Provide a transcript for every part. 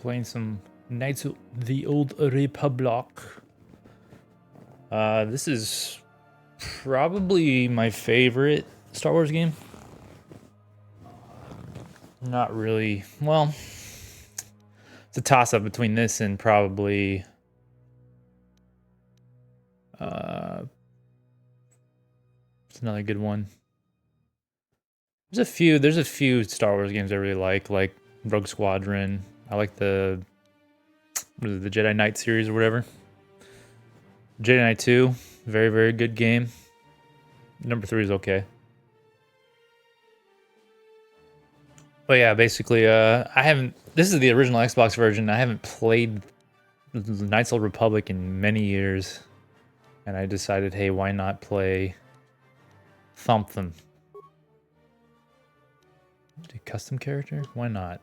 Playing some Knights of the Old Republic. This is probably my favorite Star Wars game. Not really. Well, it's a toss-up between this and probably it's another good one. There's a few Star Wars games I really like Rogue Squadron. I like the Jedi Knight series or whatever. Jedi Knight 2, very, very good game. Number 3 is okay. But yeah, basically, this is the original Xbox version. I haven't played Knights of the Republic in many years. And I decided, hey, why not play something? Do custom character? Why not?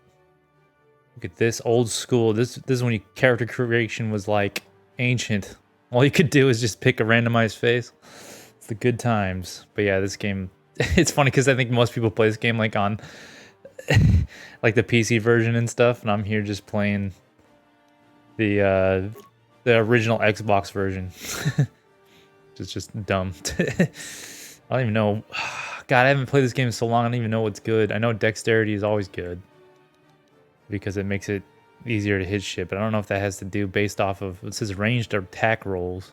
Look at this old school. This is when character creation was like ancient. All you could do is just pick a randomized face. It's the good times. But yeah, this game, it's funny because I think most people play this game like on like the PC version and stuff, and I'm here just playing the original Xbox version. It's just dumb. I don't even know. God, I haven't played this game in so long. I don't even know what's good. I know dexterity is always good because it makes it easier to hit shit, but I don't know if that has to do based off of, it says ranged attack rolls.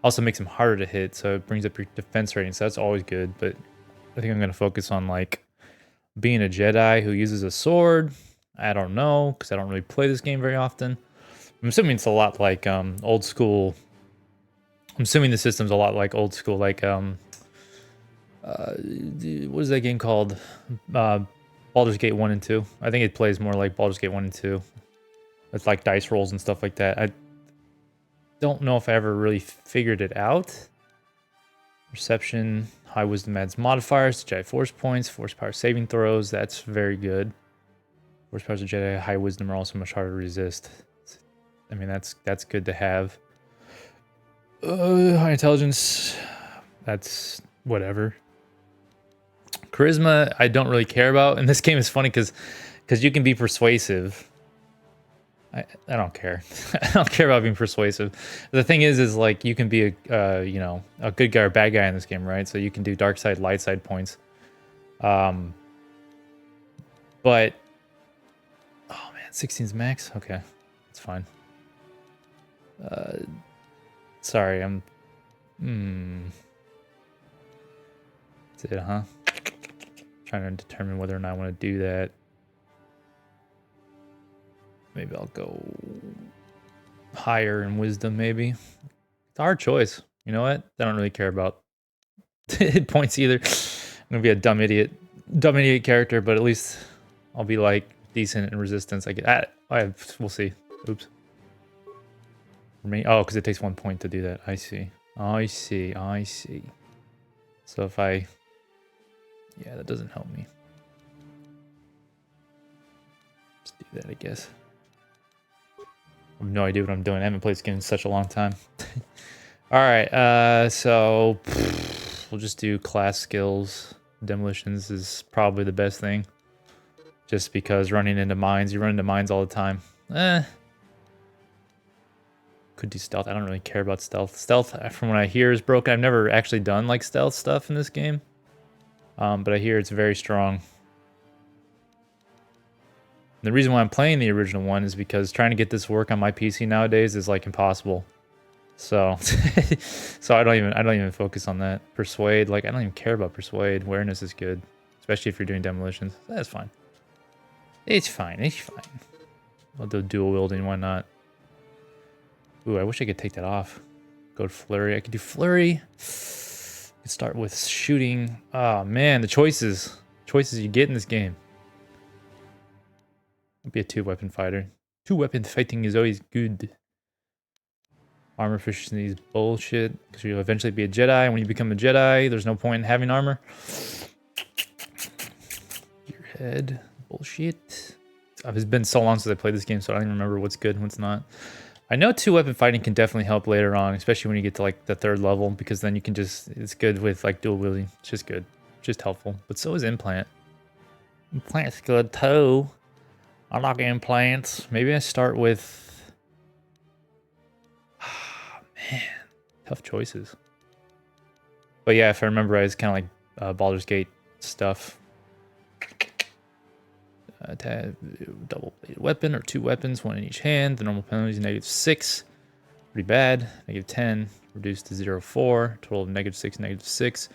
Also makes them harder to hit, so it brings up your defense rating, so that's always good. But I think I'm going to focus on like being a Jedi who uses a sword. I don't know, because I don't really play this game very often. I'm assuming it's a lot like old school. I'm assuming the system's a lot like old school, like what is that game called? Baldur's Gate 1 and 2. I think it plays more like Baldur's Gate 1 and 2. It's like dice rolls and stuff like that. I don't know if I ever really figured it out. Perception, high wisdom adds modifiers to Jedi force points, force power saving throws. That's very good. Force powers of Jedi, high wisdom are also much harder to resist. I mean, that's good to have. High intelligence, that's whatever. Charisma, I don't really care about. And this game is funny because you can be persuasive. I don't care. I don't care about being persuasive. The thing is like you can be a good guy or bad guy in this game, right? So you can do dark side, light side points. But oh man, 16's max. Okay, it's fine. Sorry, I'm. That's it, huh? Trying to determine whether or not I want to do that. Maybe I'll go higher in wisdom, maybe. It's a hard choice. You know what? I don't really care about points either. I'm gonna be a dumb idiot character, but at least I'll be like decent in resistance. We'll see. Oops. For me, oh, because it takes 1 point to do that. I see. So if yeah, that doesn't help me. Let's do that, I guess. I have no idea what I'm doing. I haven't played this game in such a long time. Alright, so we'll just do class skills. Demolitions is probably the best thing. Just because running into mines, you run into mines all the time. Could do stealth. I don't really care about stealth. Stealth, from what I hear, is broken. I've never actually done like stealth stuff in this game. But I hear it's very strong. The reason why I'm playing the original one is because trying to get this to work on my PC nowadays is like impossible. So, so I don't even focus on that. Persuade, like I don't even care about persuade. Awareness is good, especially if you're doing demolitions. That's fine. It's fine. I'll do dual wielding. Why not? Ooh, I wish I could take that off. Go to flurry. I could do flurry. I could start with shooting. Oh man, the choices you get in this game. I'll be a 2-weapon fighter. 2-weapon fighting is always good. Armor efficiency is bullshit because you'll eventually be a Jedi. And when you become a Jedi, there's no point in having armor. Your head. Bullshit. It's been so long since I played this game, so I don't even remember what's good and what's not. I know 2-weapon fighting can definitely help later on, especially when you get to like the 3rd level, because then you can just, it's good with like dual wielding. It's just good. just helpful. But so is implant. Implant's good too. I like implants. Maybe I start with. Man, tough choices. But yeah, if I remember right, it's kind of like Baldur's Gate stuff. Double-bladed weapon or 2 weapons, 1 in each hand. The normal penalty is -6. Pretty bad. -10. Reduced to 0.4. Total of -6, -6.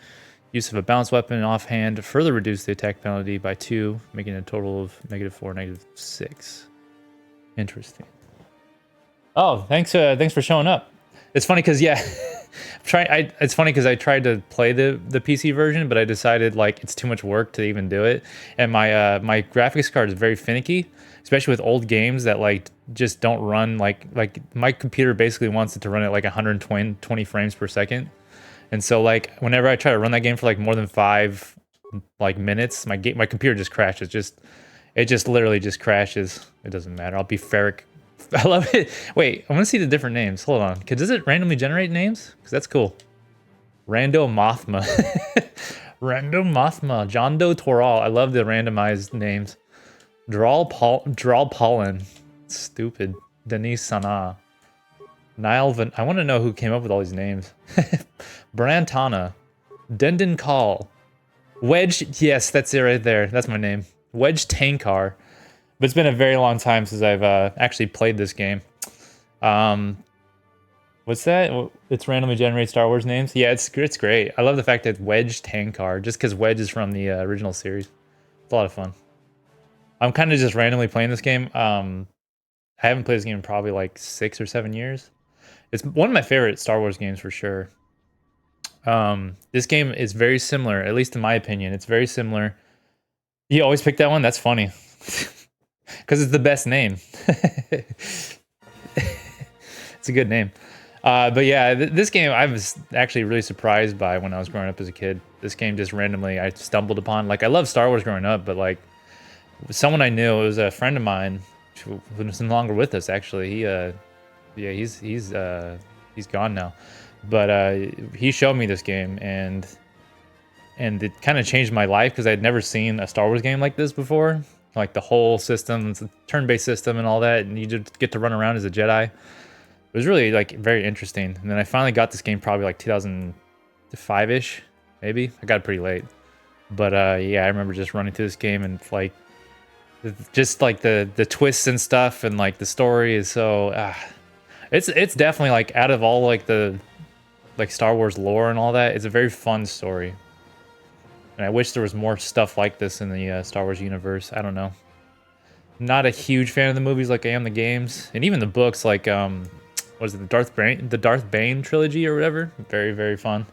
Use of a balanced weapon offhand further reduced the attack penalty by 2, making a total of -4, -6. Interesting. Oh, thanks for showing up. It's funny because yeah, it's funny because I tried to play the PC version, but I decided like it's too much work to even do it, and my graphics card is very finicky, especially with old games that like just don't run like my computer basically wants it to run at like 120 frames per second, and so like whenever I try to run that game for like more than 5 like minutes, my computer just crashes. It just literally just crashes. It doesn't matter. I'll be ferric. I love it. Wait, I want to see the different names. Hold on. Does it randomly generate names? Because that's cool. Rando Mothma. Rando Mothma. John Doe Toral. I love the randomized names. Dral Pollen. Stupid. Denise Sana. Niall Van. I want to know who came up with all these names. Brantana. Dendon Call. Wedge. Yes, that's it right there. That's my name. Wedge Tankar. But it's been a very long time since I've actually played this game. What's that? It's randomly generated Star Wars names? Yeah, it's great. I love the fact that Wedge Tankar, just because Wedge is from the original series. It's a lot of fun. I'm kind of just randomly playing this game. I haven't played this game in probably like 6 or 7 years. It's one of my favorite Star Wars games for sure. This game is very similar, at least in my opinion. It's very similar. You always pick that one? That's funny. Because it's the best name. It's a good name. But yeah, this game I was actually really surprised by when I was growing up as a kid. This game just randomly I stumbled upon. Like I loved Star Wars growing up, but like someone I knew, it was a friend of mine who's no longer with us actually. He's gone now. But he showed me this game and it kind of changed my life because I'd never seen a Star Wars game like this before. Like the whole system, it's a turn-based system and all that, and you just get to run around as a Jedi. It was really like very interesting. And then I finally got this game probably like 2005-ish, maybe. I got it pretty late. But yeah, I remember just running through this game and like just like the twists and stuff and like the story is so it's definitely like out of all like the like Star Wars lore and all that, it's a very fun story. And I wish there was more stuff like this in the Star Wars universe. I don't know. Not a huge fan of the movies like I am the games. And even the books like, what is it, the Darth Bane trilogy or whatever? Very, very fun.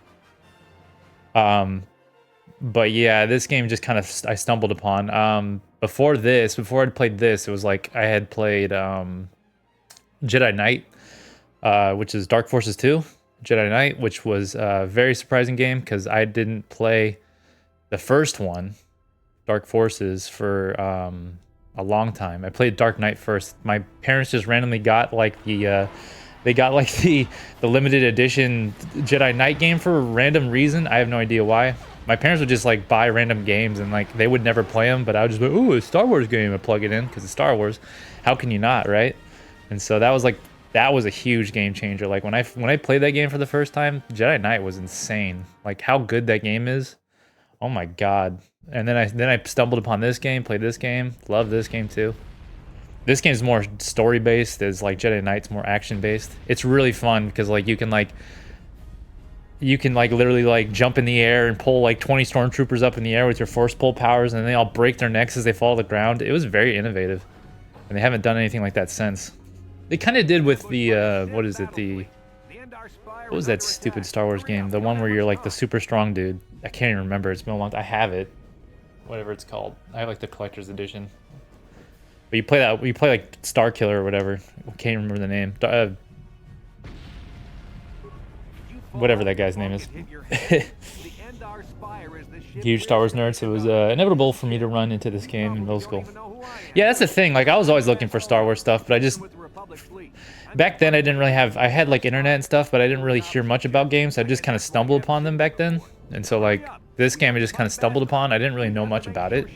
But yeah, this game just kind of I stumbled upon. Before I'd played this, it was like I had played Jedi Knight, which is Dark Forces 2. Jedi Knight, which was a very surprising game because I didn't play the first one, Dark Forces, for a long time. I played Dark Knight first. My parents just randomly got like the limited edition Jedi Knight game for a random reason. I have no idea why. My parents would just like buy random games and like they would never play them, but I would just be, ooh, a Star Wars game. I'd plug it in because it's Star Wars. How can you not, right? And so that was a huge game changer. Like when I played that game for the first time, Jedi Knight was insane. Like how good that game is. Oh my god. And then I stumbled upon this game, played this game, love this game too. This game's more story based, as like Jedi Knight's more action based. It's really fun because like you can literally like jump in the air and pull like 20 stormtroopers up in the air with your force pull powers, and they all break their necks as they fall to the ground. It was very innovative. And they haven't done anything like that since. They kind of did with the what was that stupid Star Wars game? The one where you're like the super strong dude. I can't even remember. It's been a long time. I have it. Whatever it's called. I have like the collector's edition. But you play like Star Killer or whatever. I can't remember the name. Whatever that guy's name is. Huge Star Wars nerd, so it was inevitable for me to run into this game in middle school. Yeah, that's the thing. Like I was always looking for Star Wars stuff, but I just back then I didn't really have. I had like internet and stuff, but I didn't really hear much about games. So I just kind of stumbled upon them back then, and so like This game I just kind of stumbled upon. I didn't really know much about it.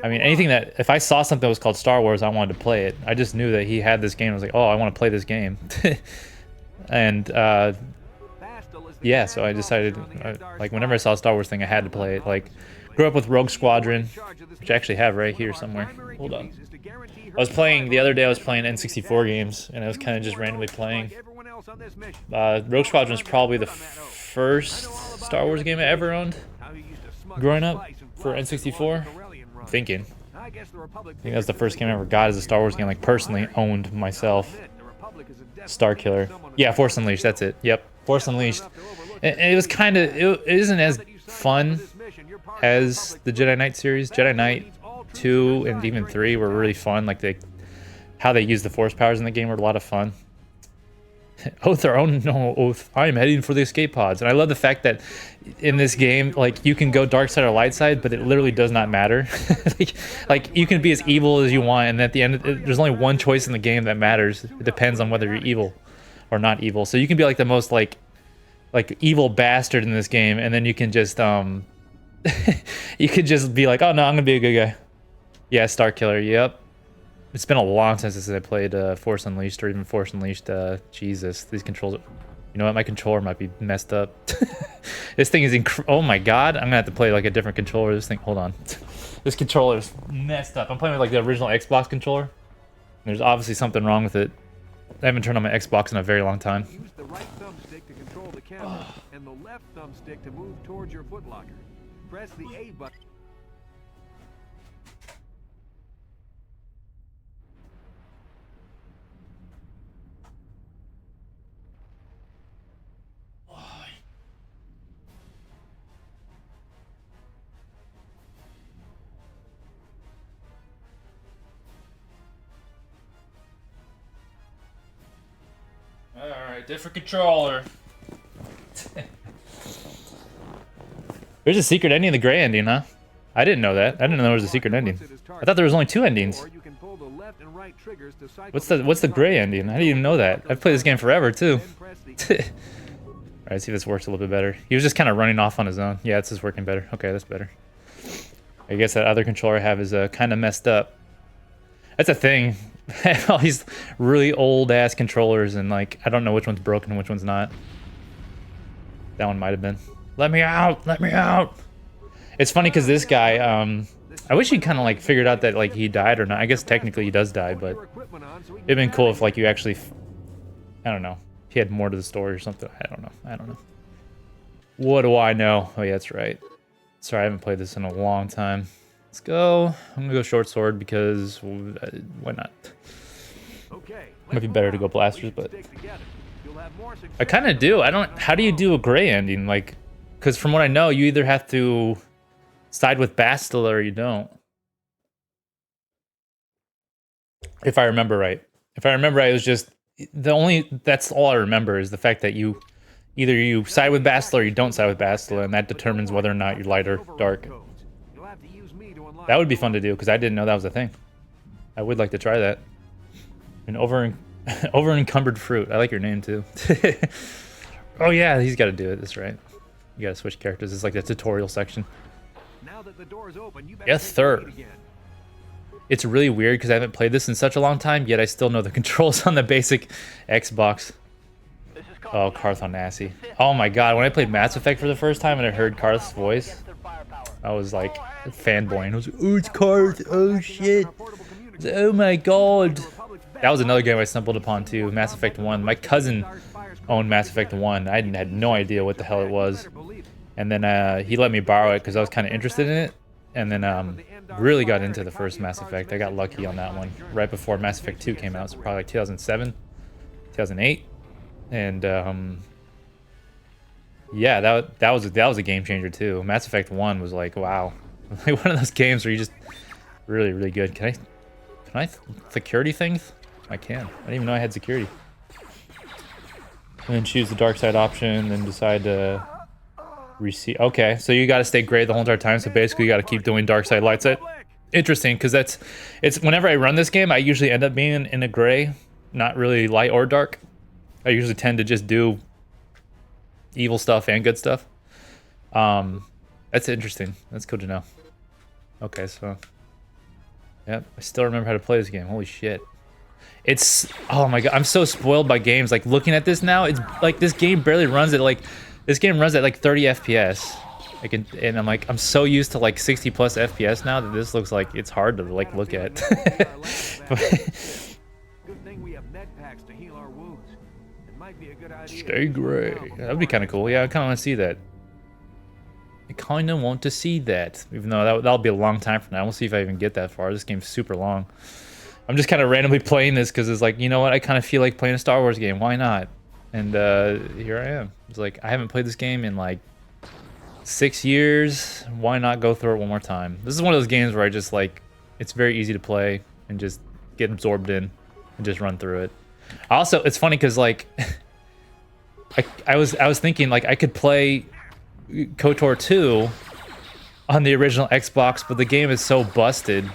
I mean, anything that, if I saw something that was called Star Wars, I wanted to play it. I just knew that he had this game. I was like, oh, I want to play this game. And yeah, so I decided, like, whenever I saw a Star Wars thing, I had to play it. Like, grew up with Rogue Squadron, which I actually have right here somewhere. Hold on. I was playing, the other day I was playing N64 games, and I was kind of just randomly playing. Rogue Squadron is probably the first Star Wars game I ever owned growing up for N64. I'm thinking. I think that was the first game I ever got as a Star Wars game, like personally owned myself. Star Killer. Yeah, Force Unleashed, that's it. Yep, Force Unleashed. And it was kind of, it isn't as fun as the Jedi Knight series. Jedi Knight 2 and even 3 were really fun. Like, how they use the Force powers in the game were a lot of fun. Oath or own no oath. I am heading for the escape pods. And I love the fact that in this game, like, you can go dark side or light side, but it literally does not matter. like you can be as evil as you want, and at the end, there's only one choice in the game that matters. It depends on whether you're evil or not evil. So you can be like the most like evil bastard in this game, and then you can just you could just be like, oh no, I'm gonna be a good guy. Yeah, Star Killer. Yep. It's been a long time since I played Force Unleashed or even Force Unleashed. Jesus, these controls. You know what? My controller might be messed up. This thing is oh my god! I'm gonna have to play like a different controller. This thing. Hold on. This controller is messed up. I'm playing with like the original Xbox controller. There's obviously something wrong with it. I haven't turned on my Xbox in a very long time. Use the right thumbstick to control the camera and the left thumbstick to move towards your footlocker. Press the A button. Alright, different controller. There's a secret ending in the gray ending, huh? I didn't know that. I didn't know there was a secret ending. I thought there was only 2 endings. What's the gray ending? I didn't even know that. I've played this game forever, too. Alright, see if this works a little bit better. He was just kind of running off on his own. Yeah, this is working better. Okay, that's better. I guess that other controller I have is kind of messed up. That's a thing. All these really old-ass controllers, and, like, I don't know which one's broken and which one's not. That one might have been. Let me out! Let me out! It's funny because this guy, I wish he kind of, like, figured out that, like, he died or not. I guess technically he does die, but it'd been cool if, like, you actually, I don't know, he had more to the story or something. I don't know. What do I know? Oh, yeah, that's right. Sorry, I haven't played this in a long time. Let's go. I'm gonna go short sword because why not? Might be better to go blasters, but I kind of do. I don't. How do you do a gray ending? Like, because from what I know, you either have to side with Bastila or you don't. If I remember right. If I remember right, it was just that's all I remember is the fact that you either you side with Bastila or you don't side with Bastila, and that determines whether or not you're light or dark. That would be fun to do, because I didn't know that was a thing. I would like to try that. An over encumbered fruit. I like your name, too. Oh, yeah, he's got to do it. That's right. You got to switch characters. It's like the tutorial section. Now that the door is open, you yes, sir. It's really weird, because I haven't played this in such a long time, yet I still know the controls on the basic Xbox. Oh, Karth on Nasty. Oh, my God. When I played Mass Effect for the first time and I heard Karth's voice, I was like fanboying. I was like, oh, it's Karth. Oh, shit. Oh, my God. That was another game I stumbled upon, too. Mass Effect 1. My cousin owned Mass Effect 1. I had no idea what the hell it was. And then he let me borrow it because I was kind of interested in it. And then really got into the first Mass Effect. I got lucky on that one. Right before Mass Effect 2 came out. So probably like 2007, 2008. And yeah, that was a game changer too. Mass Effect 1 was like, wow. Like one of those games where you just really, really good. Can I security things? I can. I didn't even know I had security. And then choose the dark side option, then decide to receive. Okay, so you got to stay gray the whole entire time. So basically, you got to keep doing dark side, light side. Interesting, because it's whenever I run this game, I usually end up being in a gray, not really light or dark. I usually tend to just do evil stuff and good stuff. That's interesting. That's cool to know. Okay, so yep, I still remember how to play this game. Holy shit. It's, oh my god, I'm so spoiled by games. Like looking at this now, it's like this game barely runs at like, this game runs at like 30 FPS. I can, and I'm like, I'm so used to like 60 plus FPS now that this looks like it's hard to like look at. Good thing we have med packs to heal our wounds. It might be a good idea. Stay gray. That'd be kind of cool. Yeah, I kind of want to see that. I kind of want to see that, even though that'll be a long time from now. We'll see if I even get that far. This game's super long. I'm just kind of randomly playing this because it's like, you know what? I kind of feel like playing a Star Wars game. Why not? And here I am. It's like, I haven't played this game in like 6 years. Why not go through it one more time? This is one of those games where I just like, it's very easy to play and just get absorbed in and just run through it. Also, it's funny because like, I was thinking like I could play KOTOR 2 on the original Xbox, but the game is so busted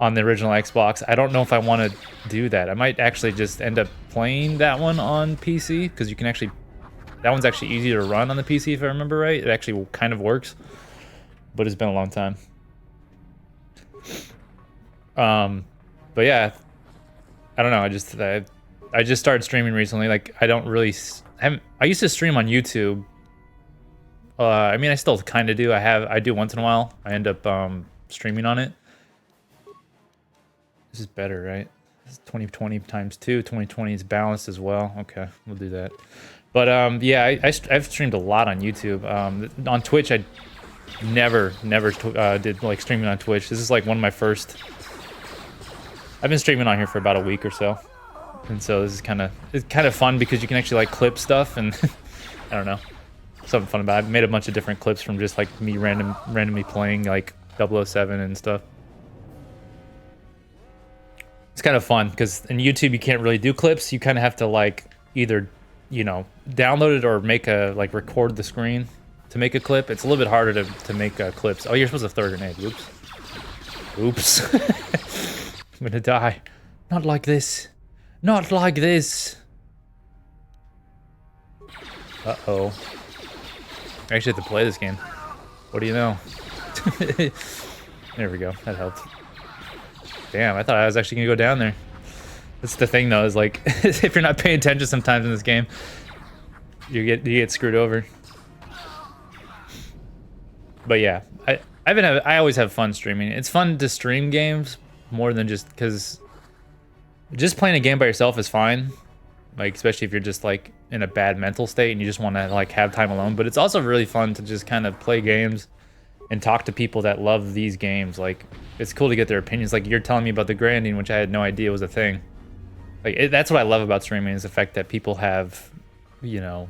on the original Xbox. I don't know if I want to do that. I might actually just end up playing that one on PC because you can actually, that one's actually easy to run on the PC if I remember right. It actually kind of works, but it's been a long time. But yeah, I don't know. I just started streaming recently. Like I don't really, I used to stream on YouTube. I mean, I still kind of do. I do once in a while. I end up streaming on it. This is better, right? This is 2020 times 2. 2020 is balanced as well. Okay, we'll do that. But yeah, I've streamed a lot on YouTube. On Twitch, I never did like streaming on Twitch. This is like one of my first. I've been streaming on here for about a week or so, and so this is kind of fun because you can actually like clip stuff and I don't know, something fun about it. I've made a bunch of different clips from just like me randomly playing like 007 and stuff. It's kind of fun because in YouTube you can't really do clips. You kind of have to like either, you know, download it or make a like record the screen to make a clip. It's a little bit harder to make clips. Oh, you're supposed to throw a grenade. Oops. I'm gonna die. Not like this. Not like this. Uh-oh. I actually have to play this game. What do you know? There we go. That helped. Damn, I thought I was actually gonna go down there. That's the thing though, is like if you're not paying attention sometimes in this game, you get screwed over. But yeah, I always have fun streaming. It's fun to stream games more than just because just playing a game by yourself is fine. Like especially if you're just like in a bad mental state and you just want to like have time alone. But it's also really fun to just kind of play games and talk to people that love these games. Like it's cool to get their opinions. Like you're telling me about the grinding, which I had no idea was a thing. Like that's what I love about streaming, is the fact that people have, you know,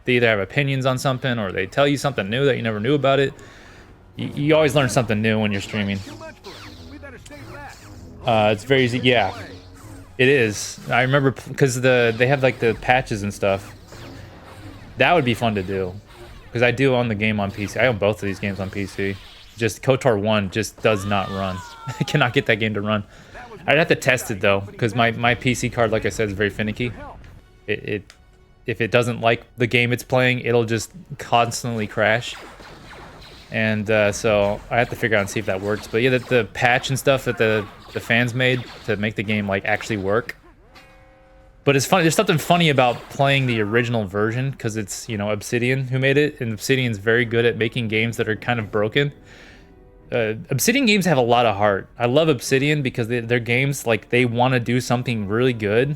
they either have opinions on something or they tell you something new that you never knew about it. You always learn something new when you're streaming. It's very easy. Yeah, it is. I remember because they have like the patches and stuff. That would be fun to do. Because I do own the game on PC. I own both of these games on PC. Just KOTOR 1 just does not run. I cannot get that game to run. I'd have to test it though, because my PC card, like I said, is very finicky. If it doesn't like the game it's playing, it'll just constantly crash. And so I have to figure out and see if that works. But yeah, the patch and stuff that the fans made to make the game like actually work. But it's funny. There's something funny about playing the original version because it's, you know, Obsidian who made it, and Obsidian's very good at making games that are kind of broken. Obsidian games have a lot of heart. I love Obsidian because their games, like, they want to do something really good.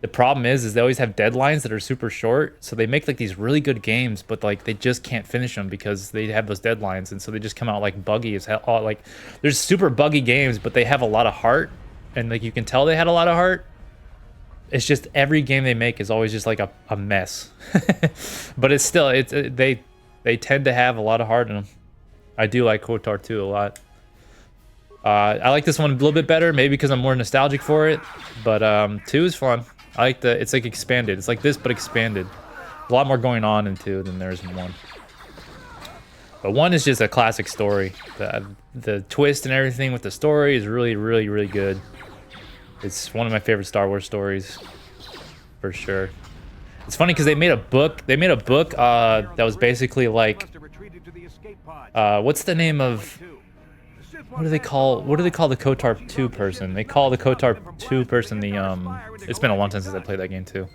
The problem is they always have deadlines that are super short, so they make like these really good games, but like they just can't finish them because they have those deadlines, and so they just come out like buggy as hell. Like, there's super buggy games, but they have a lot of heart, and like you can tell they had a lot of heart. It's just every game they make is always just like a mess. But it's still, they tend to have a lot of heart in them. I do like KOTOR 2 a lot. I like this one a little bit better, maybe because I'm more nostalgic for it. But 2 is fun. I like it's like expanded. It's like this, but expanded. A lot more going on in 2 than there is in 1. But 1 is just a classic story. The twist and everything with the story is really, really, really good. It's one of my favorite Star Wars stories, for sure. It's funny because they made a book. They made a book that was basically like escape pods. What's the name of... What do they call the KOTOR 2 person? They call the KOTOR 2 person the it's been a long time since I played that game too.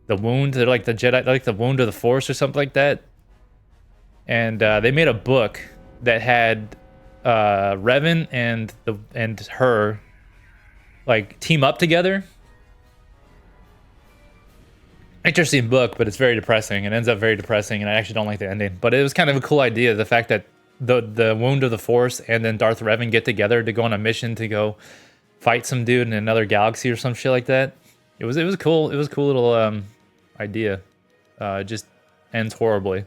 The wound, they're like the Jedi, they're like the wound of the Force or something like that. And they made a book that had Revan and her like team up together. Interesting book, but it's very depressing. It ends up very depressing, and I actually don't like the ending. But it was kind of a cool idea, the fact that the wound of the Force and then Darth Revan get together to go on a mission to go fight some dude in another galaxy or some shit like that. It was cool. It was a cool little idea. It just ends horribly.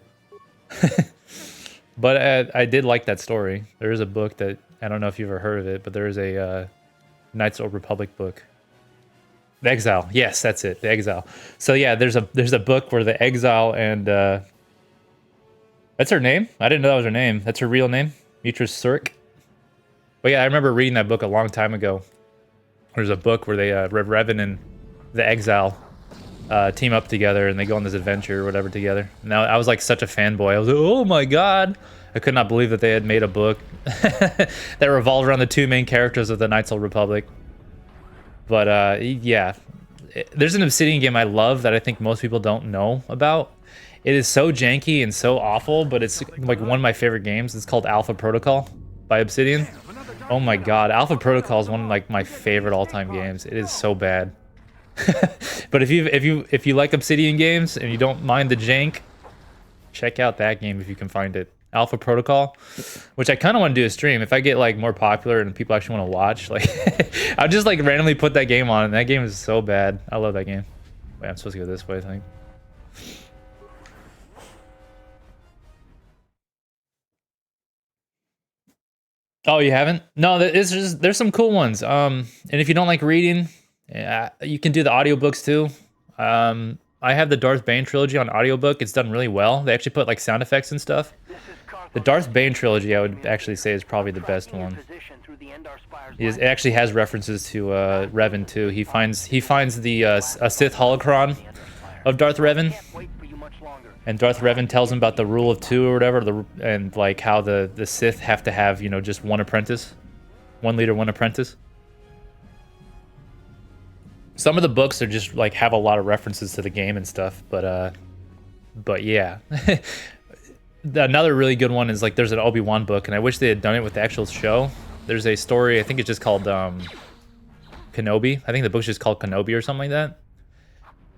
But I did like that story. There is a book that I don't know if you've ever heard of it, but there is a Knights of the Republic book. The Exile. Yes, that's it. The Exile. So yeah, there's a book where the Exile and that's her name? I didn't know that was her name. That's her real name? Mitra Surik. But yeah, I remember reading that book a long time ago. There's a book where they Revan and the Exile team up together and they go on this adventure or whatever together. Now I was like such a fanboy. I was like, oh my god. I could not believe that they had made a book that revolved around the two main characters of the Knights of the Republic. But yeah, there's an Obsidian game I love that I think most people don't know about. It is so janky and so awful, but it's like one of my favorite games. It's called Alpha Protocol by Obsidian. Oh my god, Alpha Protocol is one of like my favorite all-time games. It is so bad. But if you like Obsidian games and you don't mind the jank, check out that game if you can find it. Alpha Protocol, which I kind of want to do a stream. If I get like more popular and people actually want to watch, like I'll just like randomly put that game on, and that game is so bad. I love that game. Wait, I'm supposed to go this way, I think. Oh, you haven't? No, there's some cool ones. And if you don't like reading, you can do the audiobooks too. I have the Darth Bane trilogy on audiobook. It's done really well. They actually put like sound effects and stuff. The Darth Bane trilogy, I would actually say, is probably the best one. It actually has references to Revan too. He finds the a Sith holocron of Darth Revan, and Darth Revan tells him about the rule of two or whatever, and like how the Sith have to have, you know, just one apprentice, one leader, one apprentice. Some of the books are just like have a lot of references to the game and stuff, but yeah. Another really good one is like there's an Obi-Wan book, and I wish they had done it with the actual show. There's a story, I think it's just called Kenobi. I think the book's just called Kenobi or something like that.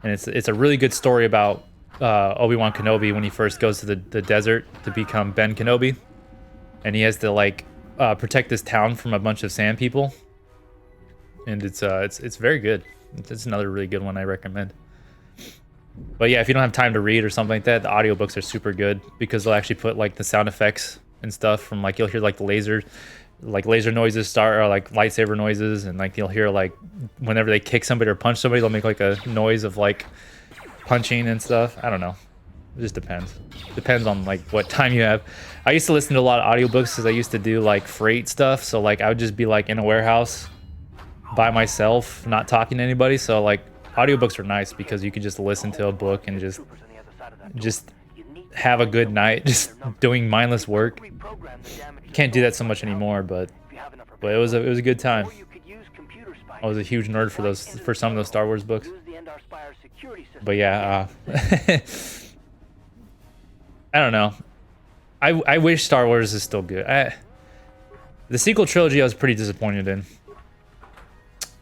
And it's a really good story about Obi-Wan Kenobi when he first goes to the desert to become Ben Kenobi, and he has to like protect this town from a bunch of sand people. And it's very good. It's another really good one I recommend. But yeah, if you don't have time to read or something like that, the audiobooks are super good because they'll actually put like the sound effects and stuff from like you'll hear like the laser noises start, or like lightsaber noises, and like you'll hear like whenever they kick somebody or punch somebody, they'll make like a noise of like punching and stuff. I don't know. It just depends. Depends on like what time you have. I used to listen to a lot of audiobooks because I used to do like freight stuff. So like I would just be like in a warehouse by myself, not talking to anybody. So like audiobooks are nice because you can just listen to a book and just have a good night just doing mindless work. Can't do that so much anymore, but it was a good time. I was a huge nerd for some of those Star Wars books. But yeah, I don't know. I wish Star Wars is still good. The sequel trilogy I was pretty disappointed in.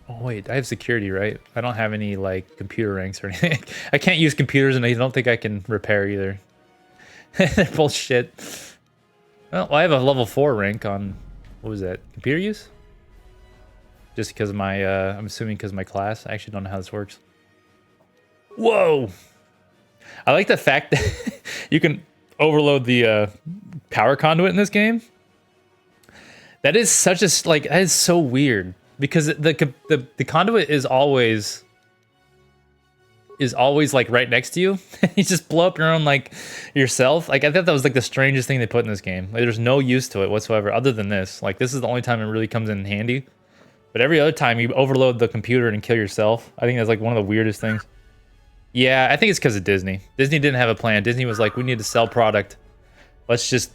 Oh wait, I have security, right? I don't have any like computer ranks or anything. I can't use computers, and I don't think I can repair either. They're bullshit. Well, I have a level 4 rank on, what was that? Computer use? Just because of my, I'm assuming because of my class. I actually don't know how this works. Whoa! I like the fact that you can overload the power conduit in this game. That is such a, like, that is so weird. Because the conduit is always like right next to you. You just blow up your own like yourself. Like I thought that was like the strangest thing they put in this game. Like there's no use to it whatsoever other than this. Like this is the only time it really comes in handy. But every other time you overload the computer and kill yourself. I think that's like one of the weirdest things. Yeah, I think it's because of Disney. Disney didn't have a plan. Disney was like, we need to sell product. Let's just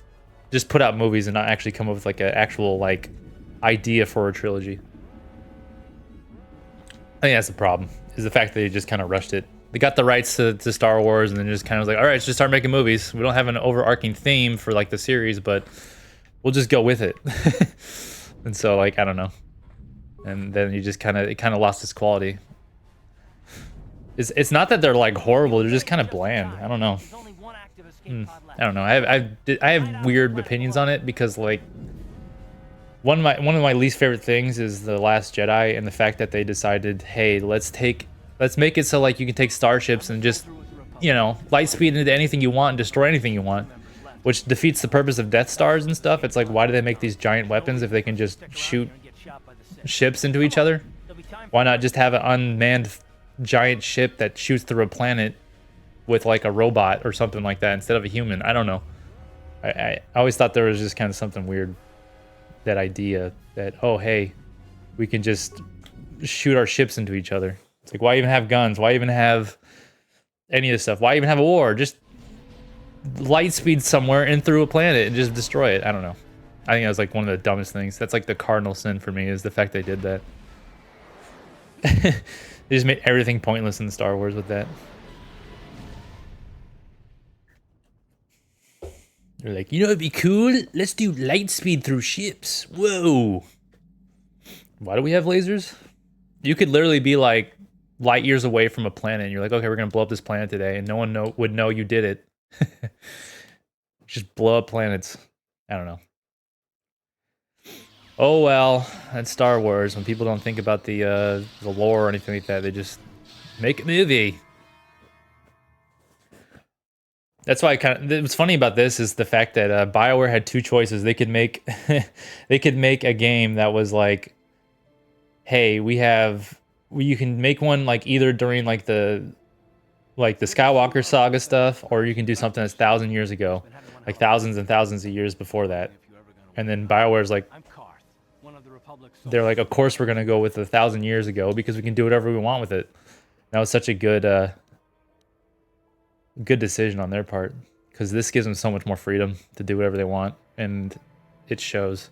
put out movies and not actually come up with like an actual like idea for a trilogy. I think that's the problem, is the fact that they just kind of rushed it. They got the rights to Star Wars and then just kind of was like, all right, let's just start making movies. We don't have an overarching theme for like the series, but we'll just go with it. And so like, I don't know. And then you just it kind of lost its quality. It's not that they're like horrible, they're just kind of bland. I don't know. I don't know. I have weird opinions on it because like one of my least favorite things is The Last Jedi and the fact that they decided, hey, let's make it so like you can take starships and just, you know, light speed into anything you want and destroy anything you want, which defeats the purpose of Death Stars and stuff. It's like, why do they make these giant weapons if they can just shoot ships into each other? Why not just have an unmanned giant ship that shoots through a planet with like a robot or something like that instead of a human? I don't know. I always thought there was just kind of something weird, that idea that, oh hey, we can just shoot our ships into each other. It's like, why even have guns? Why even have any of this stuff? Why even have a war? Just light speed somewhere in through a planet and just destroy it. I don't know. I think that was like one of the dumbest things. That's like the cardinal sin for me, is the fact they did that. They just made everything pointless in Star Wars with that. They're like, you know it'd be cool? Let's do light speed through ships. Whoa. Why do we have lasers? You could literally be like light years away from a planet and you're like, okay, we're gonna blow up this planet today, and no one would know you did it. Just blow up planets. I don't know. Oh well, that's Star Wars. When people don't think about the lore or anything like that, they just make a movie. That's why what's funny about this is the fact that BioWare had two choices. They could make they could make a game that was like, hey, you can make one like either during like the Skywalker saga stuff, or you can do something that's 1,000 years ago, like thousands and thousands of years before that. And then BioWare's like, they're like, of course we're gonna go with 1,000 years ago because we can do whatever we want with it. That was such a good decision on their part, because this gives them so much more freedom to do whatever they want, and it shows.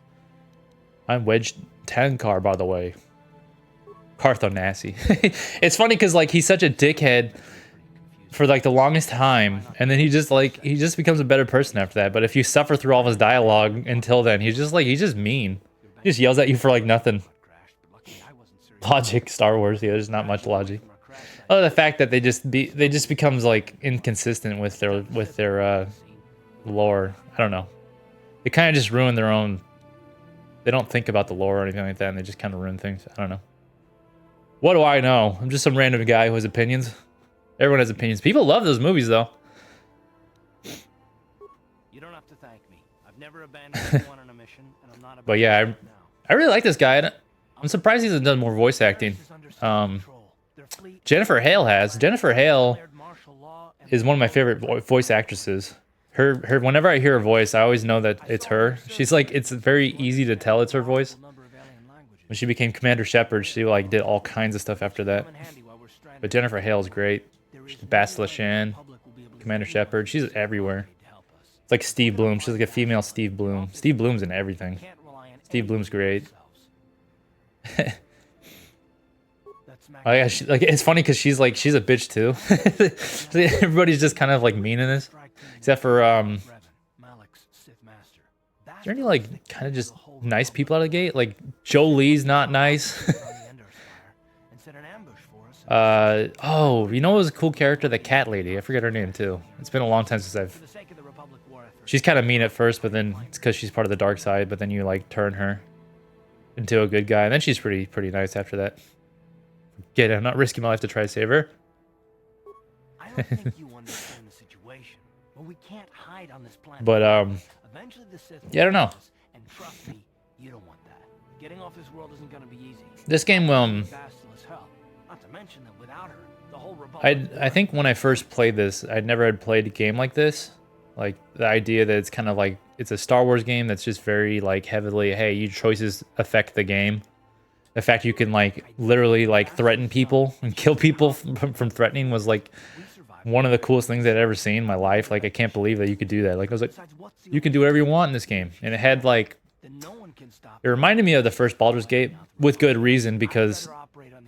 I'm Wedge Tankar, by the way. Carthonasi. It's funny because like he's such a dickhead for like the longest time, and then he just becomes a better person after that. But if you suffer through all of his dialogue until then, he's just mean. He just yells at you for like nothing. Logic, Star Wars, yeah, there's not much logic. Oh, the fact that they just becomes like inconsistent with their lore. I don't know. They kind of just ruin their own. They don't think about the lore or anything like that, and they just kind of ruin things. I don't know. What do I know? I'm just some random guy who has opinions. Everyone has opinions. People love those movies, though. You don't have to thank me. I've never abandoned anyone on a mission, and I'm not. But yeah, I really like this guy. I'm surprised he hasn't done more voice acting. Jennifer Hale has. Jennifer Hale is one of my favorite voice actresses. Her whenever I hear her voice, I always know that it's her. She's like, it's very easy to tell it's her voice. When she became Commander Shepard, she like did all kinds of stuff after that. But Jennifer Hale is great. She's Bastila Shan, Commander Shepard. She's everywhere. It's like Steve Bloom. She's like a female Steve Bloom. Steve Bloom's in everything. Steve Bloom's great. Oh yeah, it's funny because she's a bitch too. Everybody's just kind of like mean in this, except for Is there any like kind of just nice people out of the gate? Like Jolie's not nice. Oh, you know what was a cool character? The cat lady. I forget her name too. It's been a long time since She's kind of mean at first, but then it's because she's part of the dark side. But then you like turn her into a good guy, and then she's pretty nice after that. Get it? I'm not risking my life to try to save her. I don't think you understand the situation. Well, we can't hide on this planet. But Eventually the Sith yeah, I don't know. And trust me, you don't want that. Getting off this world isn't going to be easy. This game, Not to mention that without her, the whole Republic. I think when I first played this, I'd never had played a game like this. Like the idea that it's kind of like it's a Star Wars game that's just very like heavily, hey, your choices affect the game. The fact you can like literally like threaten people and kill people from threatening was like one of the coolest things I'd ever seen in my life. Like, I can't believe that you could do that. Like, I was like, Besides, what's the you can only do whatever you want in this game. And it had like, then no one can stop it reminded me of the first Baldur's Gate with good reason, because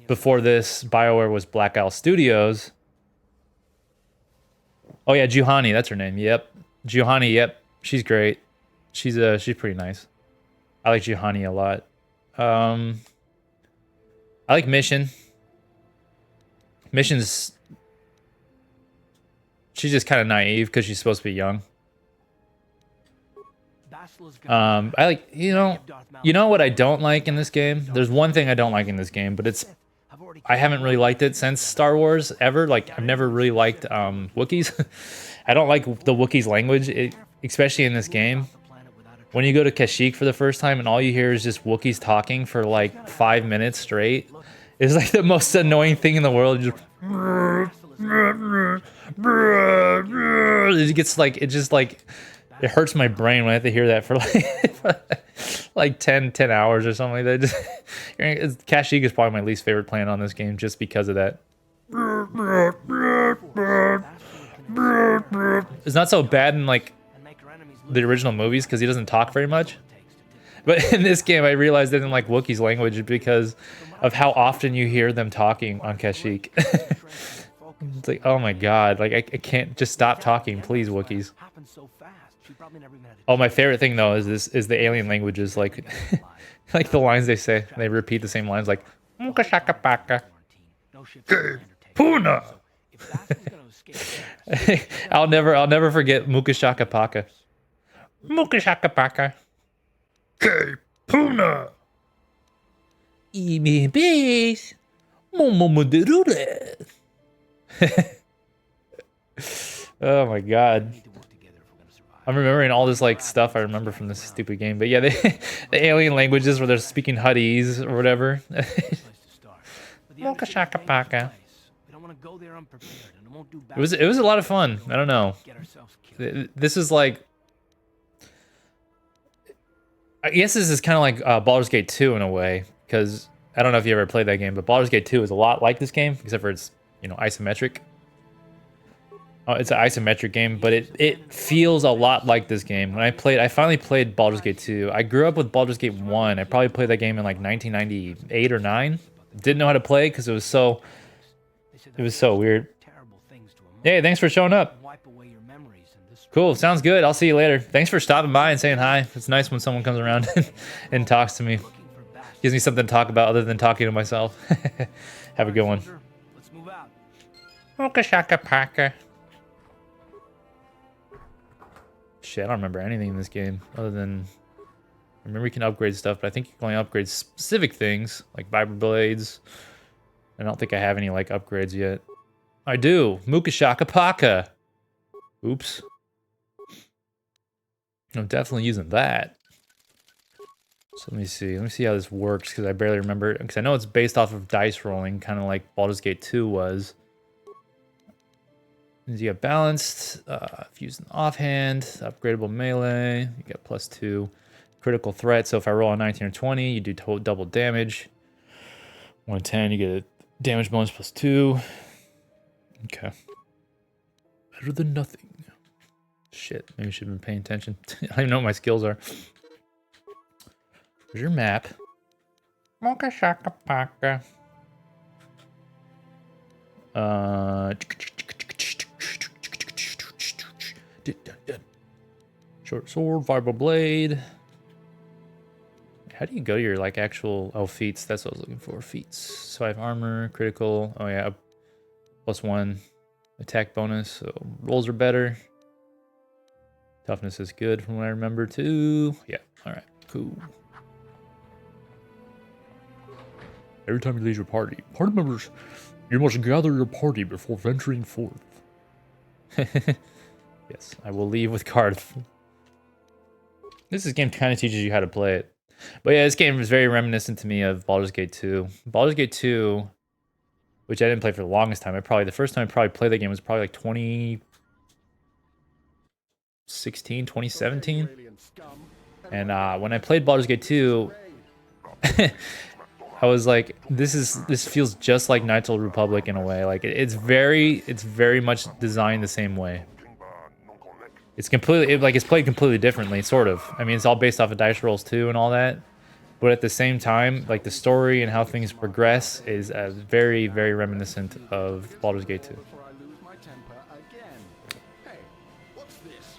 before this, BioWare was Black Isle Studios. Oh yeah, Juhani, that's her name. Yep, Juhani. Yep, she's great. She's pretty nice. I like Juhani a lot. I like Mission. Mission's, she's just kind of naive because she's supposed to be young. I like, you know what I don't like in this game? There's one thing I don't like in this game, but it's, I haven't really liked it since Star Wars ever. Like, I've never really liked Wookiees. I don't like the Wookiees language, especially in this game. When you go to Kashyyyk for the first time and all you hear is just Wookiees talking for like 5 minutes straight, it's like the most annoying thing in the world. Just, it gets like, it just like, it hurts my brain when I have to hear that for like 10 hours or something like that. Kashyyyk is probably my least favorite planet on this game just because of that. It's not so bad in like the original movies because he doesn't talk very much. But in this game, I realized I didn't like Wookiees language because of how often you hear them talking on Kashyyyk. It's like, oh my god, like I can't just stop talking, please, Wookiees. Oh, my favorite thing though is the alien languages, like like the lines they say. They repeat the same lines, like Mukashakapaka. Puna. I'll never forget Mukashakapaka. Mukashakapaka. K Puna. Imi base. Momomoderure. Oh my god. I'm remembering all this like stuff I remember from this stupid game. But yeah, the alien languages where they're speaking Huttese or whatever. Mokashakapaka. It was a lot of fun. I don't know. This is like, I guess this is kind of like Baldur's Gate 2 in a way, because I don't know if you ever played that game, but Baldur's Gate 2 is a lot like this game, except for it's, you know, isometric. Oh, it's an isometric game, but it feels a lot like this game. When I finally played Baldur's Gate 2. I grew up with Baldur's Gate 1. I probably played that game in like 1998 or 9. Didn't know how to play because it was so weird. Hey, thanks for showing up. Cool, sounds good. I'll see you later. Thanks for stopping by and saying hi. It's nice when someone comes around and talks to me. Gives me something to talk about other than talking to myself. Have a good one. Okashaka. Shit, I don't remember anything in this game other than, I remember you can upgrade stuff, but I think you can only upgrade specific things like vibroblades. I don't think I have any like upgrades yet. I do. Mukashakapaka. Oops. I'm definitely using that. So let me see how this works, because I barely remember it, because I know it's based off of dice rolling, kind of like Baldur's Gate 2 was. You got balanced, if using offhand, upgradable melee, you get +2 critical threat. So if I roll a 19 or 20, you do double damage. 110, you get a damage bonus +2. Okay. Better than nothing. Shit, maybe I should have been paying attention. I don't even know what my skills are. Here's your map. Mocha shaka paka. Short sword, vibro blade. How do you go to your like actual feats? That's what I was looking for. Feats. So I have armor, critical. Oh yeah, +1 attack bonus. So rolls are better. Toughness is good from what I remember too. Yeah. All right. Cool. Every time you leave your party members, you must gather your party before venturing forth. Yes, I will leave with Karth. This game kind of teaches you how to play it. But yeah, this game is very reminiscent to me of Baldur's Gate 2. Baldur's Gate 2, which I didn't play for the longest time. The first time I probably played the game was probably like 2016, 2017. And when I played Baldur's Gate 2, I was like, this feels just like Knights of the Republic in a way. Like it's very much designed the same way. It's completely like it's played completely differently, sort of. I mean, it's all based off of dice rolls too and all that. But at the same time, like the story and how things progress is very reminiscent of Baldur's Gate 2. Before I lose my temper again. Hey, what's this?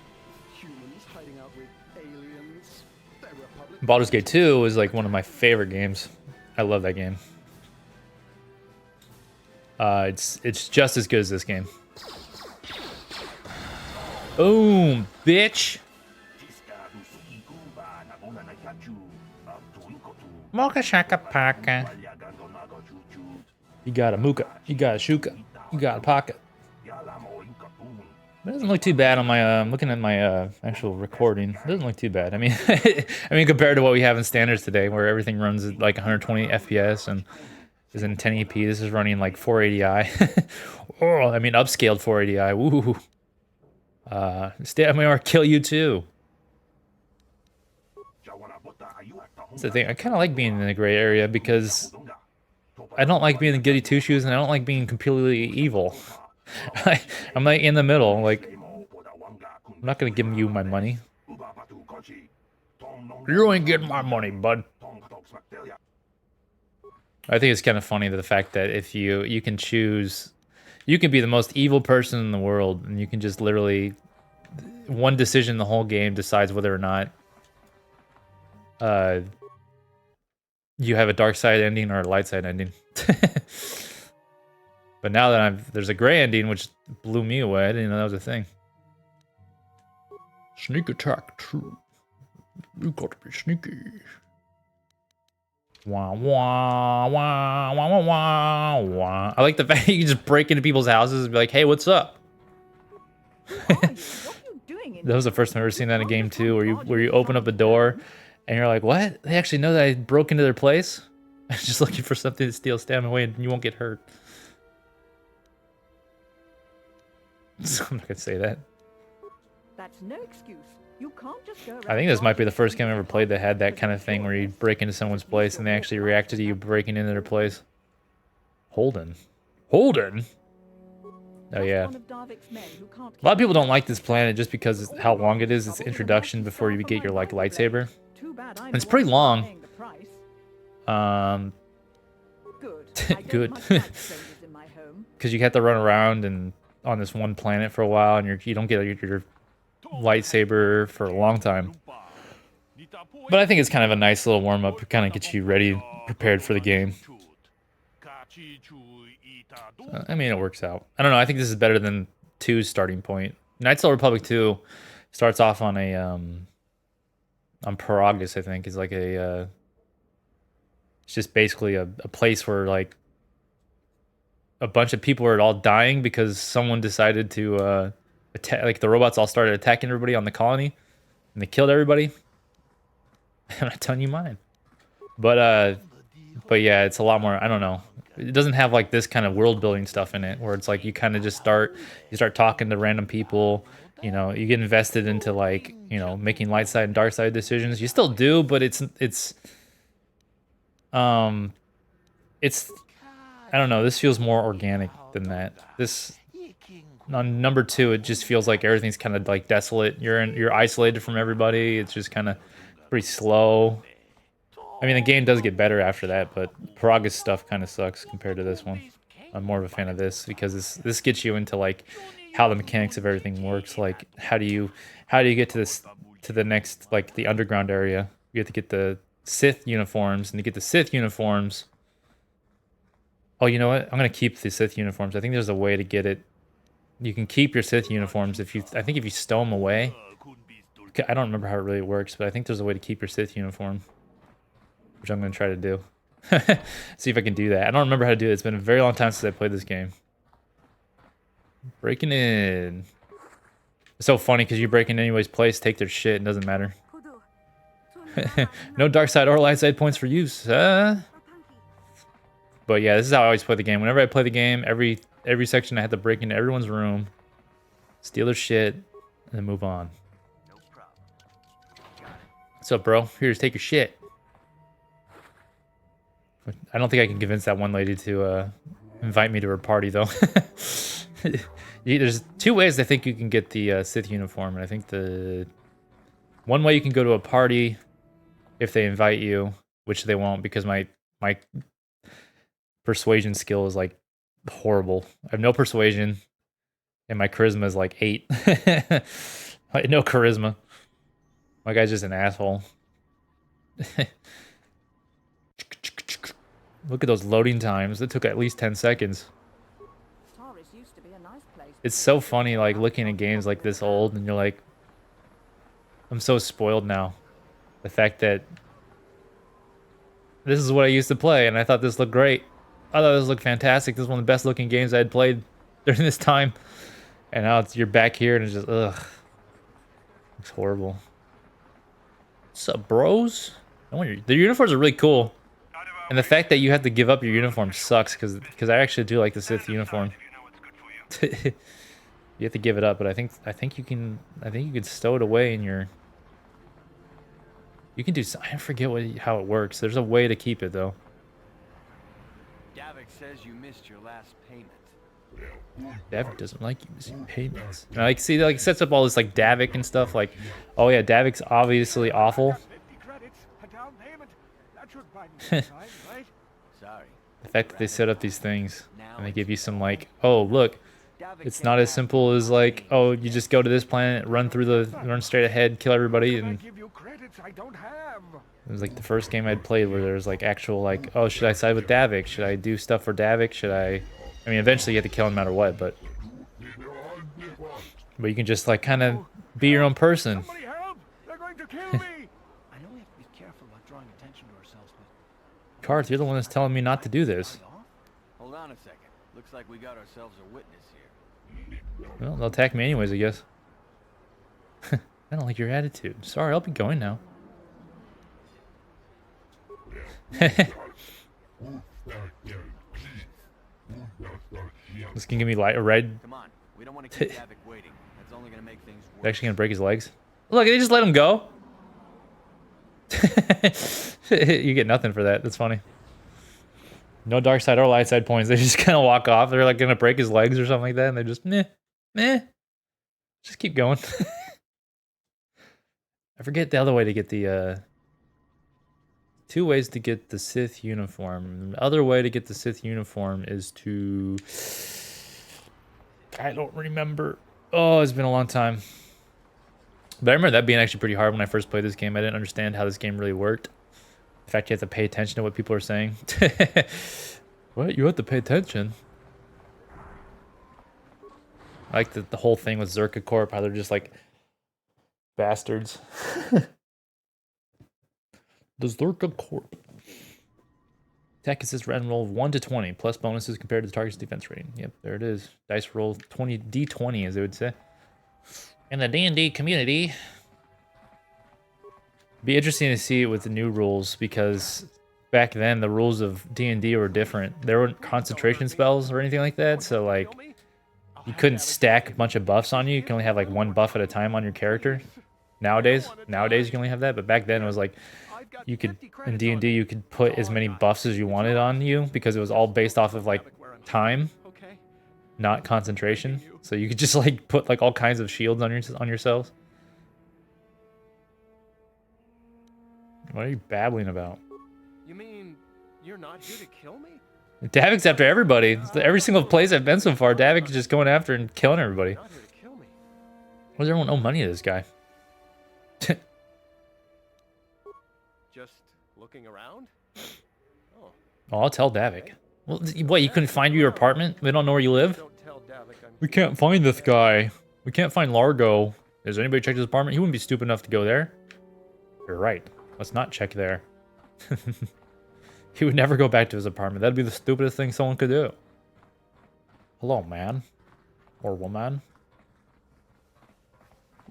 Humans hiding out with aliens? They're Republic. Baldur's Gate 2 is like one of my favorite games. I love that game. It's just as good as this game. Boom, bitch. Mocha shaka paka. You got a muka. You got a shuka. You got a pocket. It doesn't look too bad on my. I'm looking at my actual recording. It doesn't look too bad. I mean, I mean compared to what we have in standards today, where everything runs at like 120 FPS and is in 1080p. This is running like 480i. Oh, I mean upscaled 480i. Woo. Stay or kill you too. That's the thing. I kind of like being in the gray area because I don't like being the goody two shoes, and I don't like being completely evil. I'm like in the middle. Like I'm not gonna give you my money. You ain't getting my money, bud. I think it's kind of funny the fact that if you can choose, you can be the most evil person in the world, and you can just literally one decision the whole game decides whether or not you have a dark side ending or a light side ending. But now that there's a gray ending, which blew me away. I didn't know that was a thing. Sneak attack true. You gotta be sneaky. Wah wah wah wah wah wah wah. I like the fact you can just break into people's houses and be like, "Hey, what's up?" That was the first time I've ever seen that in a game too, where you open up a door and you're like, "What? They actually know that I broke into their place? I'm just looking for something to steal, stab away, and you won't get hurt." So I'm not gonna say that. That's no excuse. You can't just go I think this might be the first game I ever played that had that kind of thing where you break into someone's place and they actually reacted to you breaking into their place. Holden. Holden? Oh yeah. A lot of people don't like this planet just because how long it is. It's introduction before you get your like lightsaber. And it's pretty long. Good. Because you have to run around and on this one planet for a while, and you don't get your lightsaber for a long time. But I think it's kind of a nice little warm up. It kind of gets you ready, prepared for the game. I mean, it works out. I don't know. I think this is better than 2's starting point. Knights of the Republic 2 starts off on a on Paragus, I think. It's like a it's just basically a place where like a bunch of people are all dying because someone decided to attack. Like the robots all started attacking everybody on the colony, and they killed everybody. I'm not telling you mine, but yeah, it's a lot more. I don't know. It doesn't have like this kind of world building stuff in it, where it's like you kind of just start talking to random people. You know, you get invested into like making light side and dark side decisions. You still do, but it's I don't know. This feels more organic than that. This on number 2, it just feels like everything's kind of like desolate. You're isolated from everybody. It's just kind of pretty slow. I mean, the game does get better after that, but Paraga's stuff kind of sucks compared to this one. I'm more of a fan of this because this gets you into like how the mechanics of everything works. Like how do you get to the next like the underground area? You have to get the Sith uniforms, and to get the Sith uniforms. Oh, you know what? I'm gonna keep the Sith uniforms. I think there's a way to get it. You can keep your Sith uniforms if you stow them away. I don't remember how it really works, but I think there's a way to keep your Sith uniform, which I'm gonna try to do. See if I can do that. I don't remember how to do it. It's been a very long time since I played this game. Breaking in. It's so funny because you break into anybody's place, take their shit, it doesn't matter. No dark side or light side points for use. But yeah, this is how I always play the game. Whenever I play the game, every section I have to break into everyone's room, steal their shit, and then move on. What's up, bro? Here, just take your shit. I don't think I can convince that one lady to invite me to her party, though. There's two ways I think you can get the Sith uniform, and I think the one way you can go to a party if they invite you, which they won't because my persuasion skill is like horrible. I have no persuasion, and my charisma is like 8. No charisma. My guy's just an asshole. Look at those loading times. It took at least 10 seconds. Taris used to be a nice place. It's so funny, like, looking at games like this old, and you're like, I'm so spoiled now. The fact that this is what I used to play, and I thought this looked great. I thought this looked fantastic. This is one of the best looking games I had played during this time. And now you're back here, and it's just, ugh. Looks horrible. What's up, bros? The uniforms are really cool. And the fact that you have to give up your uniform sucks, because I actually do like the Sith uniform. You have to give it up, but I think you can stow it away in your. You can do. I forget how it works. There's a way to keep it though. Davik says you missed your last payment. Davik doesn't like you missing payments. And like, see, like, sets up all this like Davik and stuff. Like, oh yeah, Davik's obviously awful. 50 credits, a down payment. That should buy me some time, right? Sorry. The fact that they set up these things and they give you some like, oh look, it's not as simple as like, oh, you just go to this planet, run straight ahead, kill everybody, Can I and give you credits I don't have? it was like the first game I'd played where there was like actual like, oh, should I side with Davik? Should I do stuff for Davik? Should I? I mean, eventually you have to kill him no matter what, but you can just like kind of be your own person. Somebody help! They're going to kill me! I know we have to be careful about drawing attention to ourselves, but Karth, you're the one that's telling me not to do this. Hold on a second. Looks like we got ourselves a witness here. Well, they'll attack me anyways, I guess. I don't like your attitude. Sorry, I'll be going now. This can give me a red. Come on. We don't want to keep Davik waiting. That's only going to make things worse. They're actually gonna break his legs. Look, they just let him go. You get nothing for that. That's funny. No dark side or light side points. They just kind of walk off. They're like gonna break his legs or something like that, and they just meh. Just keep going. I forget the other way to get the two ways to get the Sith uniform. The other way to get the Sith uniform is to, I don't remember. Oh, it's been a long time. But I remember that being actually pretty hard when I first played this game. I didn't understand how this game really worked. In fact, you have to pay attention to what people are saying. What? You have to pay attention? I like the whole thing with Zerka Corp, how they're just like bastards. The Zerka Corp. Attack assist random roll of 1 to 20, plus bonuses compared to the target's defense rating. Yep, there it is. Dice roll 20, D20 as they would say. In the D&D community. Be interesting to see it with the new rules, because back then the rules of D&D were different. There weren't concentration spells or anything like that, so like you couldn't stack a bunch of buffs on you. You can only have like one buff at a time on your character. Nowadays you can only have that, but back then it was like you could, in D&D, you could put as many buffs as you wanted on you because it was all based off of like time, not concentration. So you could just like put like all kinds of shields on yourselves. What are you babbling about? You mean you're not here to kill me? Davik's after everybody. Every single place I've been so far, Davik is just going after and killing everybody. Not here to kill me. Why does everyone owe money to this guy? Just looking around? Oh. Oh, I'll tell Davik. Well, what, you couldn't find your apartment? They don't know where you live? Don't tell Davik I'm We can't find this guy. We can't find Largo. Has anybody checked his apartment? He wouldn't be stupid enough to go there. You're right. Let's not check there. He would never go back to his apartment. That'd be the stupidest thing someone could do. Hello, man. Or woman.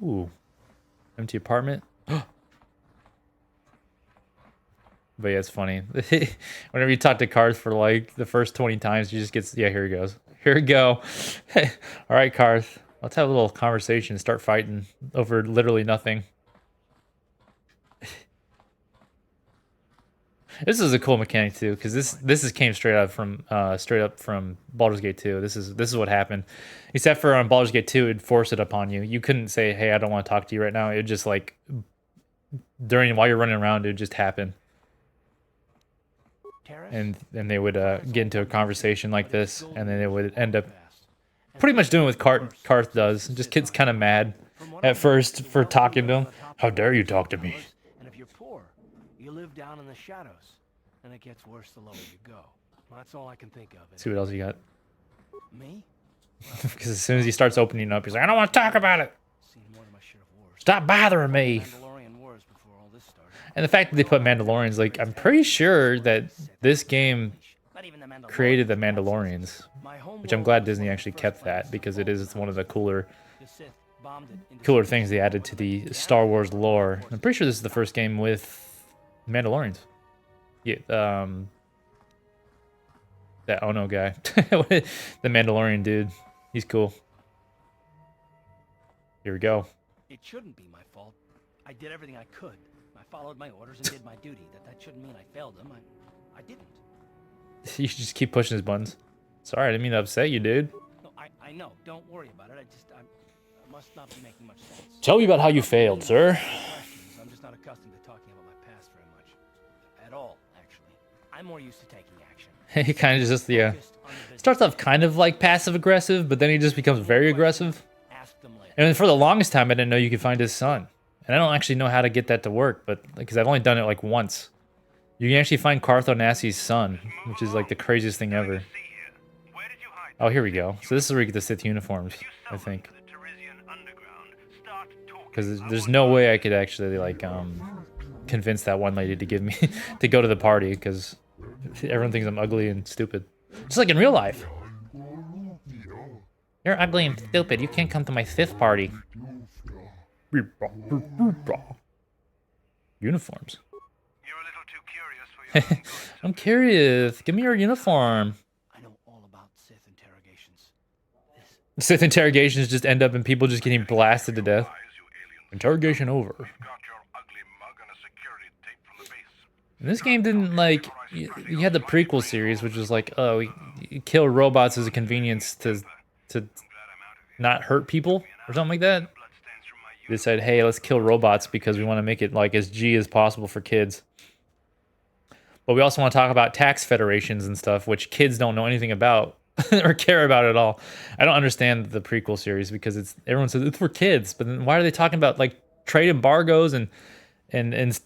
Ooh. Empty apartment. But yeah, it's funny. Whenever you talk to Karth for like the first 20 times, you just get, yeah, here he goes. Here we go. All right, Karth. Let's have a little conversation and start fighting over literally nothing. This is a cool mechanic too, because this came straight up from Baldur's Gate 2. This is what happened. Except for on Baldur's Gate 2, it'd force it upon you. You couldn't say, "Hey, I don't want to talk to you right now." It just like while you're running around, it would just happen, Terrace? and they would get into a conversation like this, and then it would end up pretty much doing what Karth does. Just kids kind of mad at first for talking to him. How dare you talk to me? And if you're poor, you live down in the shadows. And it gets worse the lower you go. That's all I can think of. See what else you got? Me? Because as soon as he starts opening up, he's like, "I don't want to talk about it. Seen more than my share of wars. Stop bothering me." Mandalorian wars before all this started. And the fact that they put Mandalorians, like, I'm pretty sure that this game Not even the Mandalorian. created the Mandalorians, My home which I'm world glad was Disney one of actually the first kept that planets because in it the is one of the cooler The Sith bombed it into cooler space. things they added to the Star Wars lore. I'm pretty sure this is the first game with Mandalorians. Yeah, that Ono guy, the Mandalorian dude, he's cool. Here we go. It shouldn't be my fault. I did everything I could. I followed my orders and did my duty. That shouldn't mean I failed them. I didn't. You should just keep pushing his buttons. Sorry, I didn't mean to upset you, dude. No, I know. Don't worry about it. I must not be making much sense. Tell me about how you failed, sir. Questions. I'm just not accustomed to talking about my past very much. At all, actually. I'm more used to taking action. He kind of just, yeah. Focused on the business. Starts off kind of like passive aggressive, but then he just becomes very aggressive. Ask them later. And for the longest time, I didn't know you could find his son. And I don't actually know how to get that to work, but because I've only done it like once. You can actually find Karth Onassi's son, which is like the craziest thing ever. Oh, here we go. So this is where you get the Sith uniforms, I think. Because there's no way I could actually like convince that one lady to give me to go to the party because everyone thinks I'm ugly and stupid. Just like in real life. You're ugly and stupid. You can't come to my Sith party. Uniforms. You're a little too curious for your own good. I'm curious. Give me your uniform. I know all about Sith interrogations. Sith interrogations just end up in people just getting blasted to death. Eyes, you alien. Interrogation over. Got your ugly mug and a security tape from the base. And this game didn't like. You had the prequel series, which was like, oh, you kill robots as a convenience to not hurt people or something like that. Bloodstains from my They said, hey, let's kill robots because we want to make it like as G as possible for kids. But we also want to talk about tax federations and stuff, which kids don't know anything about or care about at all. I don't understand the prequel series because everyone says it's for kids, but then why are they talking about like trade embargoes and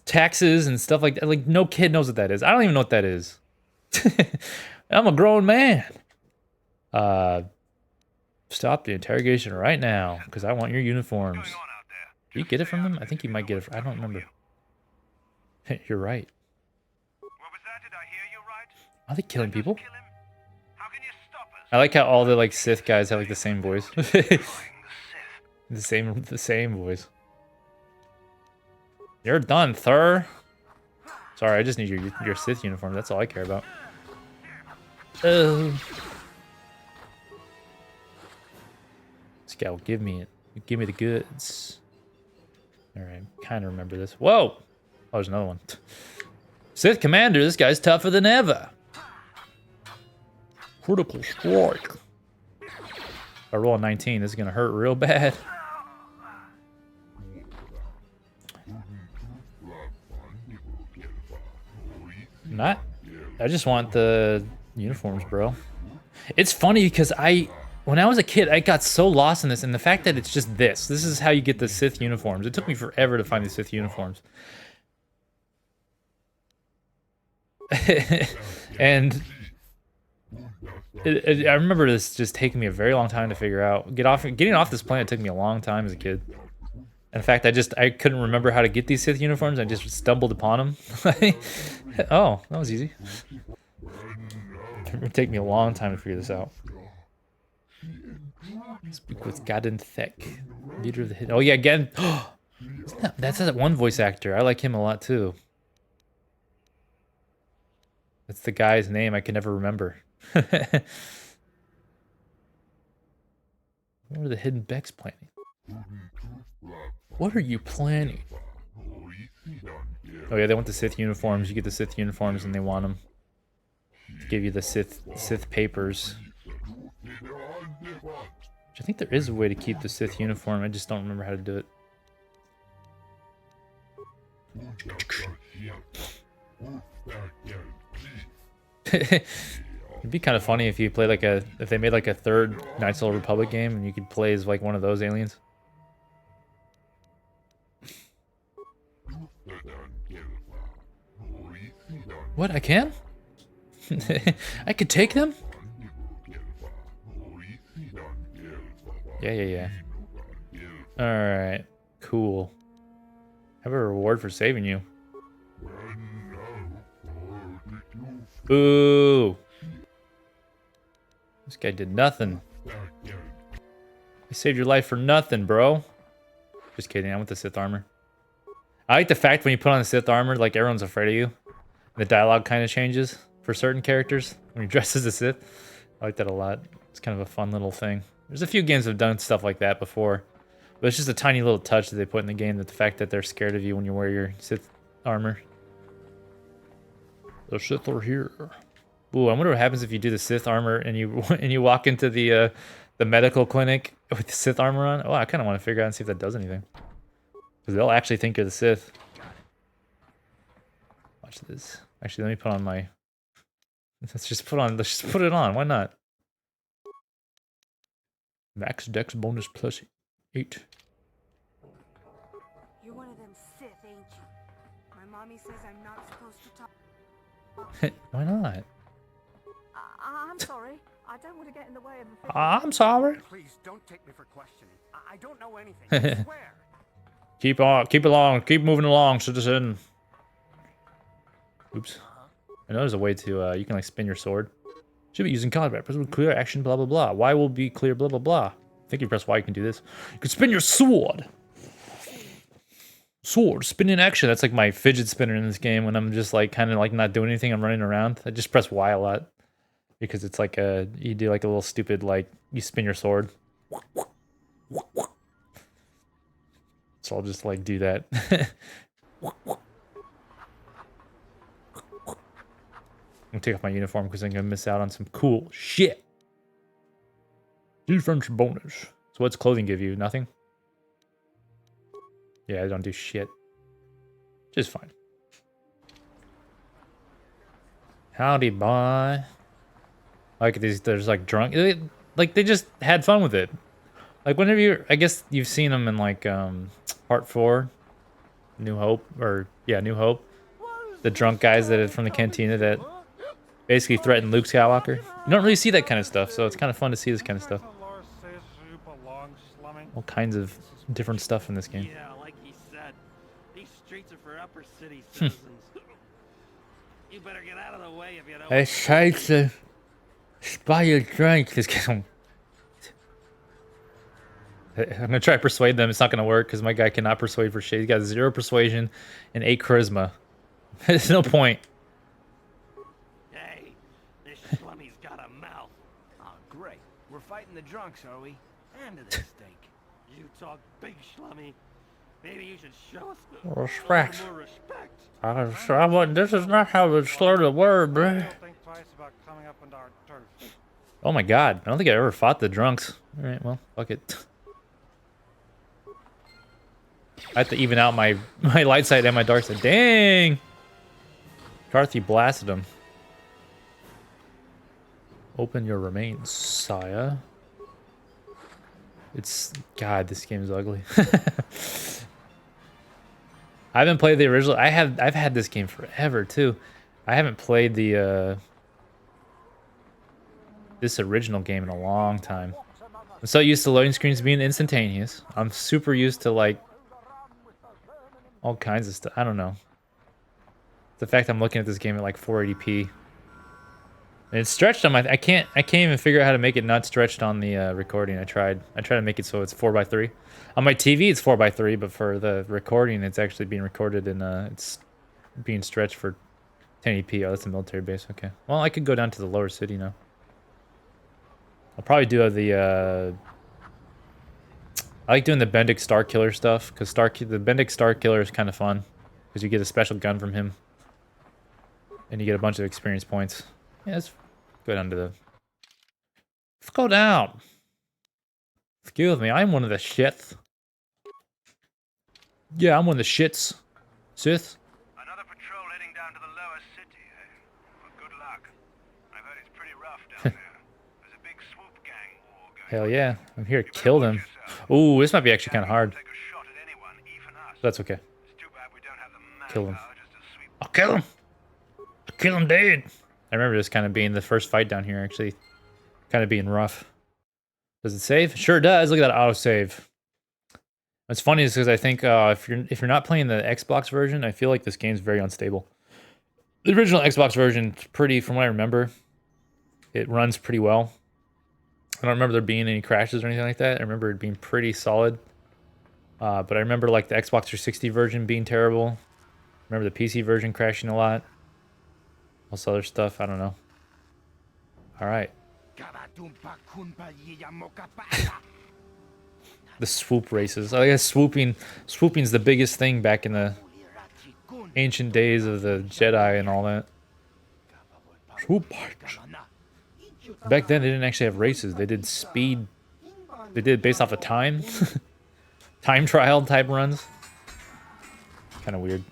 taxes and stuff like that? Like no kid knows what that is. I don't even know what that is. I'm a grown man. Stop the interrogation right now because I want your uniforms. going on out there. Do you get it from them? I think you might get it. I don't remember. You're right. What was that? Did I hear you right? Are they killing people? Kill him? How can you stop us? I like how all the like Sith guys have like the same voice. Destroying the Sith. the same voice. You're done, Thur. Sorry, I just need your Sith uniform. That's all I care about. Oh. This guy will give me it. Give me the goods. All right, kind of remember this. Whoa! Oh, there's another one. Sith Commander, this guy's tougher than ever. Critical strike. If I roll a 19, this is gonna hurt real bad. Not. I just want the uniforms, bro. It's funny because when I was a kid, I got so lost in this, and the fact that it's just this. This is how you get the Sith uniforms. It took me forever to find the Sith uniforms. And I remember this just taking me a very long time to figure out. Getting off this planet took me a long time as a kid. In fact, I couldn't remember how to get these Sith uniforms. I just stumbled upon them. Oh, that was easy. It would take me a long time to figure this out. Speak with Gaden Thek, leader of the hit. Oh yeah, again. That's that one voice actor. I like him a lot too. That's the guy's name I can never remember. What are the hidden Becks planning? What are you planning? Oh yeah, they want the Sith uniforms. You get the Sith uniforms and they want them. Give you the Sith papers. Which I think there is a way to keep the Sith uniform. I just don't remember how to do it. It'd be kind of funny if you play like if they made like a third Knights of the Old Republic game and you could play as like one of those aliens. What? I can? I could take them? Yeah. Alright. Cool. Have a reward for saving you. Ooh. This guy did nothing. I saved your life for nothing, bro. Just kidding. I want the Sith armor. I like the fact when you put on the Sith armor, like everyone's afraid of you. The dialogue kind of changes for certain characters when you dress as a Sith. I like that a lot. It's kind of a fun little thing. There's a few games that have done stuff like that before. But it's just a tiny little touch that they put in the game, that the fact that they're scared of you when you wear your Sith armor. The Sith are here. Ooh, I wonder what happens if you do the Sith armor and you walk into the medical clinic with the Sith armor on. Oh, I kind of want to figure out and see if that does anything. Because they'll actually think you're the Sith. Watch this. Actually, let me put on my... Let's just put it on. Why not? Max Dex bonus plus 8. You're one of them Sith, ain't you? My mommy says I'm not supposed to talk. Why not? I'm sorry. I don't want to get in the way of the thing. I'm sorry. Please don't take me for questioning. I don't know anything. I swear. Keep moving along, citizen. Oops. I know there's a way to, you can like spin your sword. Should be using combat. Press clear action, blah, blah, blah. Y will be clear, blah, blah, blah. I think you press Y, you can do this. You can spin your sword. Sword, spin in action. That's like my fidget spinner in this game when I'm just like kind of like not doing anything. I'm running around. I just press Y a lot. Because it's like you do like a little stupid, like, you spin your sword. So I'll just like do that. I'm gonna take off my uniform because I'm gonna miss out on some cool shit. Defense bonus. So what's clothing give you? Nothing? Yeah, I don't do shit. Just fine. Howdy, boy. Like these, there's like drunk, like they just had fun with it. Like whenever you, I guess you've seen them in like part 4, New Hope, or yeah, New Hope. The drunk guys that are from the cantina that basically threaten Luke Skywalker. You don't really see that kind of stuff, so it's kind of fun to see this kind of stuff. All kinds of different stuff in this game. Yeah, like he said, these streets are for upper city citizens. You better get out of the way if you don't. Hey, scheiße. Buy your drink. This guy. I'm gonna try to persuade them. It's not gonna work because my guy cannot persuade for shit. He's got 0 persuasion and 8 charisma. There's no point. Hey, this schlummy's got a mouth. Oh, great. We're fighting the drunks, are we? And to the steak. You talk big, schlummy. Maybe you should show us Respect. more respect. This is not how to slur the word, bruh. Oh my god, I don't think I ever fought the drunks. Alright, well, fuck it. I have to even out my light side and my dark side. Dang! Carthy blasted him. Open your remains, sire. It's... God, this game is ugly. I haven't played the original. I've had this game forever, too. I haven't played the... this original game in a long time. I'm so used to loading screens being instantaneous. I'm super used to like all kinds of stuff. I don't know. The fact I'm looking at this game at like 480p. And it's stretched on my... I can't even figure out how to make it not stretched on the recording. I tried to make it so it's 4:3. On my TV it's 4:3, but for the recording it's actually being recorded and it's being stretched for 1080p. Oh, that's a military base. Okay. Well, I could go down to the lower city now. I'll probably do the, I like doing the Bendick Starkiller stuff, because the Bendick Starkiller is kind of fun. because you get a special gun from him, and you get a bunch of experience points. Yeah, let's go down to the. Let's go down. Excuse me, I'm one of the shits. Yeah, I'm one of the shits. Sith. Another patrol heading down to the lower city, eh? Well, good luck. I've heard it's pretty rough down there. There's a big swoop gang war going Hell on. yeah, I'm here to You better kill watch them. yourself. Ooh, this might be actually kind of hard. Take a shot at anyone, even us. That's okay. It's too bad we don't have the Kill him. manpower just to sweep. I'll kill him. I'll kill him dead. I remember this kind of being the first fight down here, actually. Kind of being rough. Does it save? Sure does. Look at that auto save. What's funny is because I think if you're not playing the Xbox version, I feel like this game's very unstable. The original Xbox version, pretty, from what I remember, it runs pretty well. I don't remember there being any crashes or anything like that. I remember it being pretty solid. But I remember like the Xbox 360 version being terrible. I remember the PC version crashing a lot. All this other stuff, I don't know. All right. The swoop races. I guess swooping's the biggest thing back in the ancient days of the Jedi and all that. Swoop. Back then they didn't actually have races. They did speed. They did it based off of time. Time trial type runs. Kind of weird.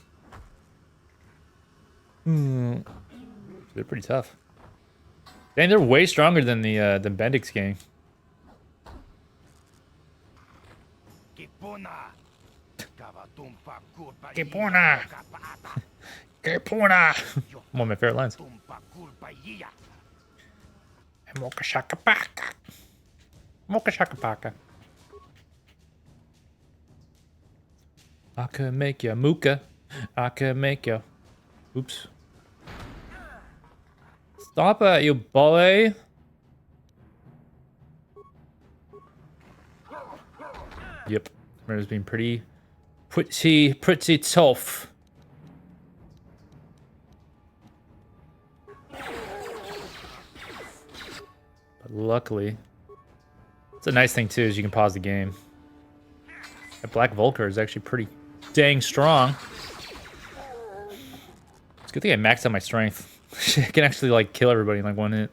They're pretty tough. Dang, they're way stronger than the Bendix gang. Kipuna! Kipuna! One of my favorite lines. Mocha shaka paka. Mocha shaka paka. I could make ya mooka. I could make ya. Oops. Stop it, you boy. Yep. Remember being pretty tough. But luckily, it's a nice thing too is you can pause the game. That Black Vulcar is actually pretty dang strong. It's a good thing I maxed out my strength. I can actually like kill everybody in like one hit.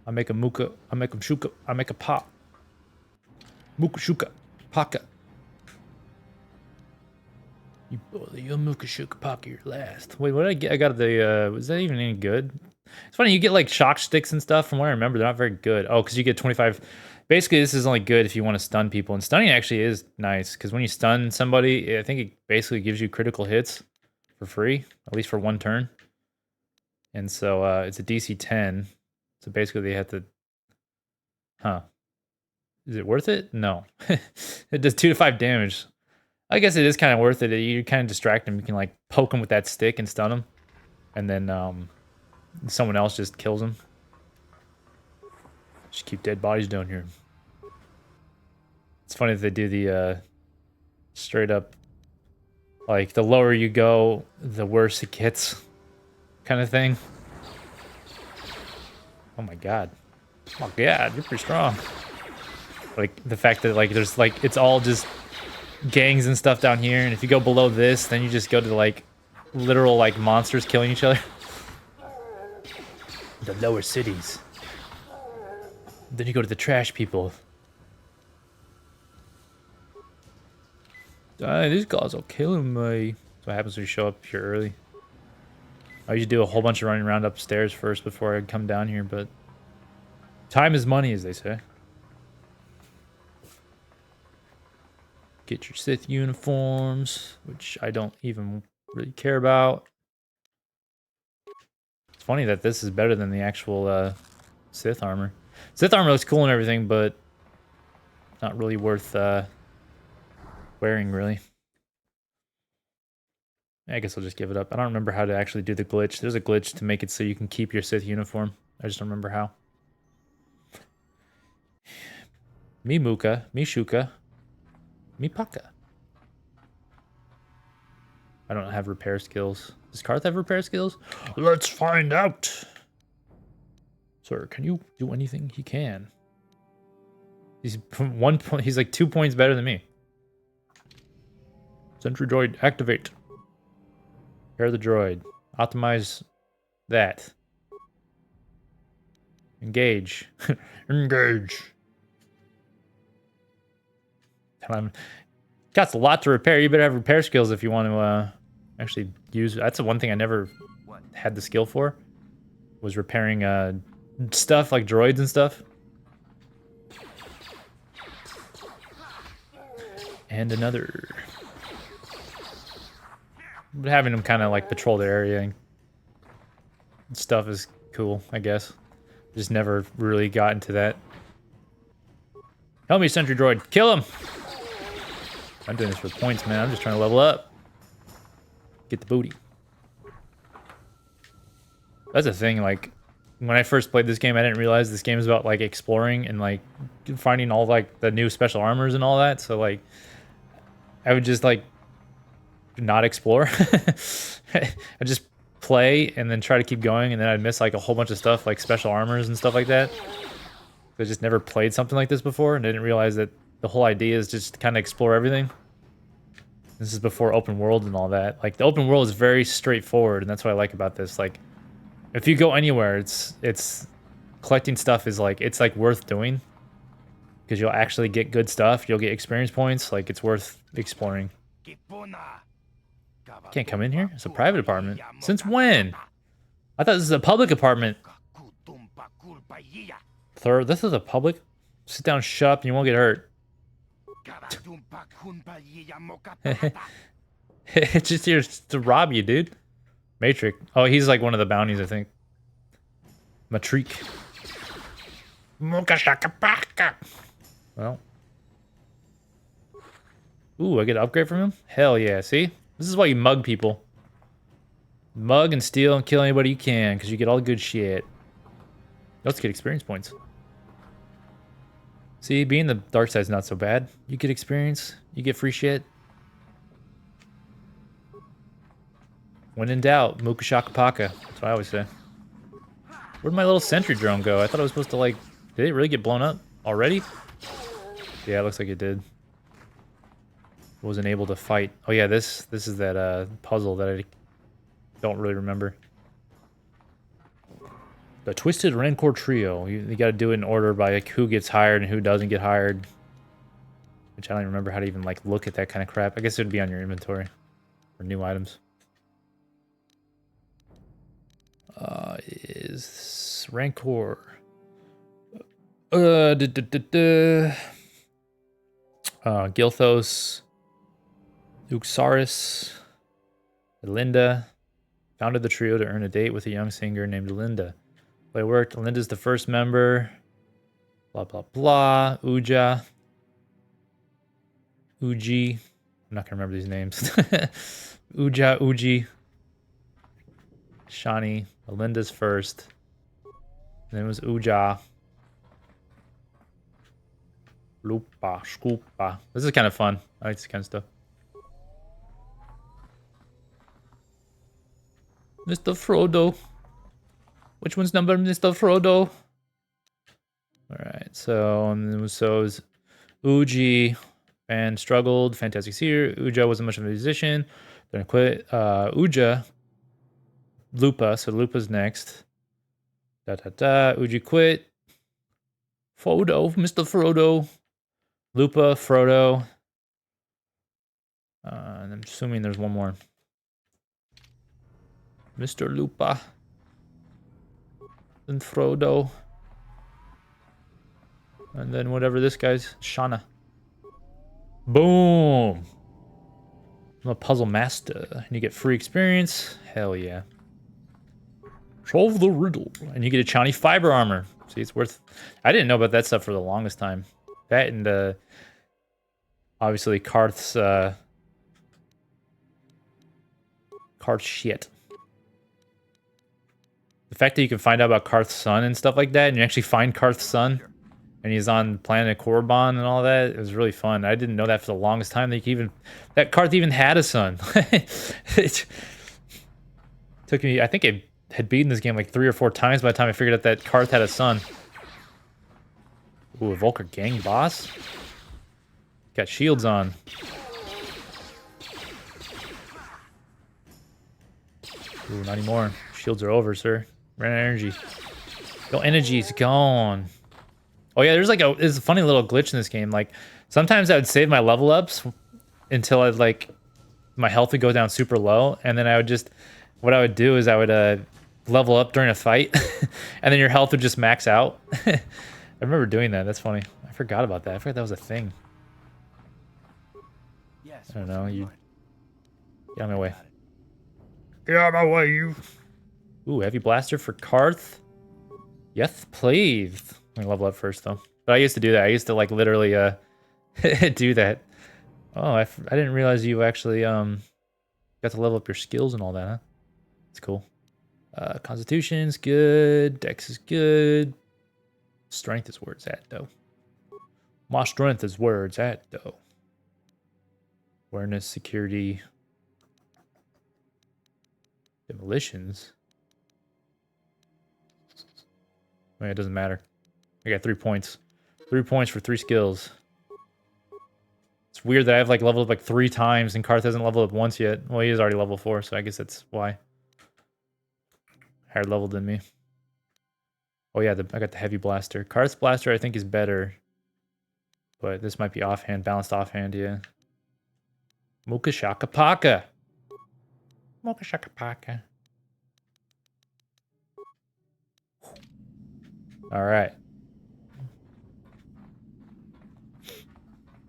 I make a muka, I make a shuka, I make a pop. Muka shuka, paka. You muka shuka paka, your last. Wait, what did I get? I got the, was that even any good? It's funny, you get like shock sticks and stuff. From what I remember, they're not very good. Oh, because you get 25. Basically, this is only good if you want to stun people. And stunning actually is nice, because when you stun somebody, I think it basically gives you critical hits for free, at least for one turn. And so it's a DC 10. So basically they have to... Huh. Is it worth it? No. It does 2 to 5 damage. I guess it is kind of worth it. You kind of distract them. You can like poke them with that stick and stun them. And then someone else just kills them. Just keep dead bodies down here. It's funny that they do the straight up, like the lower you go, the worse it gets, kind of thing. Oh my god. Oh god, you're pretty strong. Like the fact that like there's like it's all just gangs and stuff down here, and if you go below this, then you just go to like literal like monsters killing each other. The lower cities. Then you go to the trash people. These guys are killing me. That's what happens when you show up here early. I usually do a whole bunch of running around upstairs first before I come down here, but time is money, as they say. Get your Sith uniforms, which I don't even really care about. It's funny that this is better than the actual Sith armor. Sith armor looks cool and everything, but not really worth wearing, really. I guess I'll just give it up. I don't remember how to actually do the glitch. There's a glitch to make it so you can keep your Sith uniform. I just don't remember how. Me Muka, me Shuka, me Paka. I don't have repair skills. Does Karth have repair skills? Let's find out. Sir, can you do anything? He can. He's 1 point. He's like 2 points better than me. Sentry droid, activate. Repair the droid. Optimize that. Engage. Engage. Got a lot to repair. You better have repair skills if you want to actually use. That's the one thing I never had the skill for. Was repairing stuff like droids and stuff. And another. But having them kind of like patrol the area and stuff is cool, I guess. Just never really got into that. Help me, sentry droid. Kill him! I'm doing this for points, man. I'm just trying to level up. Get the booty. That's the thing, like, when I first played this game, I didn't realize this game is about, like, exploring and, like, finding all, like, the new special armors and all that. So, like, I would just, like, not explore. I'd just play and then try to keep going, and then I'd miss, like, a whole bunch of stuff, like special armors and stuff like that. I just never played something like this before, and I didn't realize that the whole idea is just to kind of explore everything. This is before open world and all that. Like, the open world is very straightforward, and that's what I like about this. Like, if you go anywhere, it's collecting stuff is like, it's like worth doing because you'll actually get good stuff. You'll get experience points. Like, it's worth exploring. Can't come in here. It's a private apartment. Since when? I thought this is a public apartment. Third, this is a public. Sit down, shut up, and you won't get hurt. It's just here to rob you, dude. Matrix. Oh, he's like one of the bounties, I think. Matrix. Well. Ooh, I get an upgrade from him? Hell yeah, see? This is why you mug people. Mug and steal and kill anybody you can, because you get all the good shit. Let's get experience points. See, being the dark side's not so bad. You get experience, you get free shit. When in doubt, Muka Shaka Paka. That's what I always say. Where'd my little sentry drone go? I thought I was supposed to, like... Did it really get blown up already? Yeah, it looks like it did. Wasn't able to fight. Oh yeah, this is that puzzle that I don't really remember. The Twisted Rancor Trio. You got to do it in order by like who gets hired and who doesn't get hired. Which I don't even remember how to even like look at that kind of crap. I guess it would be on your inventory for new items. Is Rancor. Gilthos. Uxaris. Linda. Founded the trio to earn a date with a young singer named Linda. Play worked. Linda's the first member. Blah, blah, blah. Uja. Uji. I'm not going to remember these names. Uja, Uji. Shani. Linda's first. And then it was Uja. Lupa. Scoopa. This is kind of fun. I like this kind of stuff. Mr. Frodo. Which one's number Mr. Frodo? Alright, so is Uji and struggled. Fantastic Seer. Uja wasn't much of a musician. Then quit. Uja. Lupa. So Lupa's next. Uji quit. Frodo. Mr. Frodo. Lupa. Frodo. And I'm assuming there's one more. Mr. Lupa. And Frodo. And then whatever this guy's. Shauna. Boom! I'm a puzzle master. And you get free experience. Hell yeah. Solve the riddle. And you get a Chani fiber armor. See, it's worth... I didn't know about that stuff for the longest time. That and obviously Karth's Karth's shit. The fact that you can find out about Karth's son and stuff like that, and you actually find Karth's son, and he's on planet Korriban and all that, it was really fun. I didn't know that for the longest time. That Karth even had a son. It took me, I think I had beaten this game like 3 or 4 times by the time I figured out that Karth had a son. Ooh, a Volker gang boss? Got shields on. Ooh, not anymore. Shields are over, sir. Ran out of energy. Your energy's gone. Oh yeah, there's a funny little glitch in this game. Like sometimes I would save my level ups until I like my health would go down super low, and then what I would do is I would level up during a fight, and then your health would just max out. I remember doing that. That's funny. I forgot about that. I forgot that was a thing. Yes. I don't know. You get out of my way. Get out of my way, you. Ooh, heavy blaster for Karth. Yes, please. Let me level up first, though. But I used to do that. I used to, like, literally do that. Oh, I didn't realize you actually got to level up your skills and all that, huh? That's cool. Constitution's good. Dex is good. Strength is where it's at, though. My strength is where it's at, though. Awareness, security. Demolitions. It doesn't matter. I got 3 points. 3 points for 3 skills. It's weird that I've like leveled up like 3 times and Karth hasn't leveled up once yet. Well, he is already level 4, so I guess that's why. Higher level than me. Oh yeah, I got the heavy blaster. Karth's blaster I think is better. But this might be offhand, balanced offhand, yeah. Mocha Shaka Paka. Mocha Shaka Paka. Alright.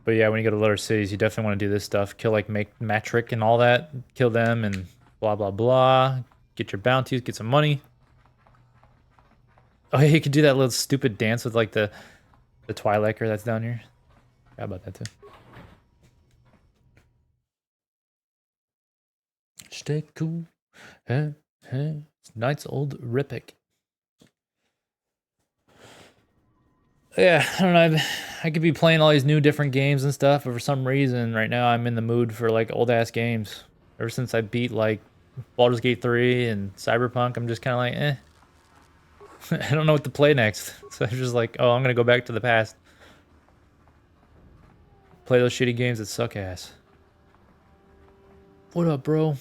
But yeah, when you go to lower cities, you definitely want to do this stuff. Kill like Matric and all that. Kill them and blah blah blah. Get your bounties, get some money. Oh yeah, you could do that little stupid dance with like the Twi'lecker that's down here. How about that too? Stay cool. Hey, hey. It's Knight's Old Rippic. Yeah, I don't know. I could be playing all these new different games and stuff, but for some reason right now I'm in the mood for like old ass games. Ever since I beat like Baldur's Gate 3 and Cyberpunk, I'm just kind of like, eh. I don't know what to play next. So I'm just like, oh, I'm gonna go back to the past. Play those shitty games that suck ass. What up, bro?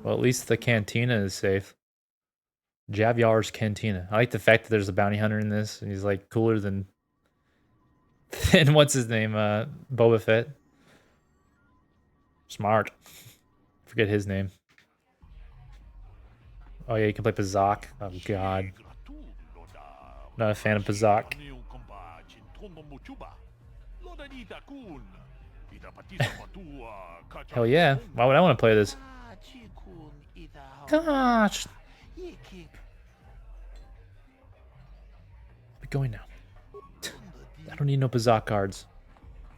Well, at least the cantina is safe. Javyar's Cantina. I like the fact that there's a bounty hunter in this, and he's like cooler than what's his name? Boba Fett. Smart. Forget his name. Oh yeah, you can play Pazak. Oh god. Not a fan of Pazak. Hell yeah. Why would I want to play this? Gosh. We're going now. I don't need no Pazak cards.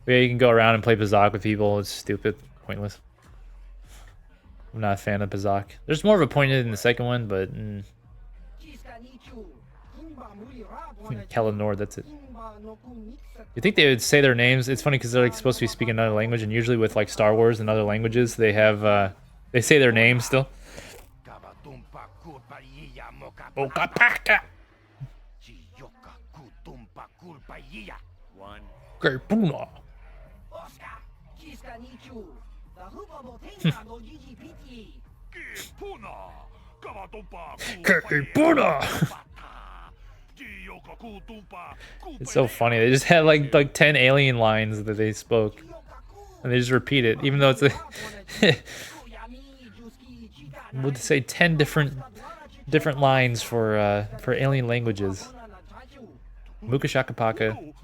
But yeah, you can go around and play Pazak with people. It's stupid. Pointless. I'm not a fan of Pazak. There's more of a point in the second one, but... Kalanor, that's it. You think they would say their names? It's funny because they're like supposed to be speaking another language, and usually with like Star Wars and other languages, they have they say their names still. Gerpuna. It's so funny. They just had like 10 alien lines that they spoke, and they just repeat it, even though it's a we'll say 10 different lines for alien languages. Mukashakapaka.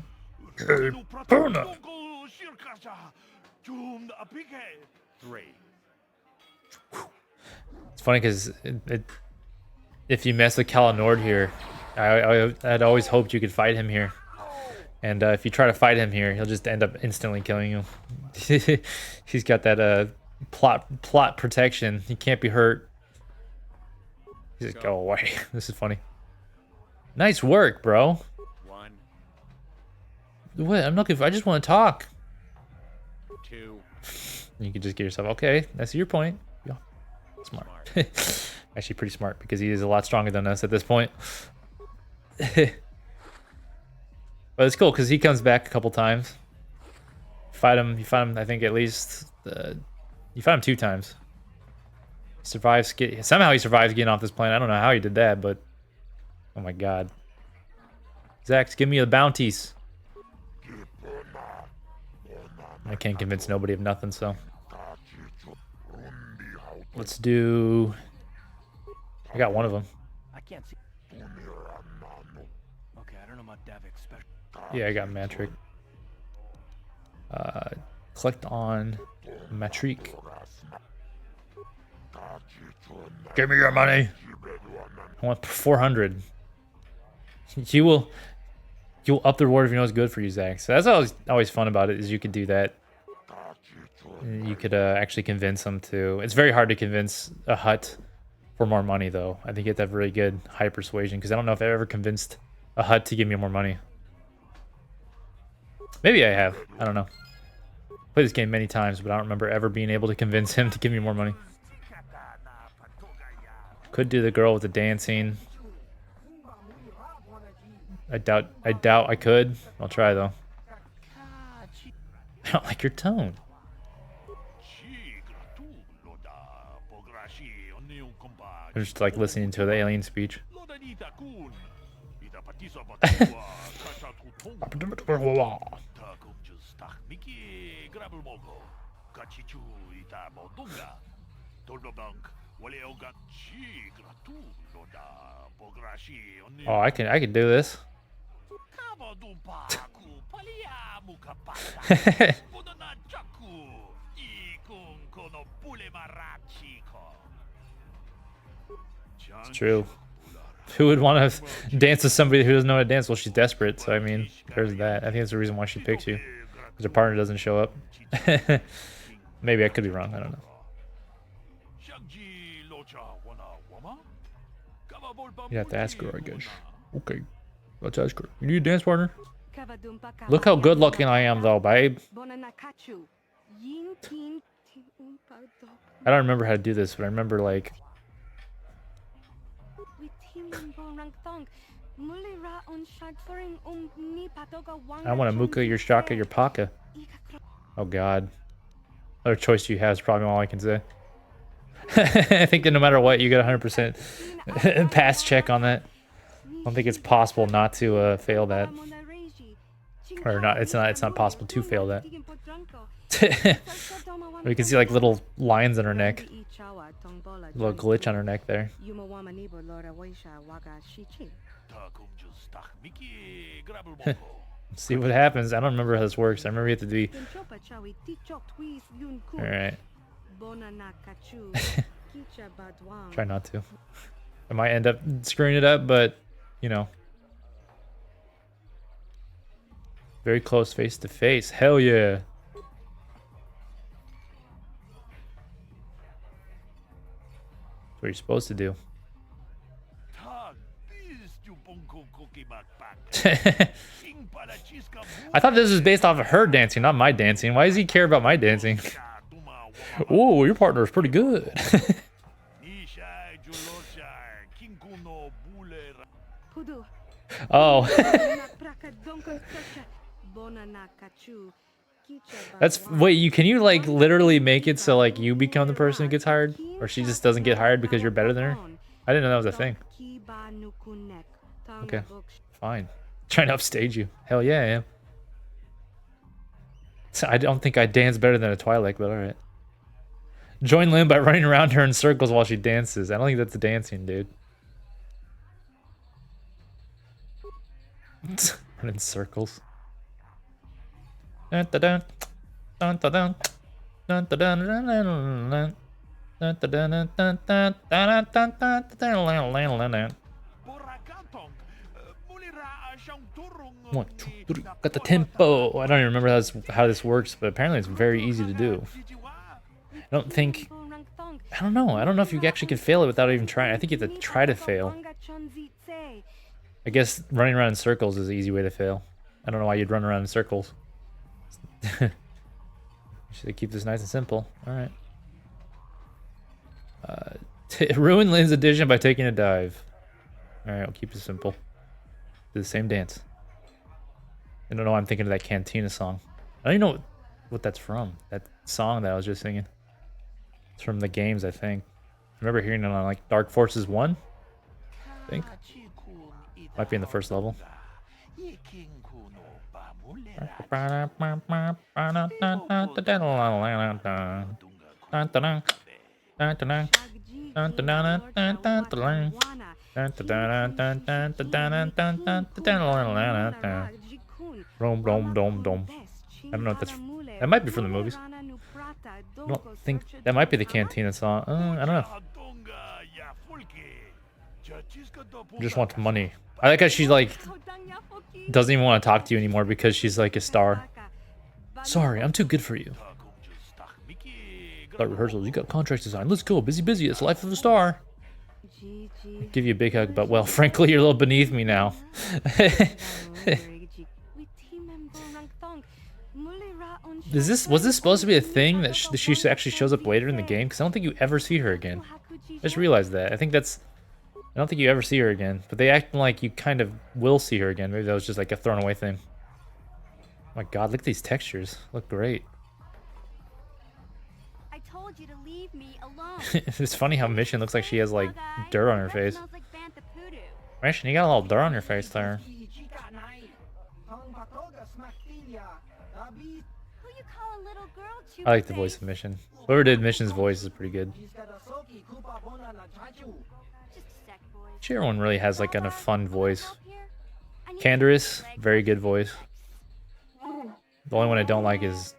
It's funny because if you mess with Kalanord here, I'd always hoped you could fight him here. And if you try to fight him here, he'll just end up instantly killing you. He's got that plot protection. He can't be hurt. He's like, go away. This is funny. Nice work, bro. What? I'm looking for. I just want to talk. 2. You can just get yourself. Okay, that's your point. Yeah. Smart. Actually, pretty smart because he is a lot stronger than us at this point. But it's cool because he comes back a couple times. fight him. You fight him. I think at least you fight him 2 times. He survives. Somehow he survives getting off this plane. I don't know how he did that, but oh my god. Zax, give me the bounties. I can't convince nobody of nothing, so let's do. I got one of them. I can't see. Okay, I don't know about Davik special. Yeah, I got Matric. Collect on Matric. Give me your money. I want 400. You'll up the reward if you know it's good for you, Zach. So that's always fun about it, is you could do that. You could actually convince them to. It's very hard to convince a hut for more money, though. I think you have to have really good high persuasion, because I don't know if I've ever convinced a hut to give me more money. Maybe I have. I don't know. Played this game many times, but I don't remember ever being able to convince him to give me more money. Could do the girl with the dancing. I doubt I could. I'll try though. I don't like your tone. I'm just like listening to the alien speech. Oh, I can do this. It's true. Who would want to dance with somebody who doesn't know how to dance? Well, she's desperate, so I mean, there's that. I think that's the reason why she picks you. Because her partner doesn't show up. Maybe I could be wrong, I don't know. You have to ask her, I guess. Okay, let's ask her. You need a dance partner? Look how good looking I am, though, babe. I don't remember how to do this, but I remember, like... I want to muka your shaka your paka. Oh god. Other choice you have is probably all I can say. I think that no matter what, you get 100% pass check on that. I don't think it's possible not to fail that. Or not, it's not possible to fail that. You can see like little lines on her neck. A little glitch on her neck there. See what happens. I don't remember how this works. I remember you have to be... Alright. Try not to. I might end up screwing it up, but, you know. Very close face to face. Hell yeah. That's what you're supposed to do. I thought this was based off of her dancing, not my dancing. Why does he care about my dancing? Ooh, your partner is pretty good. Oh. Wait, can you like literally make it so like you become the person who gets hired? Or she just doesn't get hired because you're better than her? I didn't know that was a thing. Okay, fine. Trying to upstage you. Hell yeah, I am. I don't think I dance better than a Twi'lek, but alright. Join Lynn by running around her in circles while she dances. I don't think that's dancing, dude. Run in circles. Dun dun dun dun dun dun dun dun dun dun dun. 1, 2, 3, got the tempo. I don't even remember how this works, but apparently it's very easy to do. I don't know. I don't know if you actually can fail it without even trying. I think you have to try to fail. I guess running around in circles is the easy way to fail. I don't know why you'd run around in circles. Should keep this nice and simple. Alright. Ruin Lynn's addition by taking a dive. Alright, I'll keep it simple. Do the same dance. I don't know why I'm thinking of that Cantina song. I don't even know. what that's from. That song that I was just singing. It's from the games, I think. I remember hearing it on like Dark Forces 1, I think. Might be in the first level. Dom dom dom dom. I don't know what that's. That might be from the movies. I don't think that might be the Cantina song. I don't know. Just wants money. I like how she's like doesn't even want to talk to you anymore because she's like a star. Sorry, I'm too good for you. Start rehearsals. You got contracts to sign. Let's go. Busy, busy. It's the life of a star. I'd give you a big hug, but well, frankly, you're a little beneath me now. Was this supposed to be a thing that she actually shows up later in the game? Because I don't think you ever see her again. I just realized that. I don't think you ever see her again. But they act like you kind of will see her again. Maybe that was just like a thrown away thing. Oh my god, look at these textures. Look great. I told you to leave me alone. It's funny how Mission looks like she has like dirt on her face. Mission, you got a little dirt on your face there. I like the voice of Mission. Whoever did Mission's voice is pretty good. Everyone really has like a fun voice. Canderous, very good voice. The only one I don't like is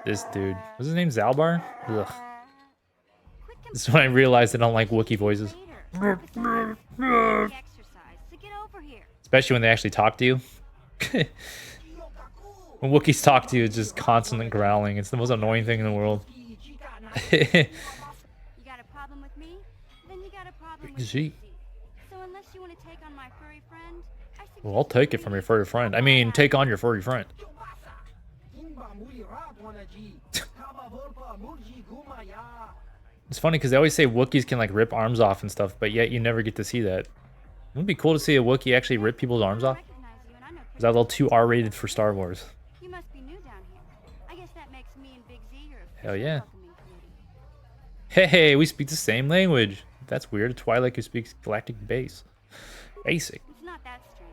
this dude. What's his name? Zalbar? Ugh. This is when I realized I don't like Wookiee voices. Especially when they actually talk to you. When Wookiees talk to you, it's just constantly growling. It's the most annoying thing in the world. You got a problem with me? Then you got a problem with me. So unless you want to take on my furry friend, Well, I'll take it from your furry friend. I mean, take on your furry friend. It's funny because they always say Wookiees can like rip arms off and stuff, but yet you never get to see that. Wouldn't it be cool to see a Wookiee actually rip people's arms off? Is that a little too R-rated for Star Wars? You must be new down here. I guess that makes me and Big Z your Hell yeah. Hey, we speak the same language. That's weird. It's Twilight who speaks Galactic Basic. It's not that strange.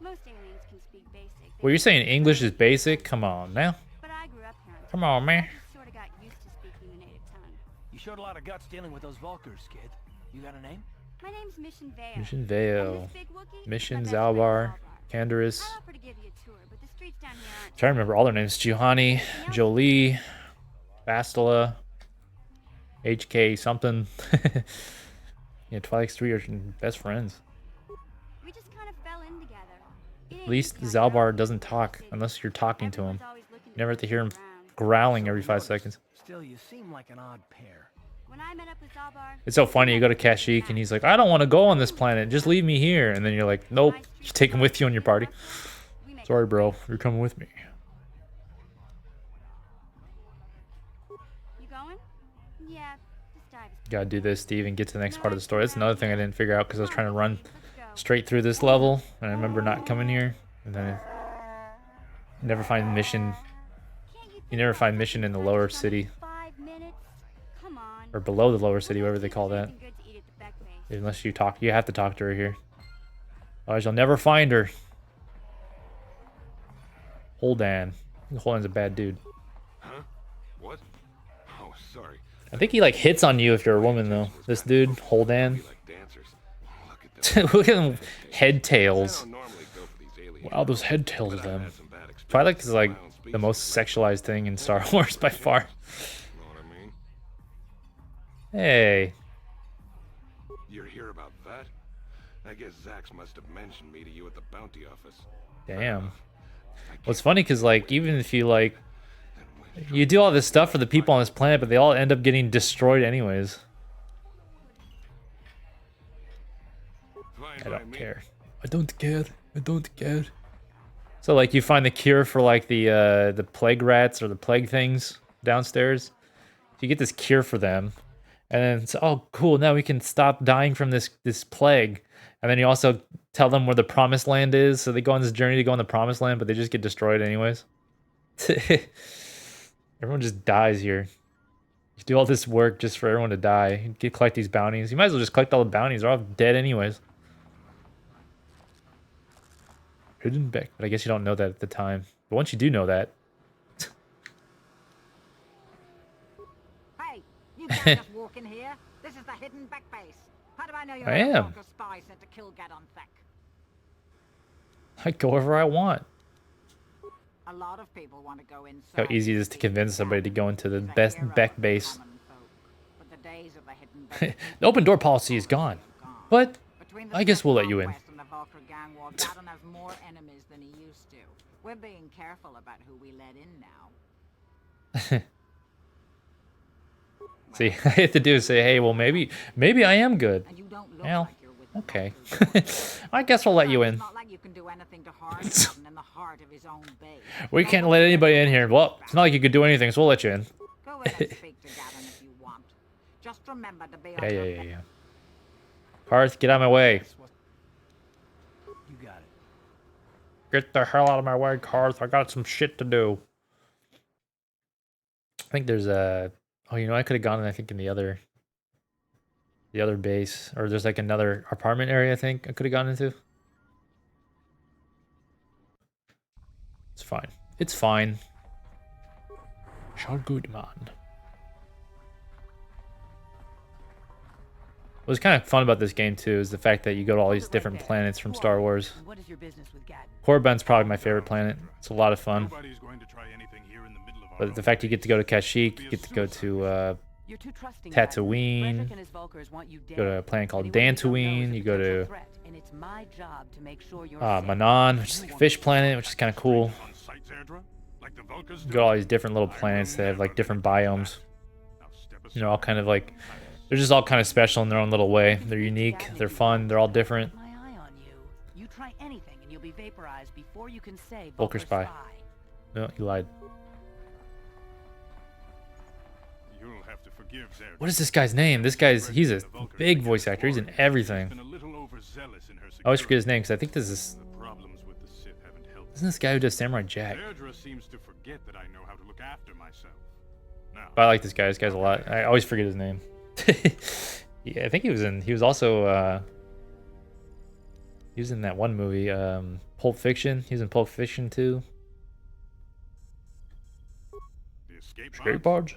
Most aliens can speak basic. Well, you're saying English is basic? Come on now. But I grew up here. Come on, man. Sort of got used to speaking the native tongue. You showed a lot of guts dealing with those Vulkars, kid. You got a name? My name's Mission Veo. Mission Veo. Mission Zalbar. Canderous. I'll offer to give you a tour, but the streets down here aren't. Trying to remember all their names. Juhani, Jolie, Bastila, HK something. Yeah, Twilight 3 are best friends. We just kind of fell in together. At least Zalbar doesn't talk unless you're talking to him. You never have to hear him growling every 5 seconds. Still, you seem like an odd pair. When I met up with Zalbar, It's so funny. You go to Kashyyyk and he's like, I don't want to go on this planet. Just leave me here. And then you're like, nope. You take him with you on your party. Sorry, bro. You're coming with me. You going? Yeah, just dive. Gotta do this, Steve, and get to the next part of the story. That's another thing I didn't figure out because I was trying to run straight through this level. And I remember not coming here. And then I never find mission. You never find mission in the lower city. 5 minutes. Come on. Or below the lower city, whatever they call that. Unless you talk. You have to talk to her here. Otherwise, you'll never find her. Holdan. Holdan's a bad dude. Huh? What? Oh, sorry. I think he like hits on you if you're a woman though. This dude, Holdan. Look at them head tails. Wow, those head tails of them. Twilight is like the most sexualized thing in Star Wars by far. Hey. You're here about that? I guess Zax must have mentioned me to you at the bounty office. Damn. Well, it's funny because like even if you like you do all this stuff for the people on this planet, but they all end up getting destroyed anyways. I don't care. I don't care. I don't care. So like you find the cure for like the plague rats or the plague things downstairs. You get this cure for them, and then it's oh cool, now we can stop dying from this plague. And then you also tell them where the promised land is, so they go on this journey to go on the promised land, but they just get destroyed anyways. Everyone just dies here. You do all this work just for everyone to die. You collect these bounties. You might as well just collect all the bounties. They're all dead anyways. Hidden back. But I guess you don't know that at the time. But once you do know that. Hey, you can't just walk in here. This is the hidden back base. How do I know you're I a am. Volker spy sent to kill Gadon Thek? I go wherever I want. A lot of people want to go inside. How easy it is to convince somebody to go into the best back base. But the days of the hidden back The open door policy is gone. But Between the I guess we'll let you in. conquest and the Volker gang war, Gadon has more enemies than he used to. We're being careful about who we let in now. See, I have to do is say, hey, well, maybe I am good. And you don't look Well, like you're with the okay. Volkers. I guess we'll let you in. It's not like you can do anything to harm Gadon in the heart of his own base. We can't let anybody in here. Well, it's not like you could do anything, so we'll let you in. Go ahead and speak to Gadon if you want. Just remember to be on your Yeah. Hearth, get out of my way. You got it. Get the hell out of my way, Hearth. I got some shit to do. I think there's a... Oh, you know, I could have gone, I think, in the other base. Or there's like another apartment area, I think, I could have gone into. It's fine. It's fine. Shall good, man. What's kind of fun about this game, too, is the fact that you go to all these different planets from Star Wars. What is your business with Gadon? Korriban's probably my favorite planet. It's a lot of fun. Nobody's going to try anything here in the middle of our But the fact you get to go to Kashyyyk, you get to go to You're too trusting. Tatooine, Frederick and his Volkers want you dead. go to a planet called Anyone you don't know is Dantooine, a you go potential to threat, and it's my job to make sure you're safe. Manan, which is like a fish planet, which is kind of cool. on site, Zerdra? Like the Vulcans You do? got all these different little planets that have like different biomes. Now step You know, all kind of like, they're just all kind of special in their own little way. They're unique, they're fun, they're all different. My eye on you. You try anything and you'll be vaporized before you can say Volker spy. No, you lied. You'll have to forgive Zerdra. What is this guy's name? He's a big voice actor. He's in everything. Been a little overzealous in her I always forget security. his name because I think this is, The problems with the Sith haven't helped. isn't this guy who does Samurai Jack? Zerdra seems to forget that I know how to look after myself. Now, But I like this guy. This guy's a lot. I always forget his name. Yeah, I think he was also he was in that one movie, Pulp Fiction. He was in Pulp Fiction too. the escape Escape pod? Barge?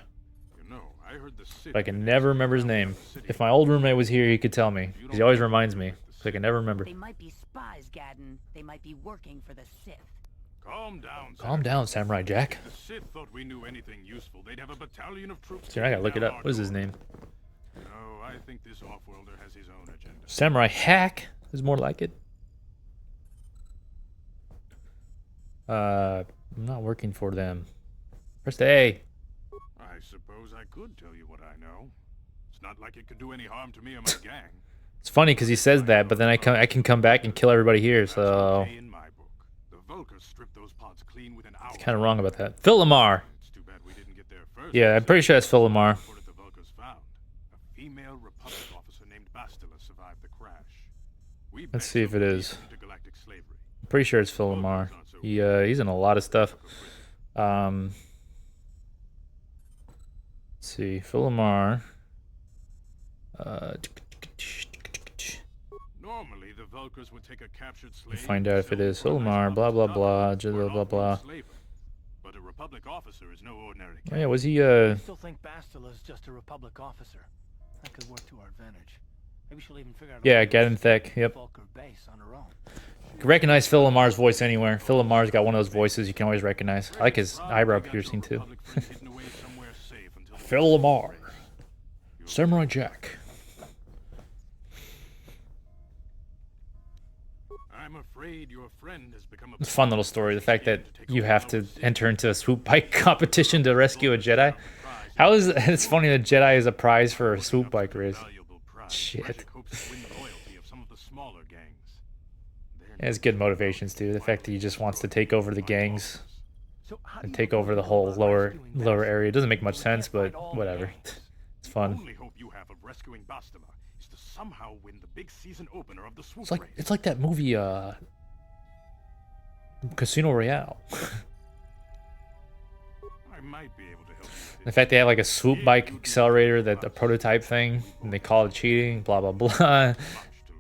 You know, I heard the Sith But I can never remember his name. If my old roommate was here, he could tell me. Because he always reminds me. So I can never remember. They might be spies, Gadon. They might be working for the Sith. Calm down, Calm Zerdra. down, Samurai Jack. The Sith thought we knew anything useful. They'd have a battalion of troops. Dude, I gotta look it down up. our What is his door. name? No, I think this off-worlder has his own agenda. Samurai Hack is more like it. I'm not working for them. Press A. I suppose I could tell you what I know. It's not like it could do any harm to me or my gang. It's funny because he says that, but then I can come back and kill everybody here. That's So okay in my book. The Vulcans stripped those pods clean within hours. kind of wrong about that. Phil Lamar. It's too bad we didn't get there first. Yeah, I'm pretty sure that's Phil Lamar. Reported the Vulcans found. A female Republic officer named Bastila survived the crash. We Let's see if it is. Intergalactic slavery. I'm pretty sure it's Phil Lamar. He's in a lot of stuff. Let's see, Phil Lamar. Normally, the Vulcans would take a captured slave. Find out if it is sell Phil for a Lamar. nice Blah blah $1,000 blah. or Blah an blah blah. off-world slaver. But a Republic officer is no ordinary Oh, yeah, was he? I still think Bastila's just a Republic officer. That could work to our advantage. Maybe she'll even figure out. Yeah, Gadon Thek. Yep. Volker base on her own. You can recognize Phil Lamar's voice anywhere. Phil Lamar's got one of those voices you can always recognize. I like his eyebrow piercing too. Phil Lamar. Samurai Jack. I'm afraid your friend has become a It's a fun little story. The fact that you have to enter into a swoop bike competition to rescue a Jedi. How is it's funny that Jedi is a prize for a swoop bike race. Shit. It has good motivations too. The fact that he just wants to take over the gangs and take over the whole lower area. It doesn't make much sense, but whatever. It's fun. Only hope you have of rescuing Bastila is to somehow win the big season opener of the swoop race. It's like that movie Casino Royale. I I might be able to help you. The fact they have like a swoop bike accelerator, that a prototype thing, and they call it cheating, blah blah blah. Much to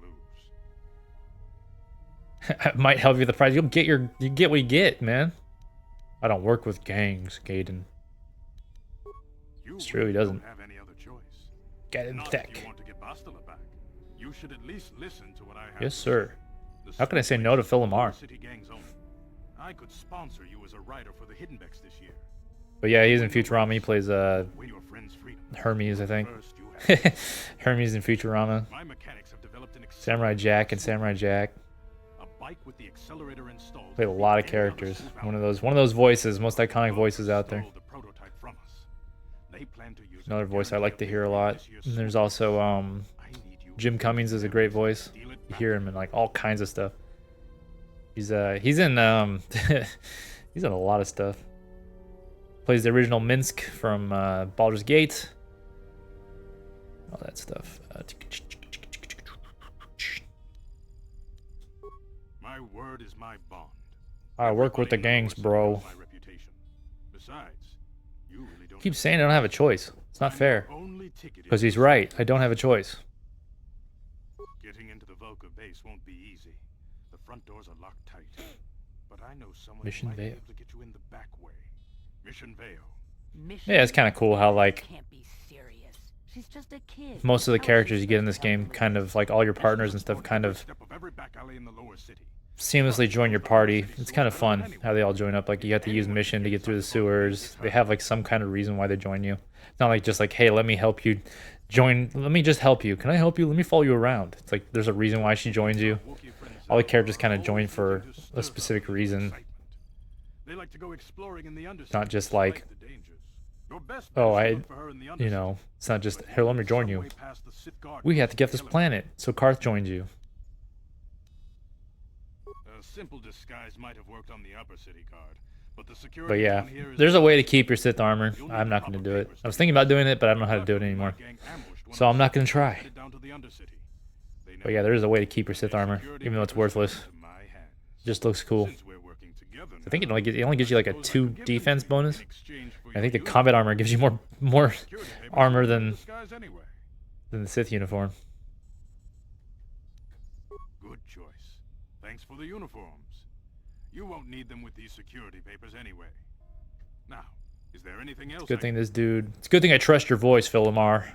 lose. It might help you with the prize. You get what you get, man. I don't work with gangs, Gaiden. It's true, he doesn't. Don't have any other choice. Get in Not if thick. you want to get Bastila back. You should at least listen to what I have Yes, to sir. say. The How can I say Swoop no to Race is Phil the Lamar? City Gang's own. I could sponsor you as a writer for the Hiddenbecks this year. But yeah, he's in Futurama. He plays Win your friend's freedom. Hermes, I think. First, you have Hermes in Futurama. My mechanics have developed an Samurai Jack and Samurai Jack. a bike with the accelerator installed. Played a lot of characters. One of those voices, most iconic voices out there. The prototype from us. They plan to use Another voice I like to hear a lot. And there's also I need you Jim Cummings is a great voice. You hear him in like all kinds of stuff. He's in he's in a lot of stuff. Plays the original Minsk from Baldur's Gate. All that stuff. My word is my bond. I work with the Everybody gangs, knows bro. about my reputation. Besides, you really don't Keep saying I don't have a choice. It's not I'm fair. your only ticket Because in. he's right. I don't have a choice. Getting into the Volca base won't be easy. The front doors are locked tight. But I know someone Mission who might be Vale. able to get you in the back way. Mission Vale. Yeah, it's kind of cool how like Can't be serious. She's just a kid. most of the How is she characters you get in supposed this to help game the kind of like all your partners and stuff kind of Step of every back alley in the lower city. seamlessly join your party. It's kind of fun how they all join up. Like you have to use mission to get through the sewers. They have like some kind of reason why they join you. It's not like just like, hey, let me help you join. Let me just help you. Can I help you? Let me follow you around. It's like there's a reason why she joins you. All the characters kind of join for a specific reason. They like to go exploring in the undercity Not just despite like, the dangers. Your best oh, bet is I, to look for her in the you undercity. know, it's not just, But here, let me there's join some you. way past the Sith Guard We have to get post this killer. planet. So Karth joins you. A simple disguise might have worked on the upper city guard, but the security But yeah, down here is there's a way to different. keep your Sith armor. You'll need I'm the not going to proper do it. papers I was to thinking about doing it, but I don't know how to do it Luckily, my anymore. gang ambushed one So of I'm the not going to Sith try. headed down to the undercity. They But never yeah, there is a way to keep your put Sith their armor, security even though it's papers worthless. into my hands. Just looks cool. Since we're working together I think now, it only gives you like a suppose I 2 could give them defense to you bonus. in exchange for I your think the uniform. combat armor gives you more Security papers armor are in than disguise anyway. the Sith uniform. Good choice. Thanks for the uniforms. You won't need them with these security papers anyway. Now, is there anything else? Good thing this dude. It's a good thing I trust your voice, Phil Lamar.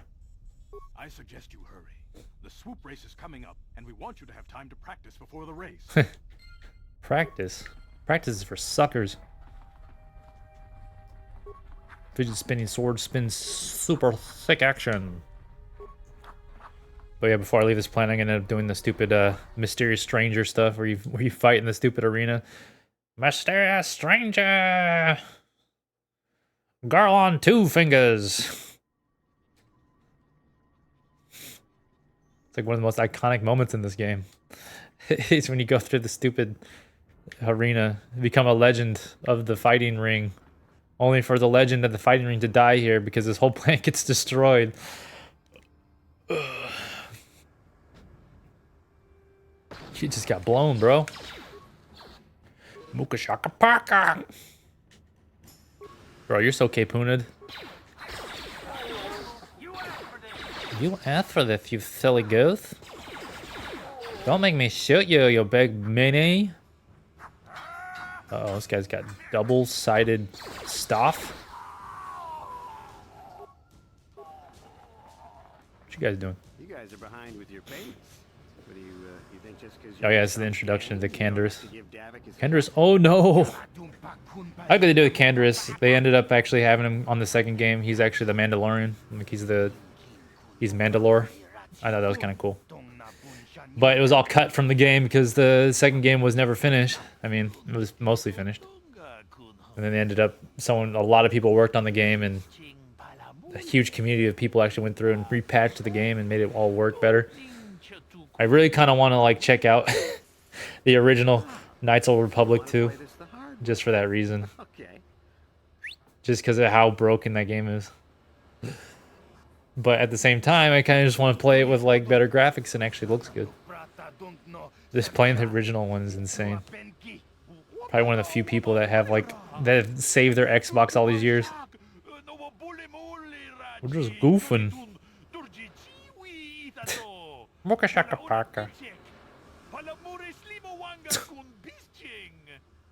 I suggest you hurry. The swoop race is coming up, and we want you to have time to practice before the race. Practice. Practice is for suckers. Fidget spinning sword spins super thick action. But yeah, before I leave this planet, I'm gonna end up doing the stupid mysterious stranger stuff where you fight in the stupid arena. Mysterious stranger, girl on 2 fingers. It's like one of the most iconic moments in this game. It's when you go through the stupid arena, become a legend of the fighting ring, only for the legend of the fighting ring to die here because this whole planet gets destroyed. You just got blown, bro. Muka shaka paka. Bro, you're so capooned. You asked for this, you silly goose. Don't make me shoot you, you big mini. Uh-oh, this guy's got double-sided stuff. What you guys doing? You guys are behind with your pace. What do you think just because Oh yeah, this is the introduction to Canderous. give Davik his Canderous, oh no! How could they do with Canderous? They ended up actually having him on the second game. He's actually the Mandalorian. Like he's Mandalore. I thought that was kind of cool. But it was all cut from the game because the second game was never finished. I mean, it was mostly finished. And then they ended up, a lot of people worked on the game, and a huge community of people actually went through and repatched the game and made it all work better. I really kind of want to like check out the original Knights of the Republic too, play this the hard way. just for that reason. Okay. Just because of how broken that game is. But at the same time, I kind of just want to play it with like better graphics and actually looks good. Just playing the original one is insane. Probably one of the few people that have like that have saved their Xbox all these years. We're just goofing. Mocha shaka paka.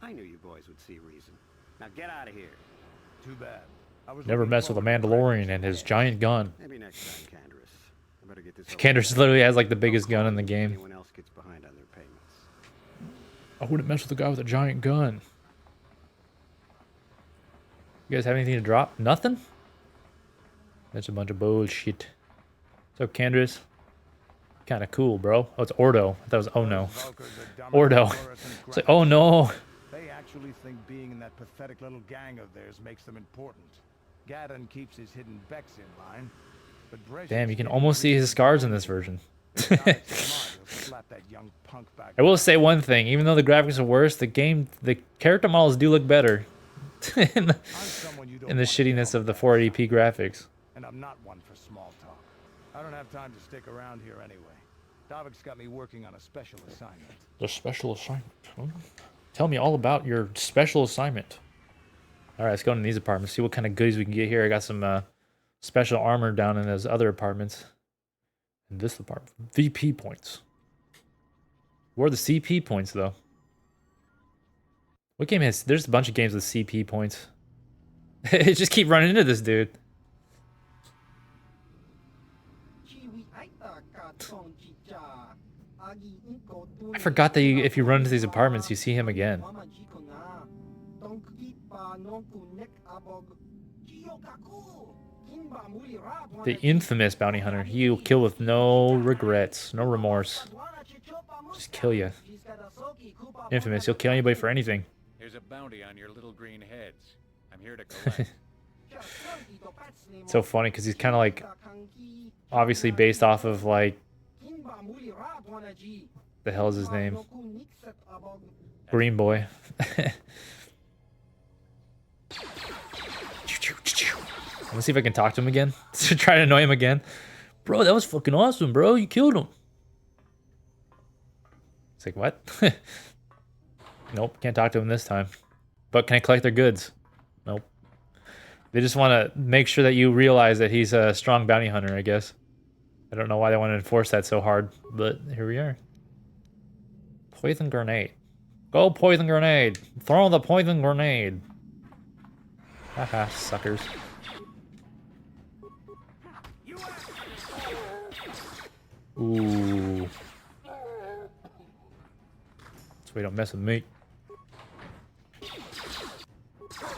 I knew you boys would see reason. Now get out of here. Too bad. I was Never looking mess with a forward to Mandalorian and his giant gun. Maybe next time, Candace. I better get this over Candace with. literally has like the biggest gun in the game. Anyone else gets behind on their payments. I wouldn't mess with a guy with a giant gun. You guys have anything to drop? Nothing? That's a bunch of bullshit. So Candace, kind of cool, bro. Oh, it's Ordo. I thought it was oh no. Ordo. It's like oh no. They actually think being in that pathetic little gang of theirs makes them important. Gaddon keeps his hidden Becks in line, but Damn, you can almost see his scars in this version. slap that young punk back. I will say one thing, even though the graphics are worse, the character models do look better in the shittiness of the 480p graphics. And I'm not one for small talk. I don't have time to stick around here anyway. Davik's got me working on a special assignment. The special assignment? Huh? Tell me all about your special assignment. All right, let's go into these apartments, see what kind of goodies we can get here. I got some special armor down in those other apartments. In this apartment, VP points. Where are the CP points, though? What game has... There's a bunch of games with CP points. Just keep running into this dude. I forgot that if you run into these apartments, you see him again. The infamous bounty hunter. He'll kill with no regrets, no remorse. Just kill you. Infamous. He'll kill anybody for anything. Here's a bounty on your little green heads. I'm here to collect. It's so funny because he's kind of like obviously based off of like the hell is his name? Green Boy. Let's see if I can talk to him again. To try to annoy him again. Bro, that was fucking awesome, bro. You killed him. It's like, what? Nope, can't talk to him this time. But can I collect their goods? Nope. They just want to make sure that you realize that he's a strong bounty hunter, I guess. I don't know why they want to enforce that so hard, but here we are. Poison grenade. Go poison grenade. Throw the poison grenade. Haha, suckers. Ooh. So we don't mess with me.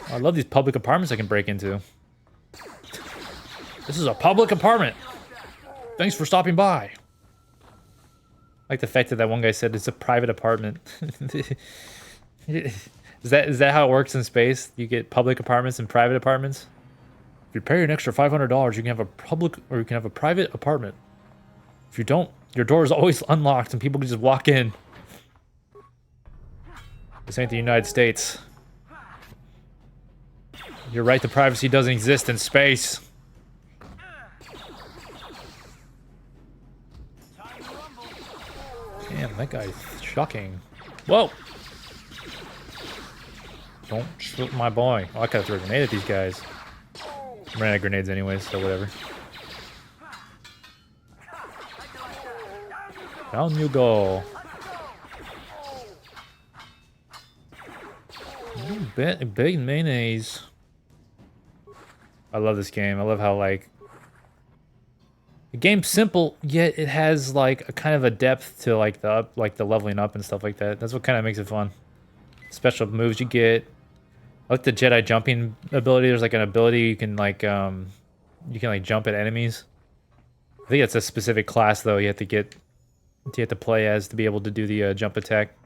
I love these public apartments I can break into. This is a public apartment. Thanks for stopping by. I like the fact that one guy said it's a private apartment. Is that how it works in space? You get public apartments and private apartments? If you pay an extra $500, you can have a public or you can have a private apartment. If you don't, your door is always unlocked and people can just walk in. This ain't the United States. Your right to privacy doesn't exist in space. Damn, that guy's shocking. Whoa! Don't shoot my boy. Oh, I could have thrown a grenade at these guys. I'm running out of grenades anyways, so whatever. Down you go. Big mayonnaise. I love this game. I love how, like, the game's simple, yet it has, like, a kind of a depth to, like, the leveling up and stuff like that. That's what kind of makes it fun. Special moves you get. I like the Jedi jumping ability. There's, like, an ability you can, like, jump at enemies. I think it's a specific class, though, you have to play as to be able to do the jump attack.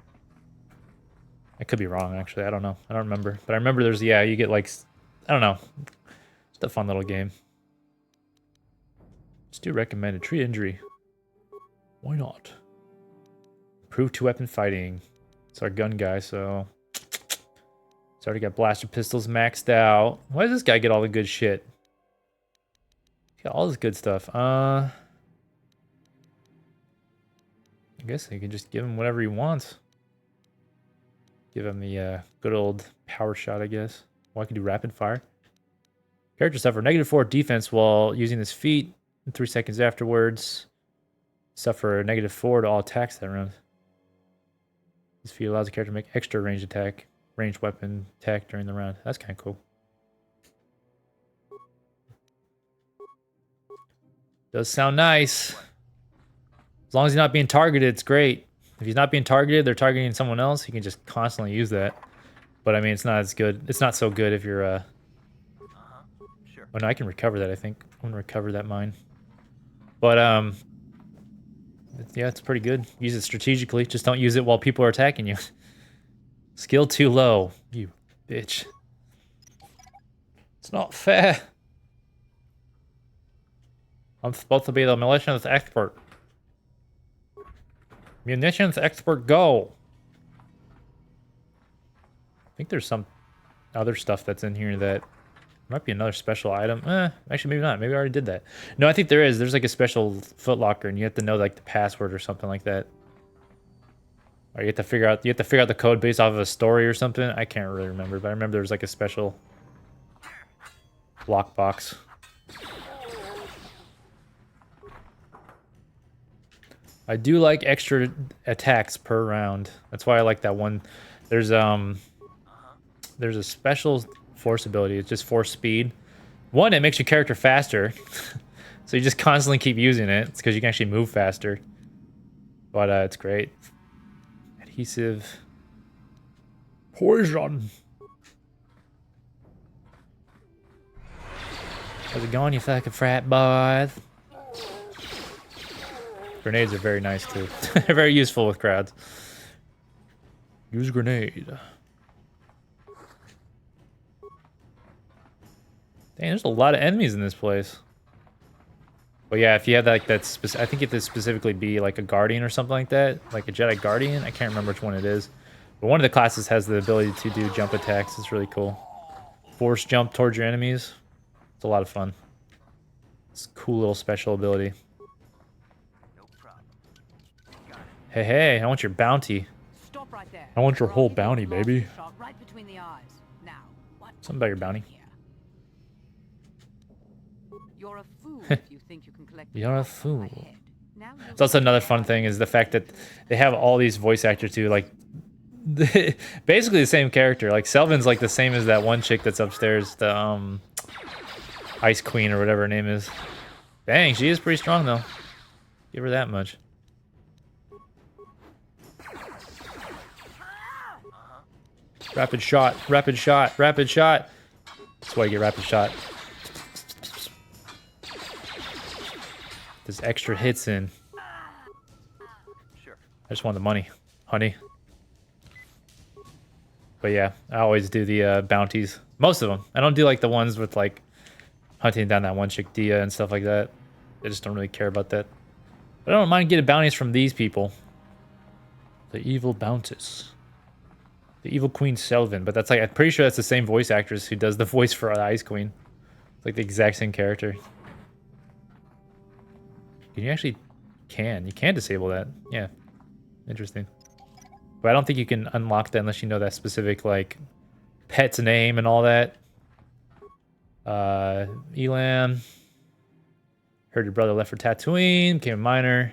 I could be wrong, actually. I don't know. I don't remember. But I remember there's, yeah, you get, like, I don't know. It's a fun little game. Still recommended. Treat injury. Why not? Improve 2-weapon fighting. It's our gun guy, so... It's already got blaster pistols maxed out. Why does this guy get all the good shit? He's got all this good stuff. I guess you can just give him whatever he wants. Give him the good old power shot, I guess. Well, I can do rapid fire. Character suffer -4 defense while using his feet. 3 seconds afterwards, suffer -4 to all attacks that round. This feat allows the character to make extra ranged weapon attack during the round. That's kind of cool. Does sound nice. As long as he's not being targeted, it's great. If he's not being targeted, they're targeting someone else, he can just constantly use that. But I mean, it's not as good. It's not so good if you're Sure. Oh no, I can recover that, I think. I'm gonna recover that mine. But yeah, it's pretty good. Use it strategically. Just don't use it while people are attacking you. Skill too low. You bitch. It's not fair. I'm supposed to be the munitions expert. Munitions expert, go! I think there's some other stuff that's in here that might be another special item. Actually, maybe not. Maybe I already did that. No, I think there is. There's like a special footlocker, and you have to know like the password or something like that. Or you have to figure out the code based off of a story or something. I can't really remember, but I remember there was like a special lockbox. I do like extra attacks per round. That's why I like that one. There's a special force ability. It's just force speed. One, it makes your character faster. So you just constantly keep using it. It's because you can actually move faster. But it's great. Adhesive. Poison. How's it going, you fucking frat boys? Grenades are very nice too. They're very useful with crowds. Use a grenade. Dang, there's a lot of enemies in this place. But yeah, if you have like that, I think it to specifically be like a guardian or something like that, like a Jedi guardian. I can't remember which one it is, but one of the classes has the ability to do jump attacks. It's really cool. Force jump towards your enemies. It's a lot of fun. It's a cool little special ability. Hey, hey, I want your bounty. Stop right there. I want your whole bounty, baby. Shot right between the eyes. Now, what? Something about your bounty. You're a fool if you think you can collect. You're a fool. It's also another fun thing is the fact that they have all these voice actors too, like basically the same character. Like Selvin's like the same as that one chick that's upstairs, the Ice Queen or whatever her name is. Dang, she is pretty strong though. Give her that much. Rapid shot, rapid shot, rapid shot. That's why you get rapid shot. There's extra hits in. Sure. I just want the money, honey. But yeah, I always do the bounties. Most of them. I don't do like the ones with like hunting down that one chick Dia and stuff like that. I just don't really care about that. But I don't mind getting bounties from these people. The evil Bountis. The evil Queen Selvin. But that's like, I'm pretty sure that's the same voice actress who does the voice for the Ice Queen. It's like the exact same character. You actually can. You can disable that. Yeah. Interesting. But I don't think you can unlock that unless you know that specific, like, pet's name and all that. Elam. Heard your brother left for Tatooine. Became a miner.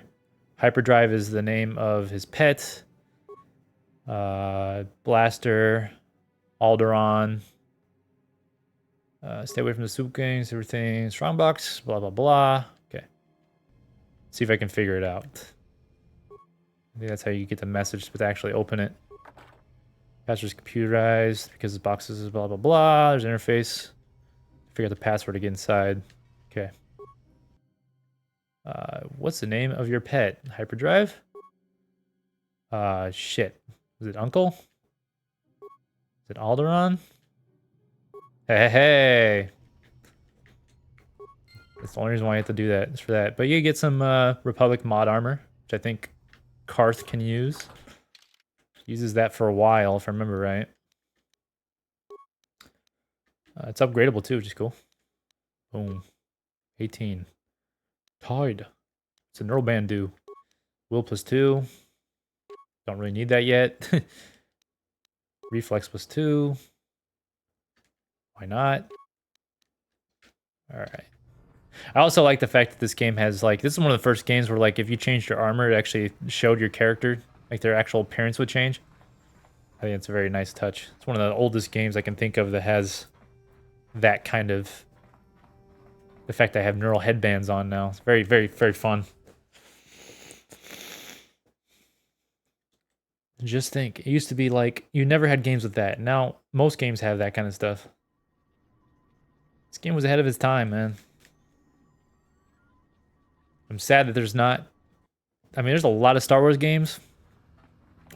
Hyperdrive is the name of his pet. Blaster. Alderaan. Stay away from the soup gangs. Everything. Strongbox. Blah, blah, blah. See if I can figure it out. I think that's how you get the message to actually open it. Password's computerized because the boxes is blah blah blah. There's an interface. Figure out the password to get inside. Okay. What's the name of your pet? Hyperdrive? Shit. Is it Uncle? Is it Alderaan? Hey, hey, hey. That's the only reason why I have to do that. Is for that. But you get some Republic mod armor, which I think Karth can use. Uses that for a while, if I remember right. It's upgradable too, which is cool. Boom. 18. Tide. It's a neural band do. Will +2. Don't really need that yet. Reflex plus 2. Why not? All right. I also like the fact that this game has like, this is one of the first games where like if you changed your armor, it actually showed your character, like their actual appearance would change. I think it's a very nice touch. It's one of the oldest games I can think of that has that kind of, the fact I have neural headbands on now. It's very, very, very fun. Just think, it used to be like, you never had games with that. Now, most games have that kind of stuff. This game was ahead of its time, man. I'm sad that there's not, I mean, there's a lot of Star Wars games,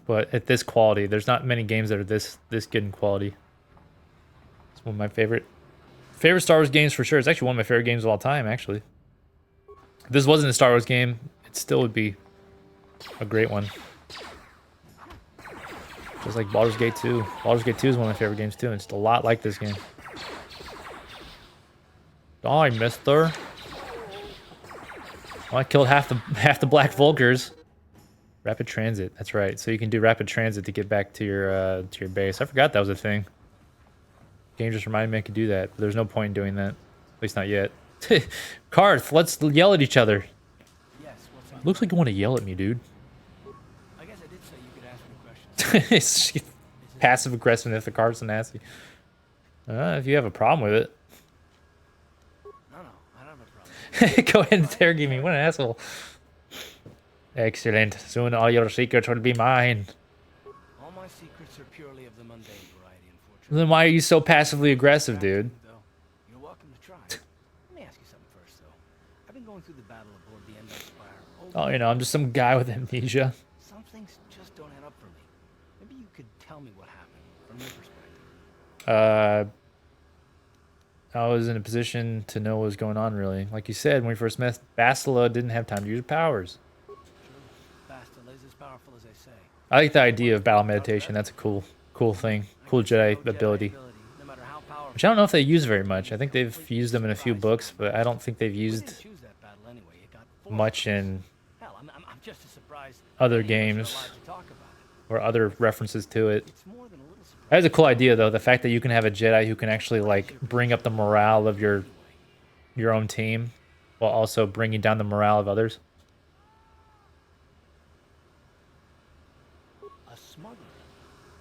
but at this quality, there's not many games that are this good in quality. It's one of my favorite Star Wars games for sure. It's actually one of my favorite games of all time, actually. If this wasn't a Star Wars game, it still would be a great one. Just like Baldur's Gate 2. Baldur's Gate 2 is one of my favorite games too, and it's a lot like this game. Die, mister. Well, I killed half the Black Vulkars. Rapid transit, that's right. So you can do rapid transit to get back to your base. I forgot that was a thing. Game just reminded me I could do that, but there's no point in doing that. At least not yet. Karth, let's yell at each other. Yes, what's up? Looks like you want to yell at me, dude. I guess I did say you could ask me questions. It's passive aggressiveness. The Karth's nasty. If you have a problem with it, No, I don't have a problem. go ahead and interrogate me. What an asshole. Excellent. Soon all your secrets will be mine. All my secrets are purely of the mundane variety, unfortunately. Then why are you so passively aggressive, dude? You're welcome to try. Let me ask you something first, though. I've been going through the battle aboard the Endless Spire. Oh, you know, I'm just some guy with amnesia. Some things just don't add up for me. Maybe you could tell me what happened from your perspective. I was in a position to know what was going on, really. Like you said, when we first met, Bastila didn't have time to use her powers. True. Bastila is as powerful as they say. I like the idea of battle meditation. That's a cool thing. Cool Jedi ability. No matter how powerful. Which I don't know if they use very much. I think they've used them in a few books, but I don't think they've used Choose that battle anyway. It got forced. much in Hell, I'm just as surprised. other any of us are games allowed to talk about it. or other references to it. It's more than a little surprise. That's a cool idea, though. The fact that you can have a Jedi who can actually like bring up the morale of your own team, while also bringing down the morale of others. A smuggler.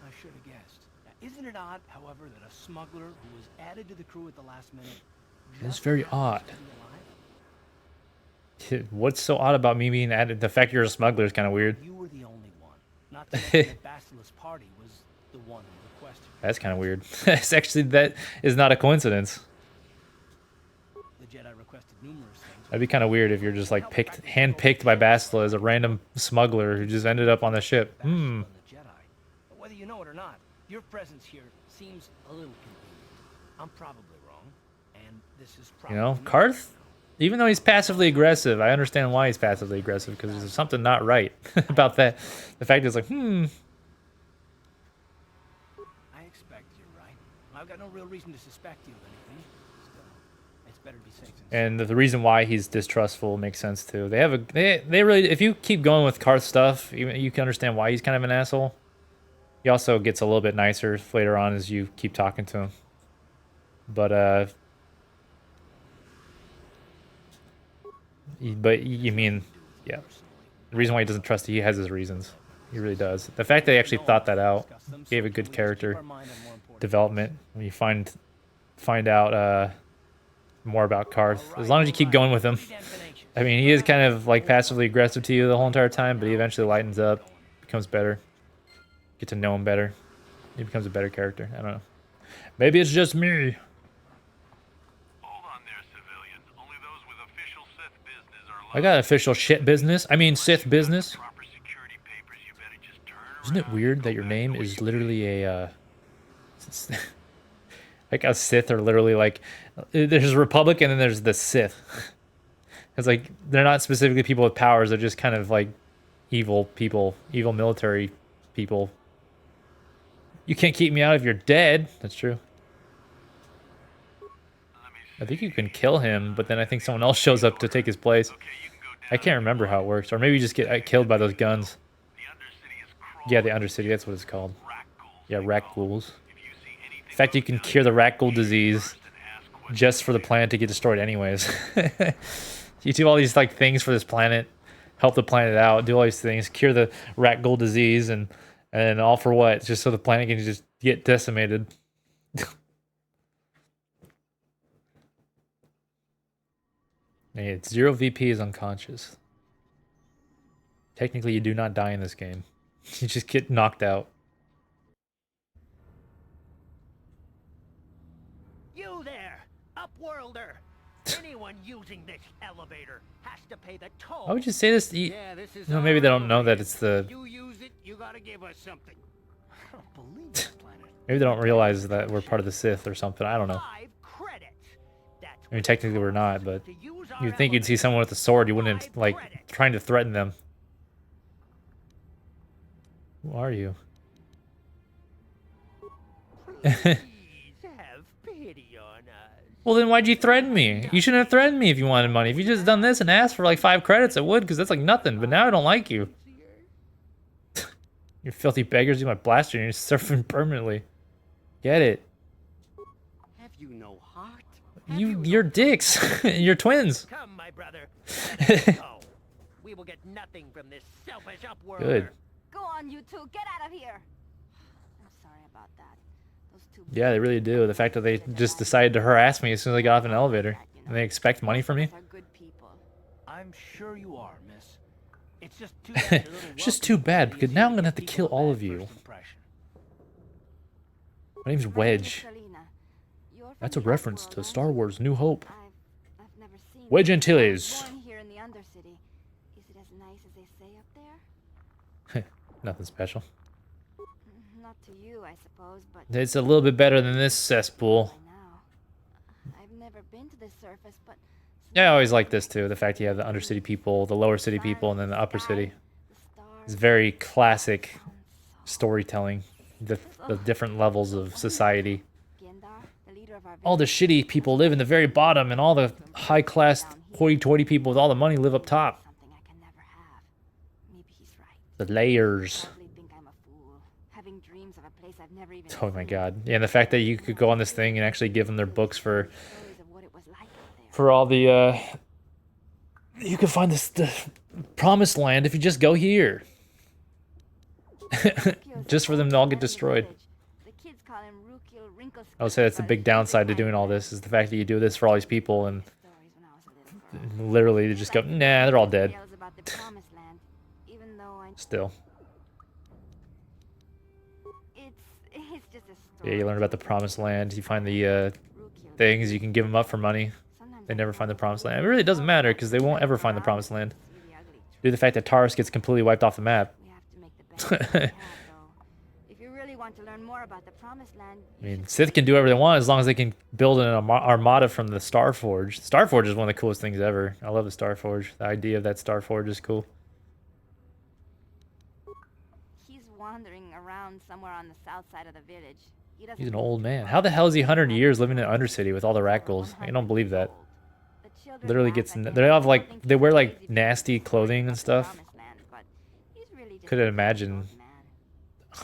I should have guessed. Now, isn't it odd, however, that a smuggler who was added to the crew at the last minute? It's just very happens odd. to be alive? What's so odd about me being added? The fact you're a smuggler is kind of weird. You were the only one. Not to mention that Basila's party was the one who requested. That's kind of weird. It's actually, that is not a coincidence. The Jedi requested numerous things. That'd be kind of weird if you're just like hand-picked by Bastila as a random smuggler who just ended up on the ship. Bastila and the Jedi. But whether you know it or not, your presence here seems a little convenient. I'm probably wrong, and this is You probably know, not. Karth, even though he's passively aggressive, I understand why he's passively aggressive, because there's something not right about that. The fact is like, I expect you're right. I've got no real reason to suspect you of anything. Still, it's better to be safe than and the reason why he's distrustful makes sense too. They have a, they really, if you keep going with Karth stuff, you can understand why he's kind of an asshole. He also gets a little bit nicer later on as you keep talking to him. But you mean, yeah. The reason why he doesn't trust you, he has his reasons. He really does. The fact that he actually thought that out gave a good character development. When you find out more about Karth, as long as you keep going with him. I mean, he is kind of like passively aggressive to you the whole entire time, but he eventually lightens up, becomes better. Get to know him better. He becomes a better character. I don't know. Maybe it's just me. Hold on there, civilian. Only those with official Sith business are I got official shit business. I mean, Sith business. proper security papers. You better just turn Isn't it weird that your name is literally a, like a Sith, or literally like, there's Republic and then there's the Sith. It's like, they're not specifically people with powers, they're just kind of like evil people, evil military people. You can't keep me out if you're dead. That's true. I think you can kill him, but then I think someone else shows up to take his place. I can't remember how it works. Or maybe you just get killed by those guns. The Undercity is Yeah, the Undercity, that's what it's called. crawling Yeah, rat ghouls. The fact you can cure the rat ghoul disease just for the planet to get destroyed anyways. You do all these like things for this planet, help the planet out, do all these things, cure the rat ghoul disease, and all for what? Just so the planet can just get decimated. Hey, it's 0 VP is unconscious. Technically, you do not die in this game. You just get knocked out. You there, Upworlder! Anyone using this elevator has to pay the toll. Why would you say this? Yeah, this is No, maybe they don't know that it's the. You use it, you gotta give us something. I don't believe this planet. Maybe they don't realize that we're part of the Sith or something. I don't know. 5 credits. That's I mean, technically we're not, but to use our you'd think you'd see someone with a sword. You wouldn't like trying to threaten them. Who are you? Please have pity on us. Well, then why'd you threaten me? You shouldn't have threatened me if you wanted money. If you just done this and asked for like 5 credits, I would, because that's like nothing. But now I don't like you. You filthy beggars, you might blast you and you're surfing permanently. Get it? Have you no heart? You're dicks. You're twins. Come, my brother. Let us go. We will get nothing from this selfish Upworlder. Good. Go on, you two. Get out of here. I'm sorry about that. Those two. Yeah, they really do. The fact that they just decided to harass me as soon as I got off an elevator. And they expect money from me? Are good people. I'm sure you are, miss. It's just too bad. It's just too bad, because now I'm going to have to kill all of you. My name's Wedge. That's a reference to Star Wars New Hope. I've never seen Wedge it. Antilles. Born here in the Undercity. Is it as nice as they say up there? Nothing special. Not to you, I suppose, but It's a little bit better than this cesspool. I know. I've never been to the surface, but Yeah, I always like this too. The fact you have the Undercity people, the Lower City people, and then the Upper City. It's very classic storytelling. The different levels of society. All the shitty people live in the very bottom, and all the high-class hoity-toity people with all the money live up top. something I can never have. Maybe he's right. The layers. Probably think I'm a fool, having dreams of a place I've never even Oh my seen. god. Yeah, and the fact that you could go on this thing and actually give them their books for Stories of what it was like out there. all the you can find the promised land if you just go here. Just for them to all get destroyed. The kids call him Rukil Wrinkle I would say that's the big downside to doing all this, is the fact that you do this for all these people and Stories when I was a little girl. literally they just go, nah, they're all dead. Tales about the promised land, even though Still. it's just a story. Yeah, you learn about the promised land. You find the Rukil. things, you can give them up for money. Sometimes They I never feel find the like promised the land. It really doesn't matter, because they won't ever find the promised land. It's really ugly. Due to the fact that Taurus gets completely wiped off the map. We have to make the best of what we have, though. If you really want to learn more about the promised land, I mean, Sith can do whatever they want as long as they can build an armada from the Starforge. Starforge is one of the coolest things ever. I love the Starforge. The idea of that Starforge is cool. he's wandering around somewhere on the south side of the village. He doesn't He's an old man. How the hell is he 100 years living in Undercity with all the rat ghouls? I don't believe that. The children Literally laugh gets. at him They have and like. think They he's wear crazy like for nasty talking clothing about and the stuff. promised land, but he's really just Couldn't a imagine old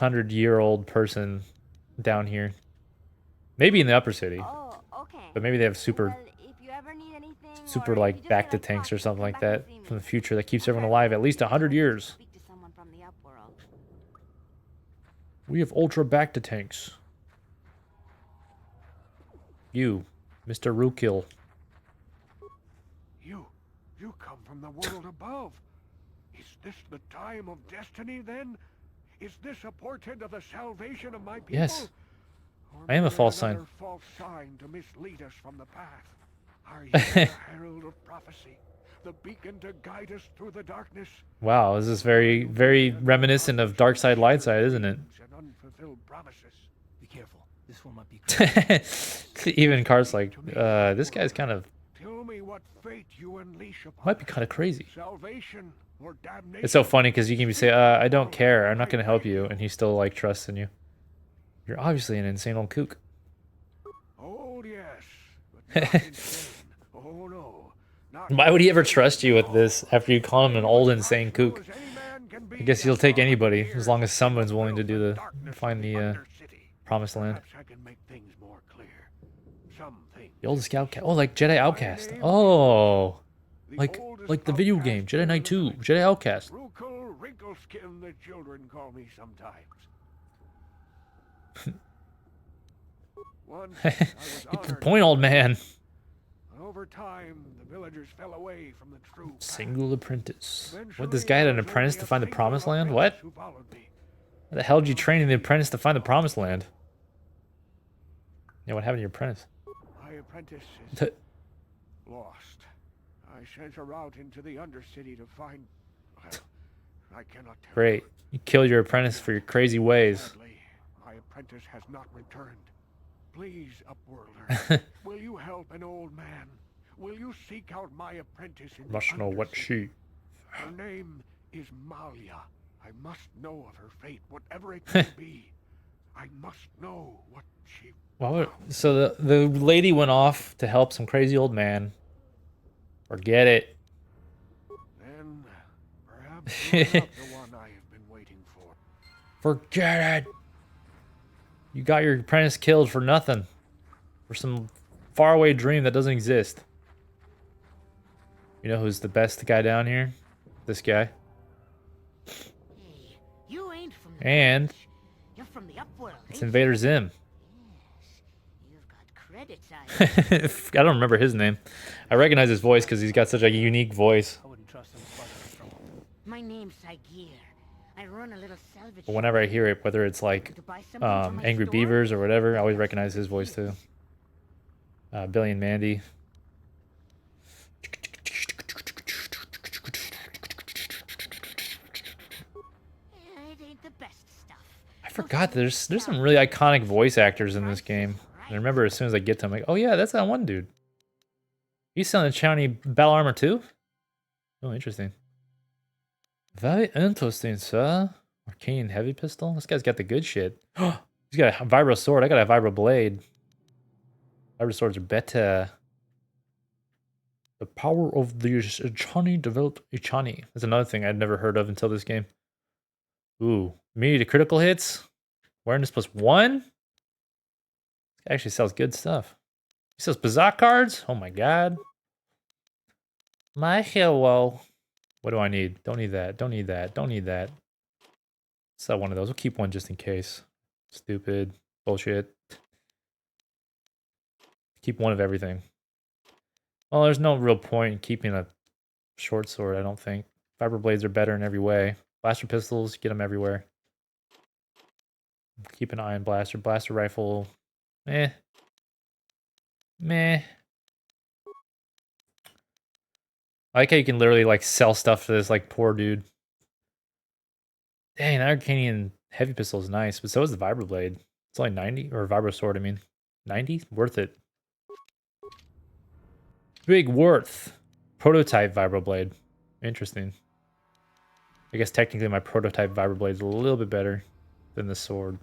man. 100-year-old person down here. Maybe in the Upper City, Oh, okay. but maybe they have super, Well, if you ever need anything, super or if you like just back to feel like tanks or talking, something come like back and that see me. from the future that keeps I've everyone heard alive that at least you 100 can years. Speak to someone from the Upworld. We have ultra back to tanks. You, Mr. Rukil. You come from the world above. Is this the time of destiny, then? Is this a portent of the salvation of my people? Yes. Or I am a merely false sign. another false sign to mislead us from the path? Are you the herald of prophecy, the beacon to guide us through the darkness? Wow, this is very, very reminiscent of Dark Side, Light Side, isn't it? And unfulfilled promises. Be careful. This one might be. Even Cart's like, this guy's kind of, Tell me what fate you unleash upon might be us. kind of crazy. Salvation or damnation? It's so funny because you can say, I don't care, I'm not going to help you, and he still like trusts in you. You're obviously an insane old kook. Oh yes, but not insane. Oh no. Not Why would he ever trust you with this after you call him an old insane kook? I guess he'll take anybody as long as someone's willing to do the find the Promised Land. Perhaps I can make things more clear. Some things. The oldest outcast. Oh, like Jedi Outcast. Oh, like the video game Jedi Knight 2, Jedi Outcast. Rukel Wrinkleskin, the children call me sometimes. Once I was Get to the honored, point, old man. but over time the villagers fell away from the true path. Single apprentice. What, Eventually, this guy had an there was apprentice only to a find the single Promised Land? apprentice What? who followed me. How the hell did you train the apprentice to find the Promised Land? Yeah, what happened to your apprentice? My apprentice is lost. I sent her out into the Undercity to find. Well, I cannot tell. Great. You killed your apprentice for your crazy ways. Sadly, my apprentice has not returned. Please, Upworlder, will you help an old man? Will you seek out my apprentice in Must the know what Undercity? she. Her name is Malia. I must know of her fate, whatever it may be. I must know what she. Why would, so the lady went off to help some crazy old man. Forget it. Then perhaps you're not the one I have been waiting for. Forget it. You got your apprentice killed for nothing. For some faraway dream that doesn't exist. You know who's the best guy down here? This guy. Hey, you ain't from the And village. You're from the Upworld. it's ain't you? Invader Zim. Yes. You've got credits, I I don't remember his name. I recognize his voice because he's got such a unique voice. I wouldn't trust him with butter trouble. My name's Sagir. I run a little salvage. But whenever I hear it, whether it's like To buy something from my Angry store? Beavers or whatever, I always recognize his voice too. Billy and Mandy. It ain't the best stuff. I forgot there's some really iconic voice actors in this game. And I remember as soon as I get to them, like, oh yeah, that's that one dude. He's selling Chowny battle armor too? Oh, interesting. Very interesting, sir. Arcane heavy pistol. This guy's got the good shit. He's got a vibro sword. I got a vibro blade. Vibro swords are better. The power of the Ichani developed Ichani. That's another thing I'd never heard of until this game. Ooh, immunity to critical hits. Awareness +1. This guy actually sells good stuff. He sells Bazaar cards. Oh my god. My hero. What do I need? Don't need that. Don't need that. Don't need that. Sell one of those. We'll keep one just in case. Stupid. Bullshit. Keep one of everything. Well, there's no real point in keeping a short sword, I don't think. Fiber blades are better in every way. Blaster pistols, get them everywhere. Keep an eye on blaster. Blaster rifle. Meh. Meh. I like how you can literally like sell stuff to this like poor dude. Dang, that Arcanian heavy pistol is nice, but so is the vibroblade. It's only 90, or vibro sword, I mean. 90? Worth it. Big worth. Prototype vibroblade. Interesting. I guess technically my prototype vibroblade is a little bit better than the sword.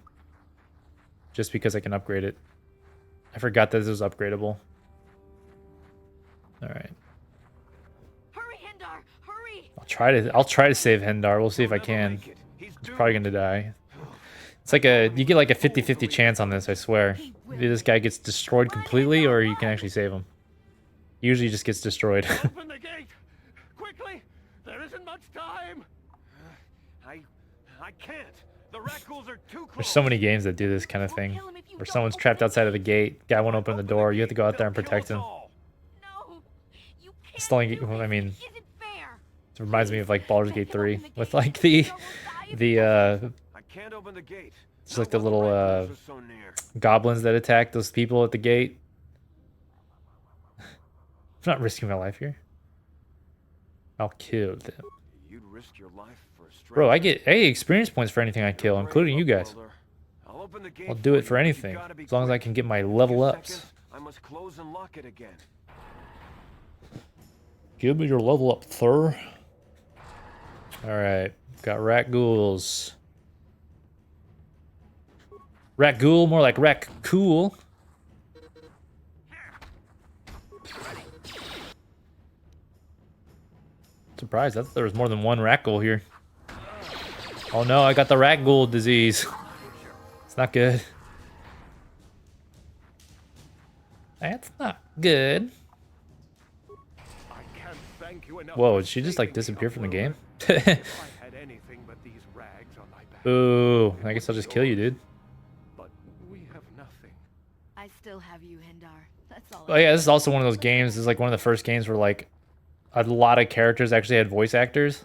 Just because I can upgrade it. I forgot that this was upgradable. Alright. Hurry, Hendar! Hurry! I'll try to save Hendar. We'll see if I can. He's probably gonna die. It's like you get like a 50-50 chance on this, I swear. Either this guy gets destroyed completely or you can actually save him. He usually just gets destroyed. Open the gate! Quickly! There isn't much time! I can't. The Rackles are too close. There's so many games that do this kind of thing. Where someone's trapped outside of the gate, guy won't open the door, you have to go out there and protect him. No, you can't. It's only, do I it. mean, It isn't fair. it reminds me of like Baldur's Gate 3 with like the I can't open the gate. just like the little Rackles are so near. goblins that attack those people at the gate. I'm not risking my life here. I'll kill them. You'd risk your life for a stranger. Bro, I get experience points for anything I kill, including you guys. I'll open the gate I'll do it you, for but you anything, gotta be as long as I quick. can get my In a level few ups. seconds, I must close and lock it again. Give me your level up, sir. Alright, got rat ghouls. Rat ghoul, more like rat cool. Surprised, I thought there was more than one rat ghoul here. Oh no, I got the rat ghoul disease. It's not good. That's not good. I can't thank you enough Whoa, for did she just like saving me, disappear from the game? Upwelder. If I had anything but these rags on my back, Ooh, it I guess would I'll just be kill you, yours. dude. But we have nothing. I still have you, Hindar. That's all. Oh yeah, this is also one of those games. This is like one of the first games where like a lot of characters actually had voice actors.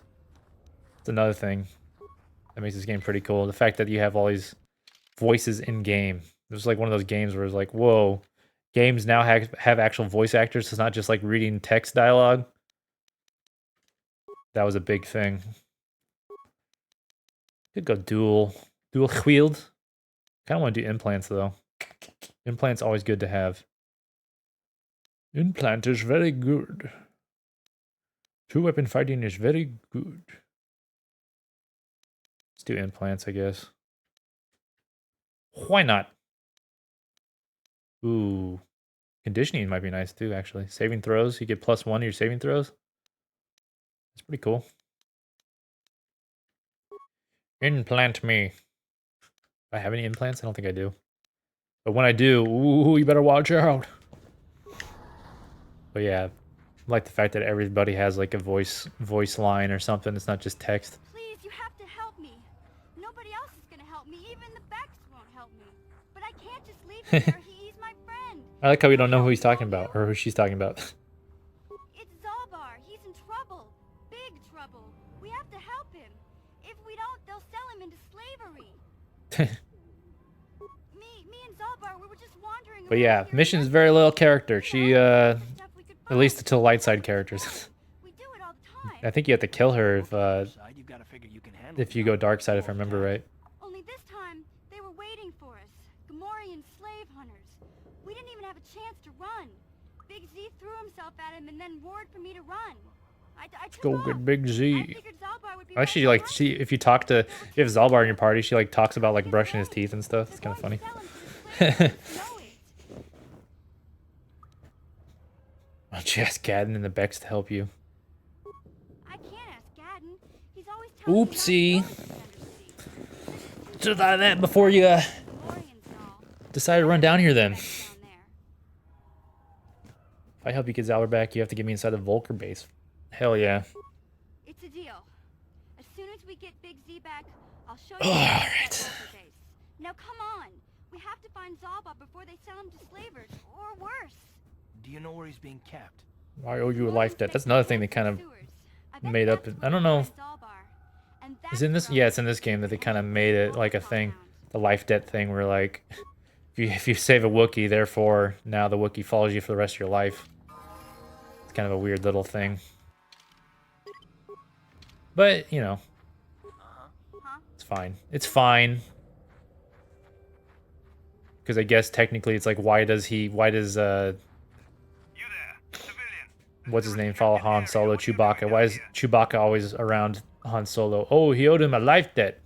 It's another thing that makes this game pretty cool. The fact that you have all these voices in game. It was like one of those games where it's like, whoa, games now have actual voice actors. It's not just like reading text dialogue. That was a big thing. Could go dual wield. Kind of want to do implants though. Implants always good to have. Implant is very good. Two weapon fighting is very good. Let's do implants, I guess. Why not? Ooh. Conditioning might be nice too, actually. Saving throws, you get +1 to your saving throws. That's pretty cool. Implant me. Do I have any implants? I don't think I do. But when I do, ooh, you better watch out. But yeah, I like the fact that everybody has like a voice line or something. It's not just text. Please, you have to help me. Nobody else is gonna help me. Even the Becks won't help me. But I can't just leave him there. He's my friend. I like how we don't know who he's talking about or who she's talking about. It's Zalbar. He's in trouble. Big trouble. We have to help him. If we don't, they'll sell him into slavery. me and Zalbar, we were just wandering But around yeah, here Mission's and very little character. She, stuff we could at least buy. to light side characters. We do it all the time. I think you have to kill her Side, you gotta figure you can handle if you go dark side, if I remember right. Only this time, they were waiting for us. Gamorrean slave hunters. We didn't even have a chance to run. Big Z threw himself at him and then roared for me to run. I took Go off. get Big I Z. figured Zalbar would be Actually, right like behind me. if you talk to, if you have Zalbar in your party, she like talks about like brushing his teeth and stuff. It's kind of funny. Why don't you ask Gadden and the Becks to help you? I can't ask Gadden. He's always telling Oopsie. me how to go to Undersea. Should have thought of that before you Gamorreans and all. decided to run down here then. Becks down there. If I help you get Zalbar back, you have to get me inside the Volker base. Hell yeah. It's a deal. As soon as we get Big Z back, I'll show you. All how to right. get Volker base. Now come on. We have to find Zalbar before they sell him to slavers, or worse. Do you know where he's being kept? I owe you a life debt. That's another thing they kind of made up. I don't know. Is it in this? Yeah, it's in this game that they kind of made it like a thing. The life debt thing where like, if you save a Wookiee, therefore now the Wookiee follows you for the rest of your life. It's kind of a weird little thing. But, you know. It's fine. It's fine. Because I guess technically it's like, why does what's his name follow Han Solo, Chewbacca? Why is Chewbacca always around Han Solo? Oh, he owed him a life debt.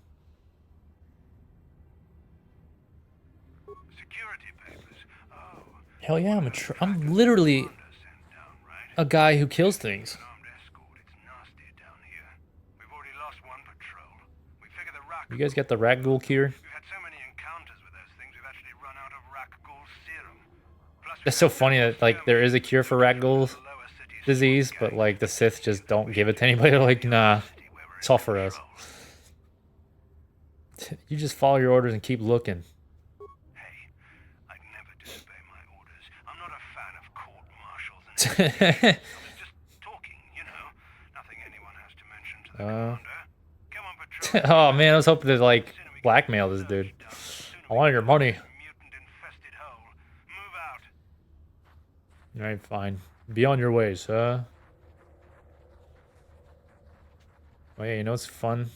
Security papers. Oh. Hell yeah, I'm literally a guy who kills things. Armed escort. It's nasty down here. We've already lost one patrol. We figure the rock. You guys got the rat ghoul cure? We've had so many encounters with those things, we've actually run out of rat ghoul serum. Plus, That's so funny that like there is a cure for rat ghoul disease, but like the Sith just don't give it to anybody. They're like, nah, it's all for us. You just follow your orders and keep looking. Hey, I'd never disobey my orders. I'm not a fan of court martials and I was just talking, you know. Nothing anyone has to mention to the commander. Come on, patrol. Oh man, I was hoping to like blackmail this dude. I wanted your money. Mutant infested hole. Move out. Alright, fine. Be on your ways, huh? Oh yeah, you know what's fun?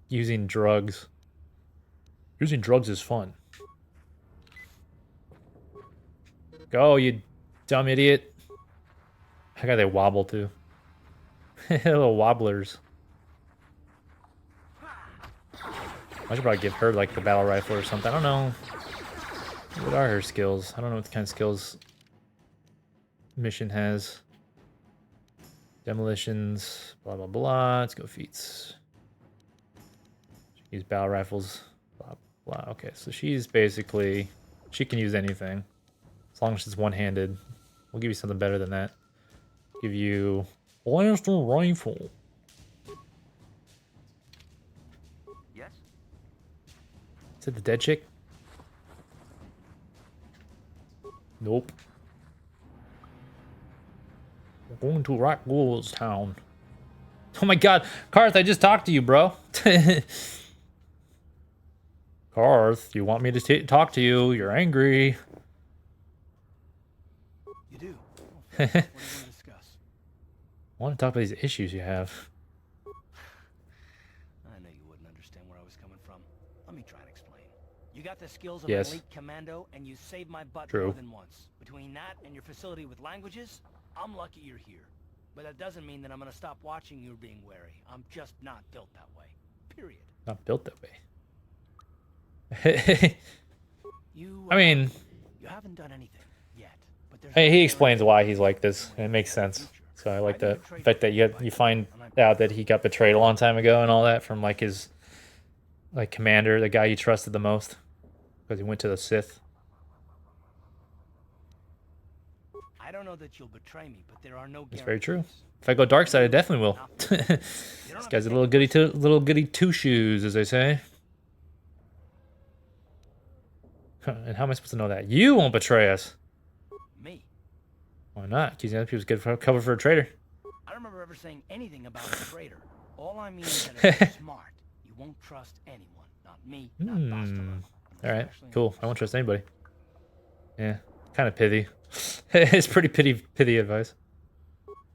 Using drugs. Using drugs is fun. Go, you dumb idiot. How got they wobble too? Little wobblers. I should probably give her like the battle rifle or something. I don't know. What are her skills? I don't know what kind of skills Mission has. Demolitions, blah blah blah. Let's go feats. Use battle rifles, blah blah. Okay, so she's basically, she can use anything. As long as it's one-handed. We'll give you something better than that. Give you blaster rifle. Yes? Is it the dead chick? Nope. We're going to Rock Ghouls Town. Oh my god, Karth, I just talked to you, bro. Karth, you want me to talk to you? You're angry. You do? What do you want to discuss? I want to talk about these issues you have. I know you wouldn't understand where I was coming from. Let me try and explain. You got the skills of Yes. an elite commando, and you saved my butt True. more than once. Between that and your facility with languages, I'm lucky you're here. But that doesn't mean that I'm gonna stop watching you being wary. I'm just not built that way. Period. Not built that way. You, I mean, you haven't done anything yet. But there's he explains why he's like this, and it makes sense. So I like the fact that you find out that he got betrayed a long time ago and all that from like his commander, the guy he trusted the most, because he went to the Sith. I don't know that you'll betray me, but there are no That's very true. guarantees. If I go dark side, I definitely will. This guy's a little goody two shoes, as they say. And how am I supposed to know that? You won't betray us. Me? Why not? Accusing other people's good for cover for a traitor. I don't remember ever saying anything about a traitor. All I mean is that if you're smart, you won't trust anyone. Not me, not Bostoma. Alright, cool. I won't trust anybody. Yeah, kind of pithy. It's pretty pithy advice.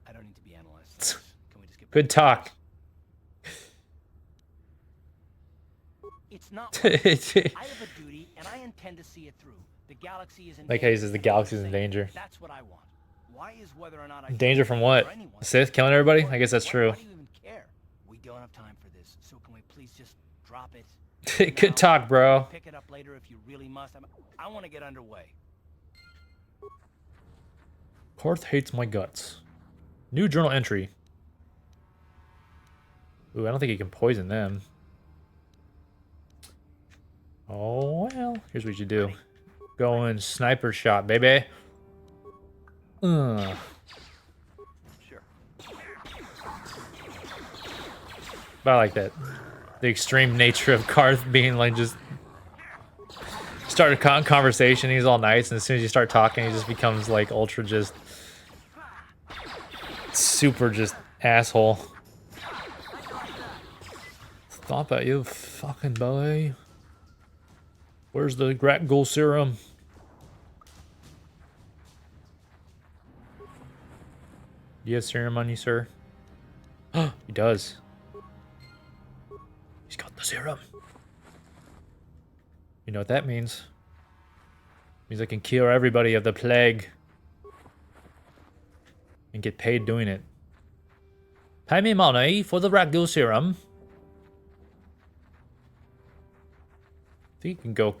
I don't need to be analyzed. Can we just get Good talk. It's not. I have a duty, and I intend to see it through. The galaxy is in Like how he says the galaxy's in danger. That's what I want. Why is whether or not I Danger from what? Sith killing everybody? I guess that's true. Why do you even care? We don't have time for this, so can we please just drop it? Good talk, bro. Pick it up later if you really must. I want to get underway. Karth hates my guts. New journal entry. Ooh, I don't think he can poison them. Oh, well. Here's what you do. Go in sniper shot, baby. Sure. But I like that. The extreme nature of Karth being like just... Start a conversation, he's all nice, and as soon as you start talking, he just becomes like ultra just... Super just asshole. Thought about you, fucking boy. Where's the Grat Ghoul serum? Do you have serum on you, sir? He does. He's got the serum. You know what that means? Means I can cure everybody of the plague. And get paid doing it. Pay me money for the Rat Ghoul serum. I think you can go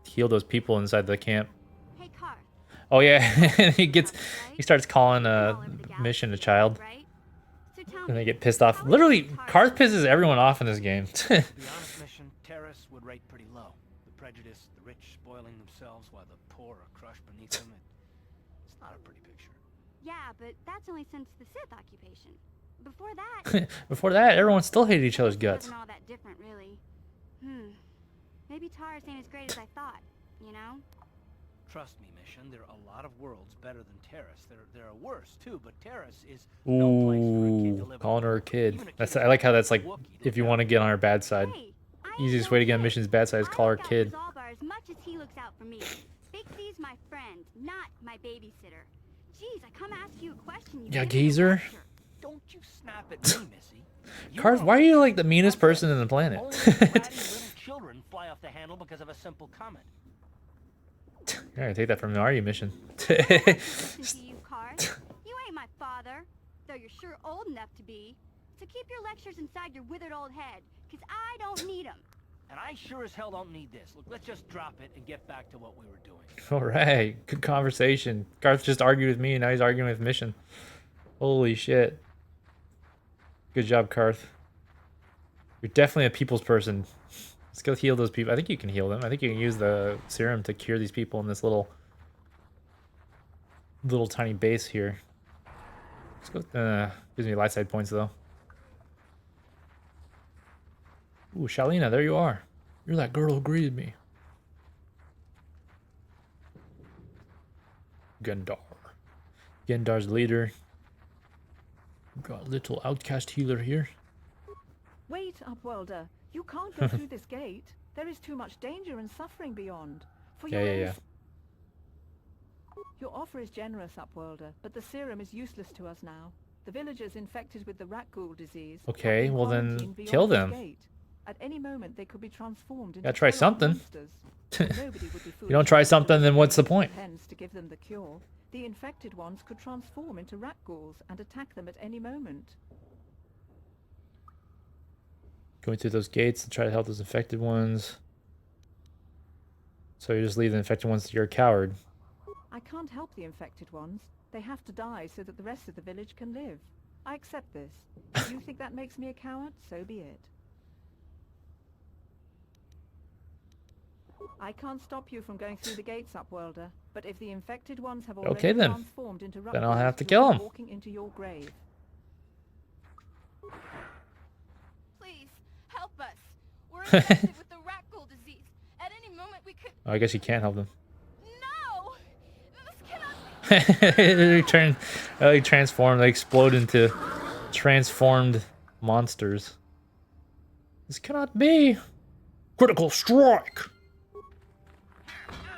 heal those people inside the camp. Hey, Karth. Oh yeah, he starts calling a mission a child. Right? So tell And they me, get pissed off. Literally, Karth pisses everyone off in this game. To be honest, Mission, terrorists would rate pretty low. The prejudice, the rich spoiling themselves while the poor are crushed beneath them. It's not a pretty picture. yeah, but that's only since the Sith occupation. Before that, Before that, everyone still hated each other's it guts. wasn't all that different, really. Maybe Taurus ain't as great as I thought, you know? Trust me, Mission, there are a lot of worlds better than Terrace. There are worse, too, but Terrace is no place for a kid to Ooh, live calling her a alone. kid. Even a That's kid I like how that's like, Wookiee if to you a want to get on her bad side. Hey, I ain't Easiest no way to get on kid. Mission's bad side is call her I look out kid. for Zalbar as much as he looks out for me. Big C's my friend, not my babysitter. Jeez, I come ask you a question. You Yeah, give me a geezer. lecture. Don't you snap at me, Missy. Karth, why are you like the meanest person in the planet? Only bratty little children fly off the handle because of a simple comment. You're gonna take that from the RU mission. Listen to you, Karth. You ain't my father, though you're sure old enough to be. So keep your lectures inside your withered old head, because I don't need them. And I sure as hell don't need this. Look, let's just drop it and get back to what we were doing. Alright, good conversation. Karth just argued with me and now he's arguing with Mission. Holy shit. Good job, Karth. You're definitely a people's person. Let's go heal those people. I think you can heal them. I think you can use the serum to cure these people in this little little tiny base here. Let's go. Gives me light side points though. Ooh, Shalina, there you are. You're that girl who greeted me. Gendar. Gendar's leader. Got a little outcast healer here. Wait, Upworlder. You can't go through this gate. There is too much danger and suffering beyond. For your own Your offer is generous, Upworlder, but the serum is useless to us now. The villagers infected with the rat ghoul disease. Okay, well then kill them. At any moment they could be transformed into Gotta try something. Nobody would be You don't try something, then what's the point? To give them the cure. The infected ones could transform into rat ghouls and attack them at any moment. Going through those gates to try to help those infected ones. So you just leave the infected ones to your coward. I can't help the infected ones. They have to die so that the rest of the village can live. I accept this. If you think that makes me a coward, so be it. I can't stop you from going through the gates, Upworlder, but if the infected ones have already transformed into rat then I'll have to ghouls, kill them. Walking into your grave. Please, help us. We're infected with the rat ghoul disease. At any moment we could... Oh, I guess you can't help them. No! This cannot be... They transform, they explode into transformed monsters. This cannot be. Critical strike!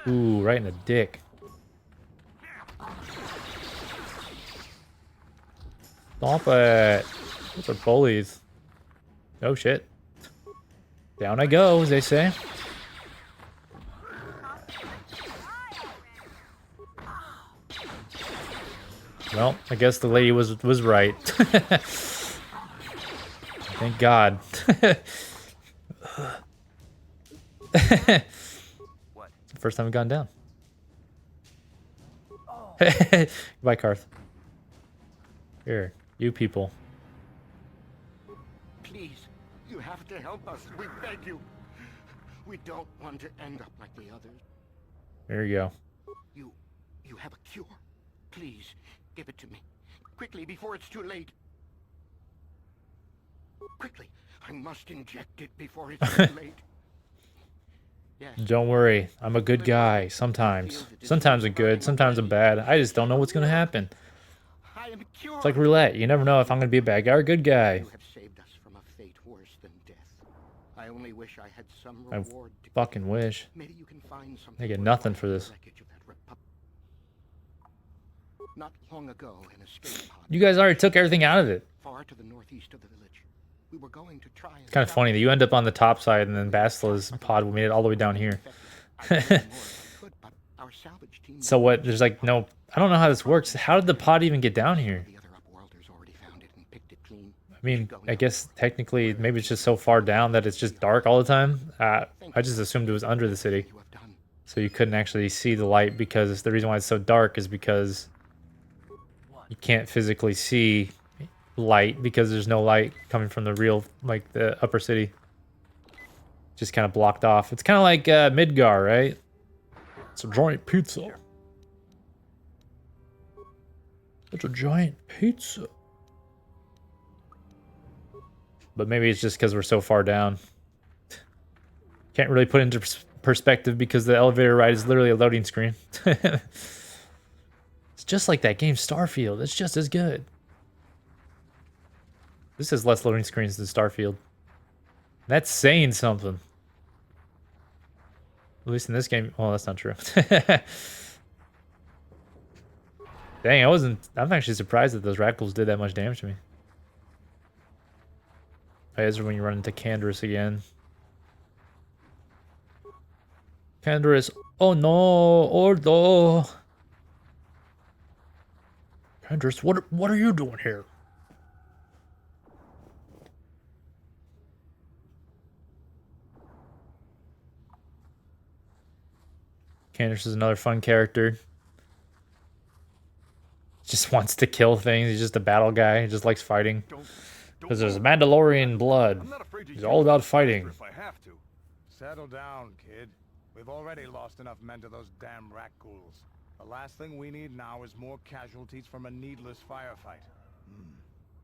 Ooh, right in the dick. Stop it. Those are bullies. Oh shit. Down I go, as they say. Well, I guess the lady was right. Thank God. First time we've gone down. Goodbye, Karth. Here, you people. Please, you have to help us. We beg you. We don't want to end up like the others. There you go. You have a cure. Please, give it to me. Quickly, before it's too late. Quickly, I must inject it before it's too late. Yes. Don't worry, I'm a good guy. Sometimes. Sometimes I'm good, sometimes I'm bad. I just don't know what's gonna happen. It's like roulette. You never know if I'm gonna be a bad guy or a good guy. You have saved us from a fate worse than death. I only wish I had some I reward to fucking wish. Maybe you can find something. I get nothing for this. Not long ago, an escape pod. You guys already took everything out of it. Far to the northeast of the village. We were going to try. It's kind of funny that you end up on the top side and then Basila's pod made it all the way down here. So what? There's like no. I don't know how this works. How did the pod even get down here? I mean, I guess technically maybe it's just so far down that it's just dark all the time. I just assumed it was under the city, so you couldn't actually see the light because the reason why it's so dark is because you can't physically see light because there's no light coming from the real, like the upper city. Just kind of blocked off. It's kind of like Midgar, right? It's a giant pizza. It's a giant pizza. But maybe it's just because we're so far down. Can't really put into perspective because the elevator ride is literally a loading screen. It's just like that game Starfield. It's just as good. This has less loading screens than Starfield. That's saying something. At least in this game. Well, that's not true. Dang, I'm actually surprised that those rat ghouls did that much damage to me. Oh, this is when you run into Canderous again. Canderous. Oh no, Ordo. Canderous, what are you doing here? Candace is another fun character. Just wants to kill things. He's just a battle guy. He just likes fighting. Because there's Mandalorian blood. He's all about fighting. If I have to. Settle down, kid. We've already lost enough men to those damn rat ghouls. The last thing we need now is more casualties from a needless firefight.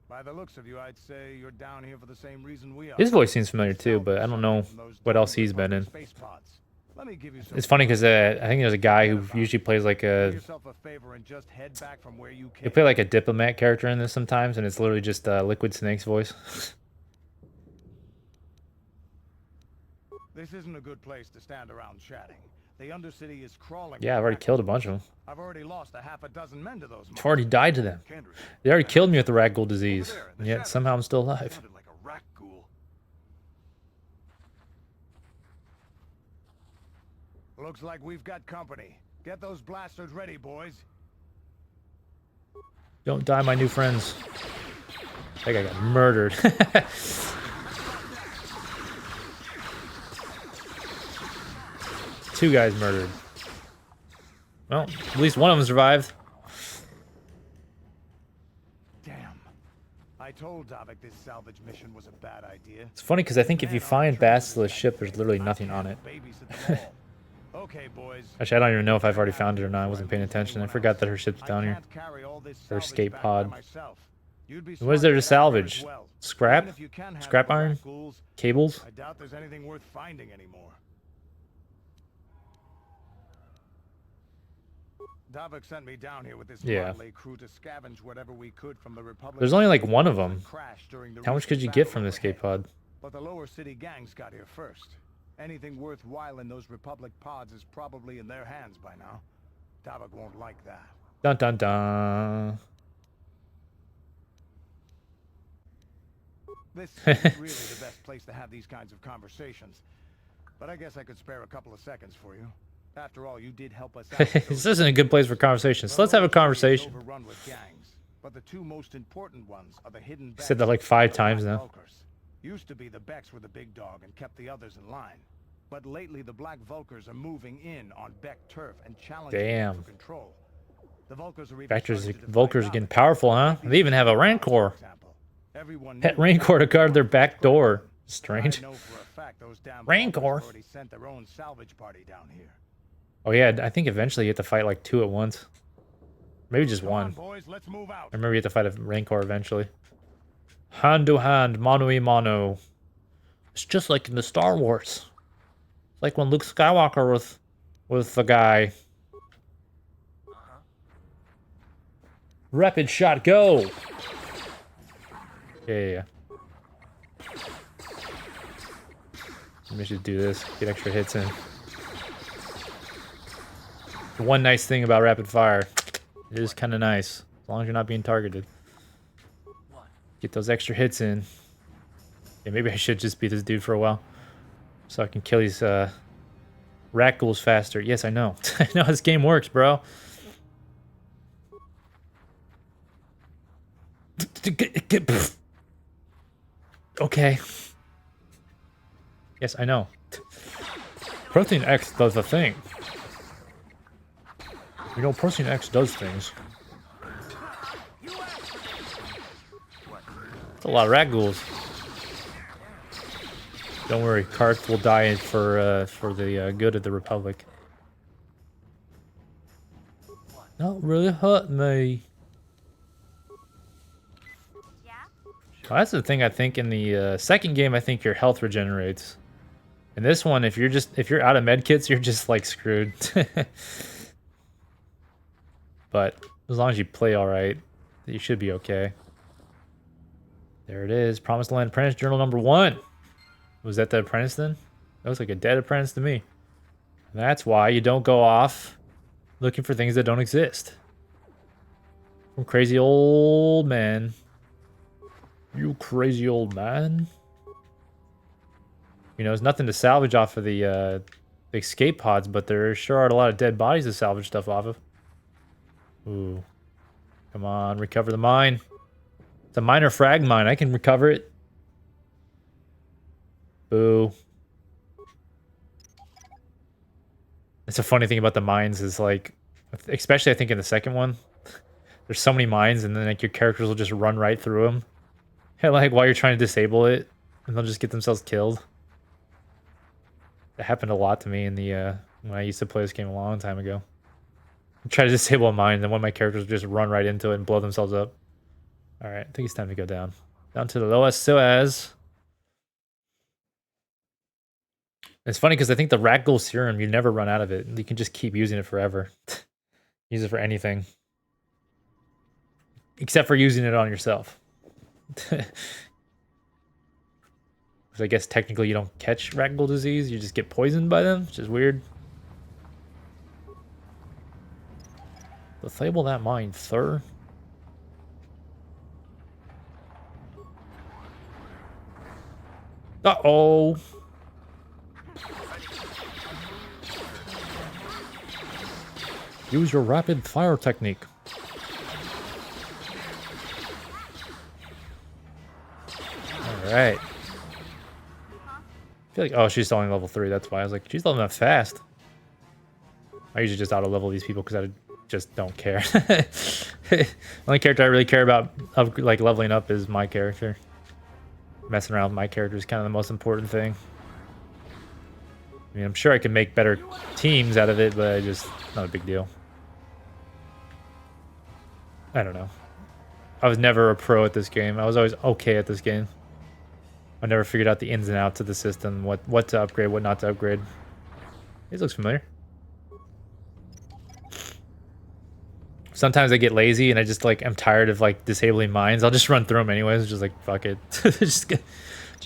By the looks of you, I'd say you're down here for the same reason we are. His voice seems familiar too, but I don't know what else he's been in. It's funny because I think there's a guy who usually plays like a... He play like a diplomat character in this sometimes, and it's literally just Liquid Snake's voice. This isn't a good place to stand around chatting. The Undercity is crawling. Yeah, I've already killed a bunch of them. I've already lost a half a dozen men to those. I've already died to them. They already killed me with the rat ghoul disease, and yet somehow I'm still alive. Like a rat ghoul. Looks like we've got company. Get those blasters ready, boys. Don't die, my new friends. That guy got murdered. Two guys murdered. Well, at least one of them survived. Damn. I told Davik this salvage mission was a bad idea. It's funny because I think if you find Basilisk's ship, there's literally nothing on it. Okay, boys. Actually, I don't even know if I've already found it or not. I wasn't paying attention. I forgot that her ship's down here. Her escape pod. What is there to salvage? Scrap? Scrap iron? Cables? I doubt there's anything worth finding anymore. Davik sent me down here with this motley crew to scavenge whatever we could from the Republic. There's only like one of them. How much could you get from the escape pod? But the lower city gangs got here first. Anything worthwhile in those Republic pods is probably in their hands by now. Davik won't like that. Dun dun dun. This isn't really the best place to have these kinds of conversations. But I guess I could spare a couple of seconds for you. After all, you did help us out. This isn't a good place for conversations. So let's have a conversation. Overrun with gangs, but the two most important ones are the hidden. I said that like 5 times now. Used to be the Becks were the big dog and kept the others in line. But lately the Black Vulkars are moving in on Beck turf and challenging them for control. The Vulkars are Vulkars are getting powerful, huh? They even have a Rancor. Pet Rancor to guard their back door. Strange. Rancor. Sent their own salvage party down here. Oh yeah, I think eventually you have to fight like 2 at once. Maybe just one. On, boys, let's move out. I remember you have to fight a Rancor eventually. Hand to hand, mano a mano. It's just like in the Star Wars. It's like when Luke Skywalker with the guy. Rapid shot, go! Yeah. Let me just do this. Get extra hits in. The one nice thing about rapid fire, it is kind of nice, as long as you're not being targeted. Get those extra hits in. Yeah, maybe I should just be this dude for a while, so I can kill these rat ghouls faster. Yes, I know. I know how this game works, bro. Okay. Yes, I know. Protein X does a thing. You know, Protein X does things. That's a lot of rat ghouls. Don't worry, Karth will die for the good of the Republic. Not really hurt me. Well, that's the thing I think in the second game. I think your health regenerates. In this one, if you're out of medkits, you're just like screwed. But as long as you play all right, you should be okay. There it is, Promised Land Apprentice Journal number 1. Was that the apprentice then? That looks like a dead apprentice to me. And that's why you don't go off looking for things that don't exist. From crazy old man. You crazy old man. You know, there's nothing to salvage off of the escape pods, but there sure are a lot of dead bodies to salvage stuff off of. Ooh. Come on, recover the mine. It's a minor frag mine. I can recover it. Boo. It's a funny thing about the mines is like, especially I think in the second one, there's so many mines and then like your characters will just run right through them. And like while you're trying to disable it, and they'll just get themselves killed. It happened a lot to me in the when I used to play this game a long time ago. Try to disable mine, and then one of my characters just run right into it and blow themselves up. Alright, I think it's time to go down. Down to the lowest Suez. It's funny because I think the Ragdoll serum, you never run out of it. You can just keep using it forever. Use it for anything. Except for using it on yourself. Because I guess technically you don't catch Ragdoll disease, you just get poisoned by them, which is weird. Disable that mine, sir. Uh-oh. Use your rapid fire technique. Alright. I feel like, oh, she's only level 3, that's why. I was like, she's leveling up fast. I usually just auto-level these people because I just don't care. The only character I really care about, like, leveling up is my character. Messing around with my character is kind of the most important thing. I mean, I'm sure I can make better teams out of it, but I just, not a big deal. I don't know. I was never a pro at this game. I was always okay at this game. I never figured out the ins and outs of the system, what to upgrade, what not to upgrade. This looks familiar. Sometimes I get lazy and I just like I'm tired of like disabling mines. I'll just run through them anyways. Just like fuck it, just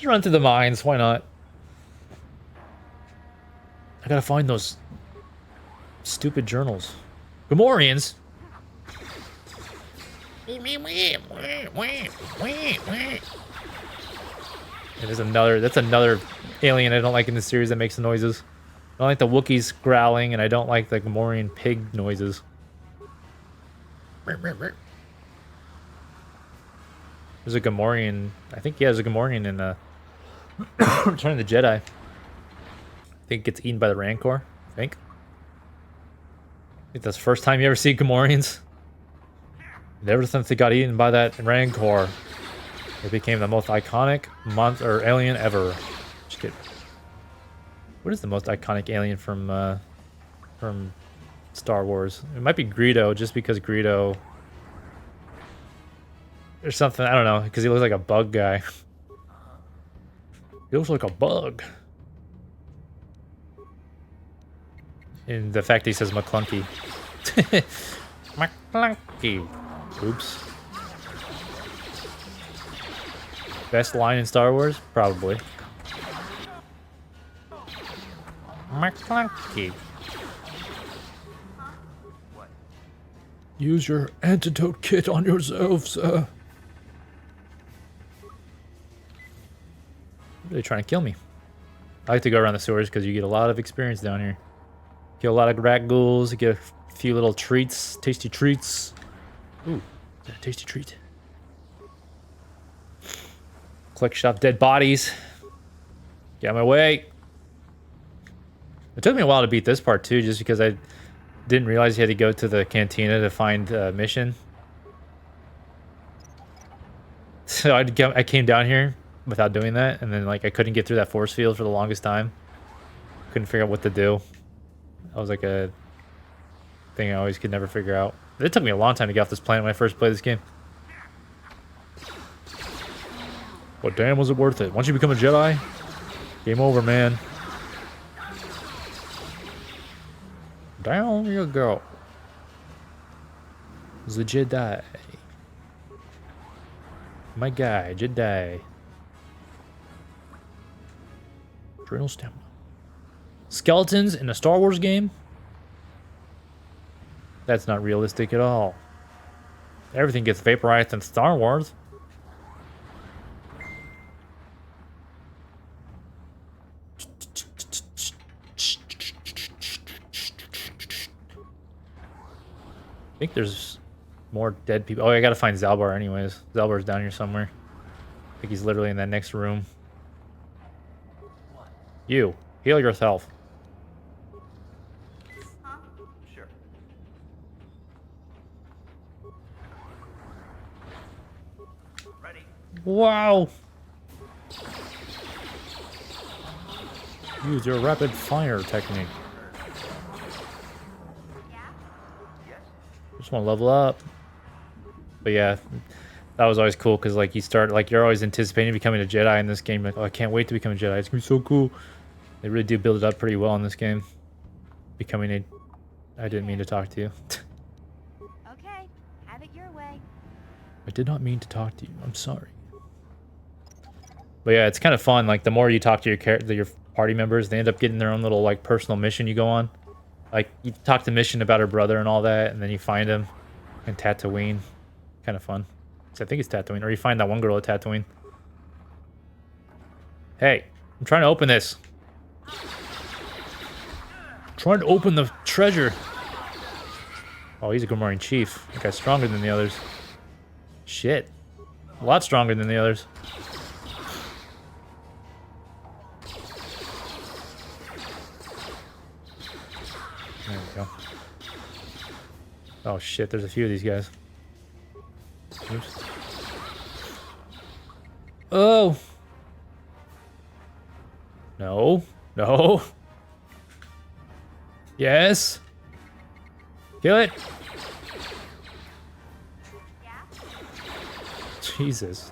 run through the mines. Why not? I gotta find those stupid journals. Gamorreans. And there's another. That's another alien I don't like in this series that makes the noises. I don't like the Wookiees growling, and I don't like the Gamorrean pig noises. There's a Gamorrean. I think, yeah, there's a Gamorrean in Return of the Jedi. I think it gets eaten by the Rancor. I think that's the first time you ever see Gamorreans. And ever since they got eaten by that Rancor, it became the most iconic monster or alien ever. Just kidding. What is the most iconic alien from Star Wars? It might be Greedo, just because Greedo or something. I don't know, because he looks like a bug guy. He looks like a bug. And the fact that he says McClunky. McClunky. Oops. Best line in Star Wars? Probably. McClunky. Use your antidote kit on yourself, sir. Really trying to kill me. I like to go around the sewers because you get a lot of experience down here. Get a lot of rat ghouls, you get a few little treats, tasty treats. Ooh, is that a tasty treat? Collection of dead bodies. Get out of my way. It took me a while to beat this part too, just because I didn't realize you had to go to the cantina to find a mission. So I came down here without doing that, and then like I couldn't get through that force field for the longest time. Couldn't figure out what to do. That was like a thing I always could never figure out. It took me a long time to get off this planet when I first played this game. But damn, was it worth it? Once you become a Jedi, game over, man. Down you go. The Jedi. My guy, Jedi. Adrenal stamina. Skeletons in a Star Wars game? That's not realistic at all. Everything gets vaporized in Star Wars. I think there's more dead people. Oh, I gotta find Zalbar anyways. Zalbar's down here somewhere. I think he's literally in that next room. You, heal yourself. Sure. Ready. Wow. Use your rapid fire technique. Just want to level up. But yeah, that was always cool because like you start like you're always anticipating becoming a Jedi in this game. Like, oh, I can't wait to become a Jedi. It's gonna be so cool. They really do build it up pretty well in this game. Becoming a... I didn't mean to talk to you. Okay, have it your way. I did not mean to talk to you. I'm sorry. But yeah, it's kind of fun. Like the more you talk to your party members, they end up getting their own little like personal mission you go on. Like you talk to Mission about her brother and all that, and then you find him in Tatooine. Kind of fun. So I think it's Tatooine, or you find that one girl at Tatooine. Hey, I'm trying to open this. Trying to open the treasure. Oh, he's a Gamorrean chief. That guy's stronger than the others. Shit. A lot stronger than the others. There we go. Oh shit, there's a few of these guys. Oops. Oh! No. No. Yes. Kill it. Jesus.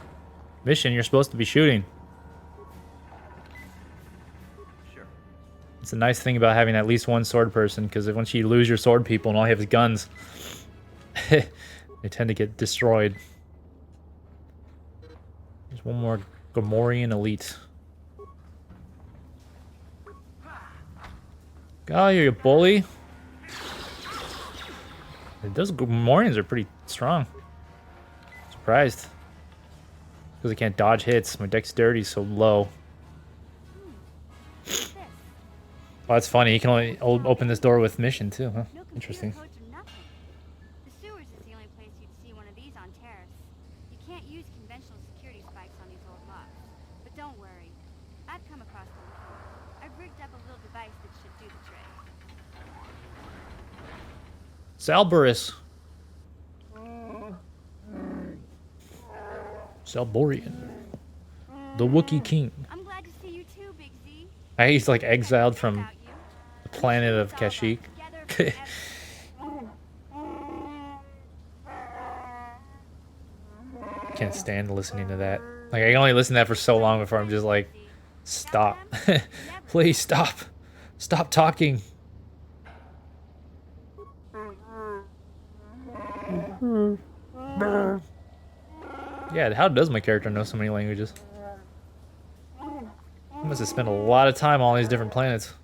Mission, you're supposed to be shooting. Sure. It's a nice thing about having at least one sword person, because once you lose your sword people and all you have is guns, they tend to get destroyed. There's one more Gamorrean elite. Oh, you're a bully. Those Gamorreans are pretty strong. Surprised. Because I can't dodge hits. My dexterity's so low. Oh, that's funny. You can only open this door with mission too, huh? Interesting. The sewers is the only place you'd see one of these on Terrace. You can't use conventional security spikes on these old locks. But don't worry. I've come across them before. I've rigged up a little device that should do the trick. Salburus. Salborian. The Wookiee King. I'm glad to see you too, Big Z. He's like exiled from the planet of Kashyyyk. Can't stand listening to that. Like I can only listen to that for so long before I'm just like, stop. Please stop. Stop talking. Yeah, how does my character know so many languages? I must have spent a lot of time on all these different planets.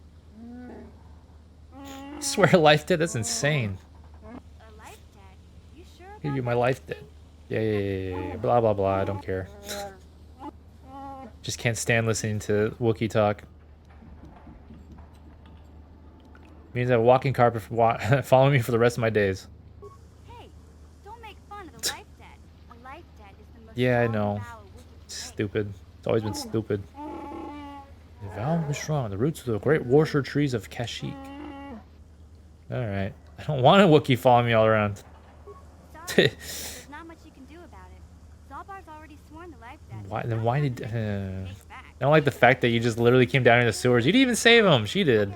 I swear life debt, that's insane. Give you my life debt. Yeah. Blah, blah, blah. I don't care. Just can't stand listening to Wookiee talk. Means I have a walking carpet following me for the rest of my days. Hey, don't make fun of the life debt. A life debt is the most Yeah, I know. Stupid. It's always been stupid. The vow is strong. The roots of the great warshire trees of Kashyyyk. Alright. I don't want a Wookiee following me all around. There's not much you can do about it. Zalbar's already sworn the life debt. Why did... I don't like the fact that you just literally came down in the sewers. You didn't even save him. She did.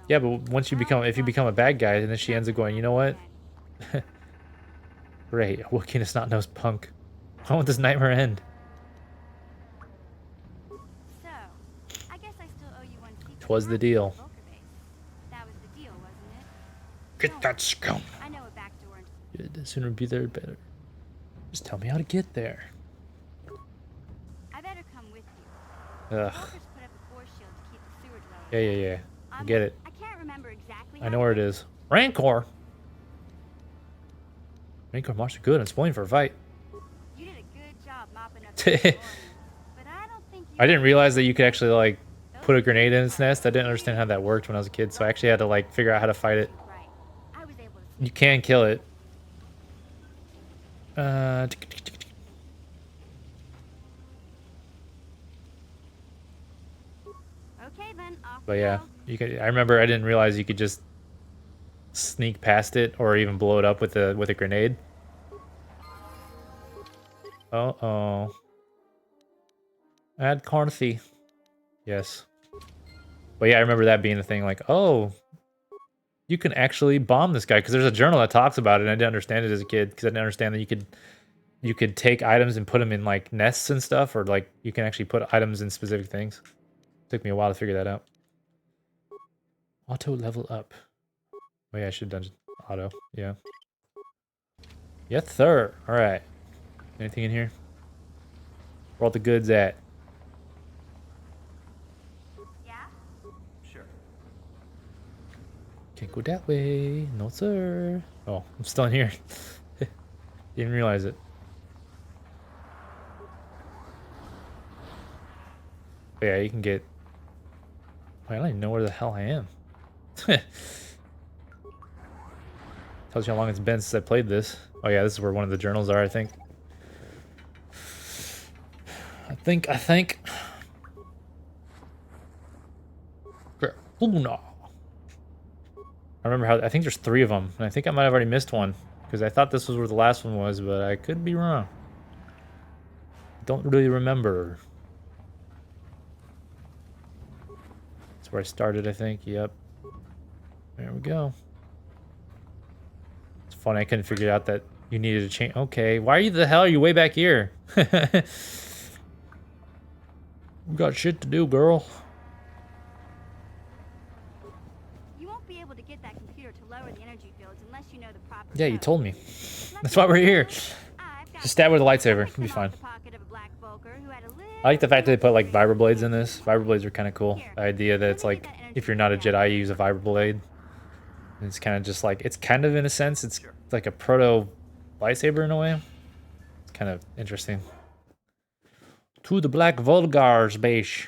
Yeah, but once you become... If you become a bad guy, then she ends up going, you know what? Great. A Wookiee is not nosed punk. I want this nightmare end. So, I guess I still owe you one secret. 'Twas the deal. That was the deal, wasn't it? Get that scum. I know a back door. Yeah, the sooner be there, better. Just tell me how to get there. I better come with you. Ugh. Put up a force shield to keep the sewer dwellers. Yeah. I get it. I can't remember exactly. I know where it is. Rancor. Rancor marched good and spoiling for a fight. You did a good job mopping up the glory, but I don't think you I didn't realize that you could actually like put a grenade in its nest. I didn't understand how that worked when I was a kid, so I actually had to like figure out how to fight it. right. I was able to You can kill it. Okay then, off But we yeah, go. you could. I remember I didn't realize you could just sneak past it or even blow it up with a grenade. Uh-oh. Add Carthy. Yes. But yeah, I remember that being the thing, like, oh, you can actually bomb this guy, because there's a journal that talks about it, and I didn't understand it as a kid, because I didn't understand that you could take items and put them in like nests and stuff, or like you can actually put items in specific things. Took me a while to figure that out. Auto level up. Oh yeah, I should have done auto. Yeah. Yes, sir. All right. Anything in here? Where all the goods at? Yeah? Sure. Can't go that way. No, sir. Oh, I'm still in here. Didn't realize it. But yeah, you can get... Wait, I don't even know where the hell I am. Tells you how long it's been since I played this. Oh yeah, this is where one of the journals are, I think. I think. Luna. I remember how, I think there's 3 of them, and I think I might have already missed one, because I thought this was where the last one was, but I could be wrong. Don't really remember. That's where I started, I think. Yep. There we go. It's funny, I couldn't figure out that you needed to change. Okay, why the hell are you way back here? We got shit to do, girl. You won't be able to get that computer to lower the energy fields unless you know the proper Yeah, you code. told me. That's why we're here. Just stab with a lightsaber. It'll be fine. I like the fact that they put like vibroblades in this. Vibroblades are kind of cool. The idea that it's like, if you're not a Jedi, you use a vibroblade. And it's kind of just like, it's kind of in a sense, it's like a proto lightsaber in a way. It's kind of interesting. To the Black Vulgars, beige.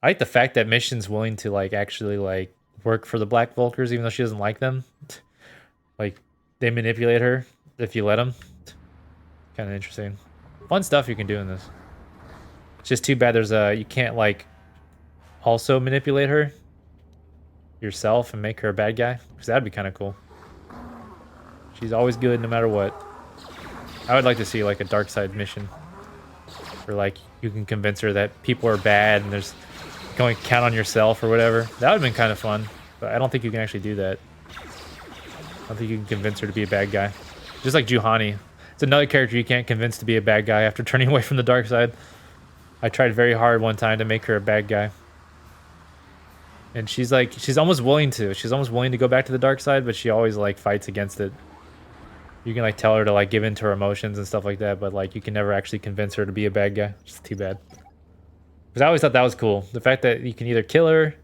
I like the fact that Mission's willing to like actually like work for the Black Vulgars, even though she doesn't like them. Like they manipulate her if you let them. Kind of interesting. Fun stuff you can do in this. It's just too bad there's you can't like also manipulate her yourself and make her a bad guy, because that'd be kind of cool. She's always good no matter what. I would like to see like a dark side mission where like you can convince her that people are bad and there's going to count on yourself or whatever. That would have been kind of fun, but I don't think you can actually do that. I don't think you can convince her to be a bad guy. Just like Juhani. It's another character you can't convince to be a bad guy after turning away from the dark side. I tried very hard one time to make her a bad guy. And she's like, she's almost willing to. She's almost willing to go back to the dark side, but she always like fights against it. You can like tell her to like give in to her emotions and stuff like that, but like you can never actually convince her to be a bad guy. It's too bad. Because I always thought that was cool. The fact that you can either kill her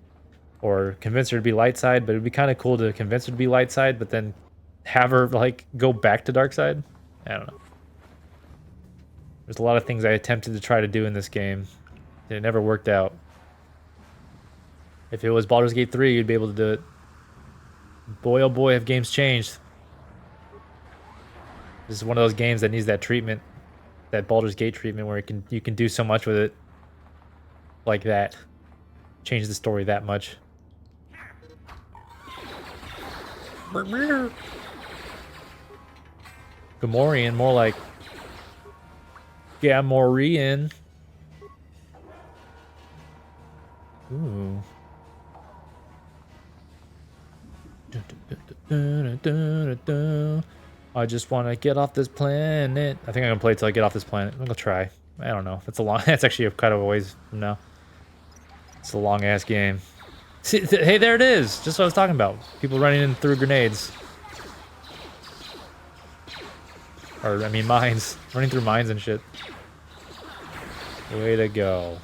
or convince her to be light side, but it'd be kind of cool to convince her to be light side, but then have her like go back to dark side. I don't know. There's a lot of things I attempted to try to do in this game, and it never worked out. If it was Baldur's Gate 3, you'd be able to do it. Boy, oh boy, have games changed. This is one of those games that needs that treatment, that Baldur's Gate treatment, where you can do so much with it, like that, change the story that much. Gamorrean, more like Gamorrean. Ooh. I just want to get off this planet. I think I'm gonna play till I get off this planet. I'm gonna try. I don't know. That's a long. That's actually kind of a ways from now. It's a long ass game. See, hey, there it is. Just what I was talking about. People running in through grenades. Or I mean mines. Running through mines and shit. Way to go.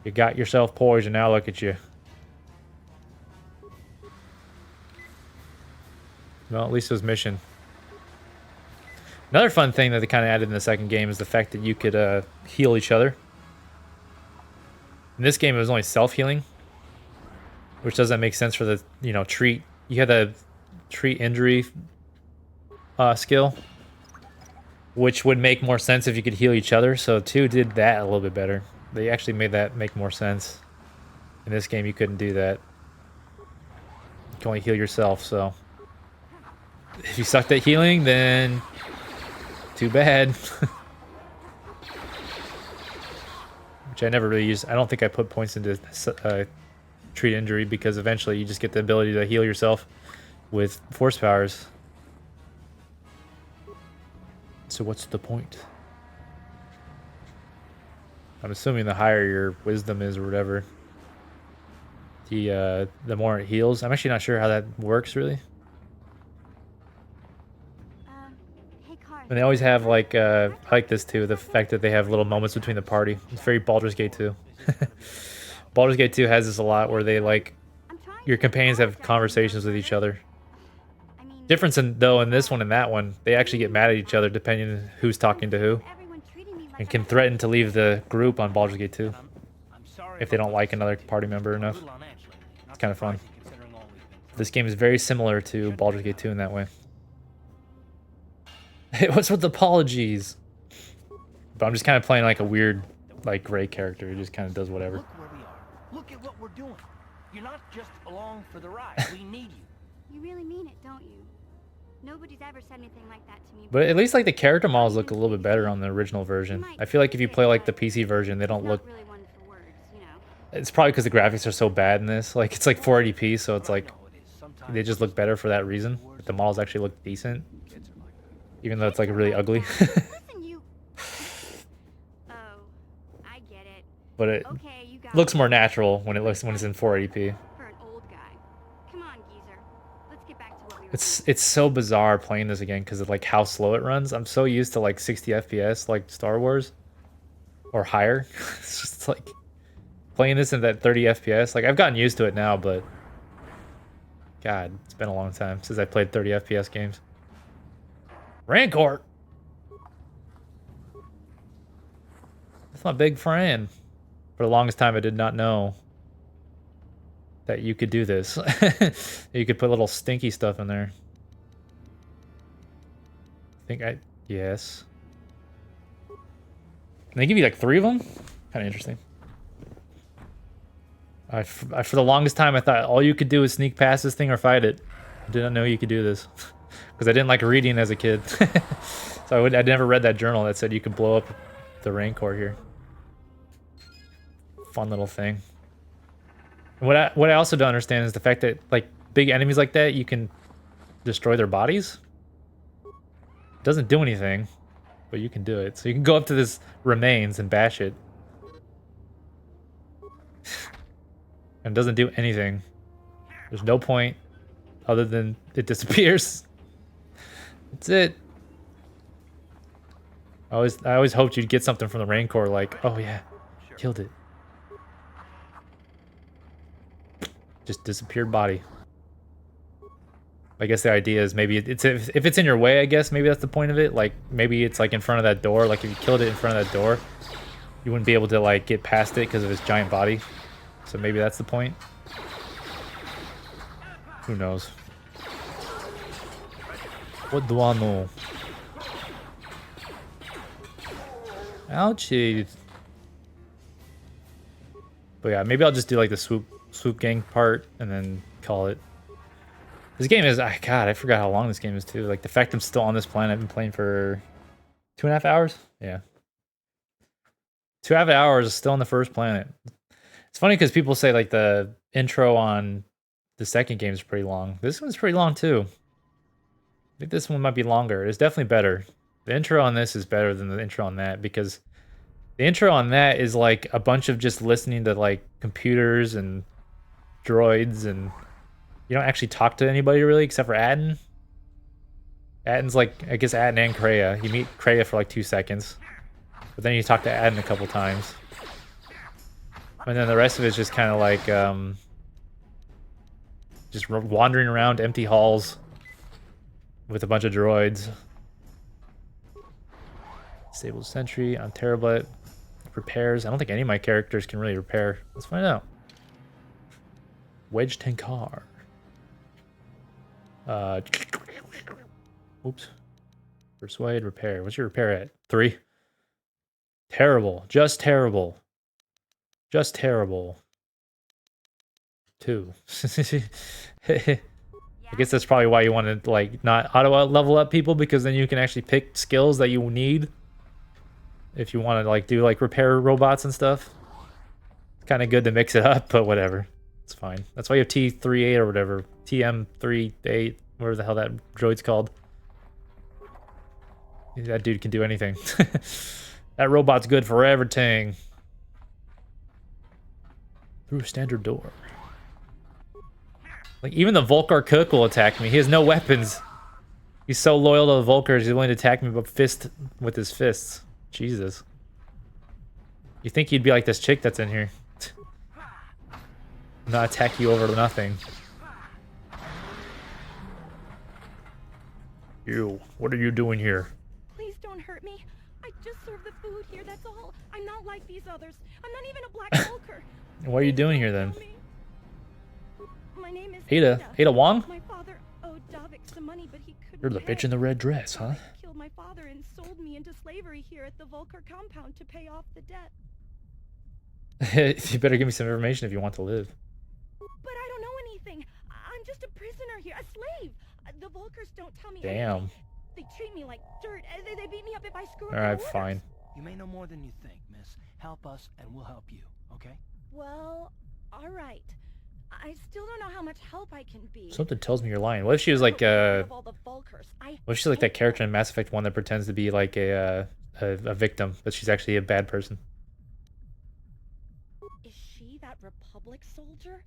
You got yourself poison. Now look at you. Well, at least it was mission. Another fun thing that they kind of added in the second game is the fact that you could heal each other. In this game, it was only self-healing, which doesn't make sense for the, you know, treat. You had the treat injury skill, which would make more sense if you could heal each other. So 2 did that a little bit better. They actually made that make more sense. In this game, you couldn't do that. You can only heal yourself, so if you sucked at healing, then too bad. Which I never really used. I don't think I put points into treat injury because eventually you just get the ability to heal yourself with force powers. So what's the point? I'm assuming the higher your wisdom is or whatever, the more it heals. I'm actually not sure how that works really. Hey, Car. And they always have like I like this too, the fact that they have little moments between the party. It's very Baldur's Gate 2. Baldur's Gate 2 has this a lot where they like your companions have conversations with each other. Difference in though in this one and that one, they actually get mad at each other depending on who's talking to who, and can threaten to leave the group on Baldur's Gate 2 if they don't like another party member enough. It's kind of fun. This game is very similar to Baldur's Gate 2 in that way. What's with apologies? But I'm just kind of playing like a weird, like gray character. He just kind of does whatever. Look where we are. Look at what we're doing. You're not just along for the ride. We need you. You really mean it, don't you? Nobody's ever said anything like that to me. But at least like the character models look a little bit better on the original version. I feel like if you play like the PC version, they don't look. It's probably because the graphics are so bad in this. Like it's like 480p, so it's like they just look better for that reason. But the models actually look decent, even though it's like really ugly. But it looks more natural when it's in 480p. It's so bizarre playing this again because of like how slow it runs. I'm so used to like 60 FPS like Star Wars or higher. It's just like playing this in that 30 FPS. Like I've gotten used to it now, but God, it's been a long time since I played 30 FPS games. Rancor. That's my big friend. For the longest time, I did not know that you could do this. You could put little stinky stuff in there. Yes. And they give you like 3 of them? Kind of interesting. For the longest time, I thought all you could do is sneak past this thing or fight it. I did not know you could do this. Because I didn't like reading as a kid. So I never read that journal that said you could blow up the Rancor here. Fun little thing. What I also don't understand is the fact that like big enemies like that, you can destroy their bodies. It doesn't do anything, but you can do it. So you can go up to this remains and bash it. And it doesn't do anything. There's no point other than it disappears. That's it. I always hoped you'd get something from the Rancor like, oh yeah, killed it. Just disappeared body. I guess the idea is maybe it's if it's in your way, I guess maybe that's the point of it. Like maybe it's like in front of that door. Like if you killed it in front of that door, you wouldn't be able to like get past it because of its giant body. So maybe that's the point. Who knows? What do I know? Ouchie. But yeah, maybe I'll just do like the swoop gang part and then call it. This game is, God, I forgot how long this game is too. Like the fact I'm still on this planet, I've been playing for 2.5 hours. Yeah. 2.5 hours still on the first planet. It's funny because people say like the intro on the second game is pretty long. This one's pretty long too. I think this one might be longer. It's definitely better. The intro on this is better than the intro on that because the intro on that is like a bunch of just listening to like computers and droids, and you don't actually talk to anybody really except for Atten. Atten's like, I guess Atten and Kreia. You meet Kreia for like 2 seconds, but then you talk to Atten a couple times. And then the rest of it's just kind of like just wandering around empty halls with a bunch of droids. Disabled sentry on Terablet. Repairs. I don't think any of my characters can really repair. Let's find out. Wedge Tenkar. Oops. Persuade, repair. What's your repair at? 3. Terrible. Just terrible. Just terrible. 2. I guess that's probably why you want to like not auto level up people, because then you can actually pick skills that you need if you want to like do like repair robots and stuff. It's kind of good to mix it up, but whatever. It's fine. That's why you have T38 or whatever. TM38, whatever the hell that droid's called. That dude can do anything. That robot's good for everything. Through a standard door. Like, even the Volcar cook will attack me. He has no weapons. He's so loyal to the Volkers, he's willing to attack me with his fists. Jesus. You think he'd be like this chick that's in here. Not attack you over nothing. You, what are you doing here? Please don't hurt me. I just serve the food here, that's all. I'm not like these others. I'm not even a black Volker. What are you doing here then? My name is Ada Wong? My father owed Davik some money, but he couldn't You're the bitch in the red dress, huh? He killed my father and sold me into slavery here at the Volker compound to pay off the debt. You better give me some information if you want to live. But I don't know anything. I'm just a prisoner here, a slave. The Volkers don't tell me Damn. anything. They treat me like dirt. They beat me up if I screw up. Alright, fine. You may know more than you think, miss. Help us and we'll help you, okay? Well, alright. I still don't know how much help I can be. Something tells me you're lying. What if she was like what if she's like that character in Mass Effect 1 that pretends to be like a victim, but she's actually a bad person? Is she that Republic soldier?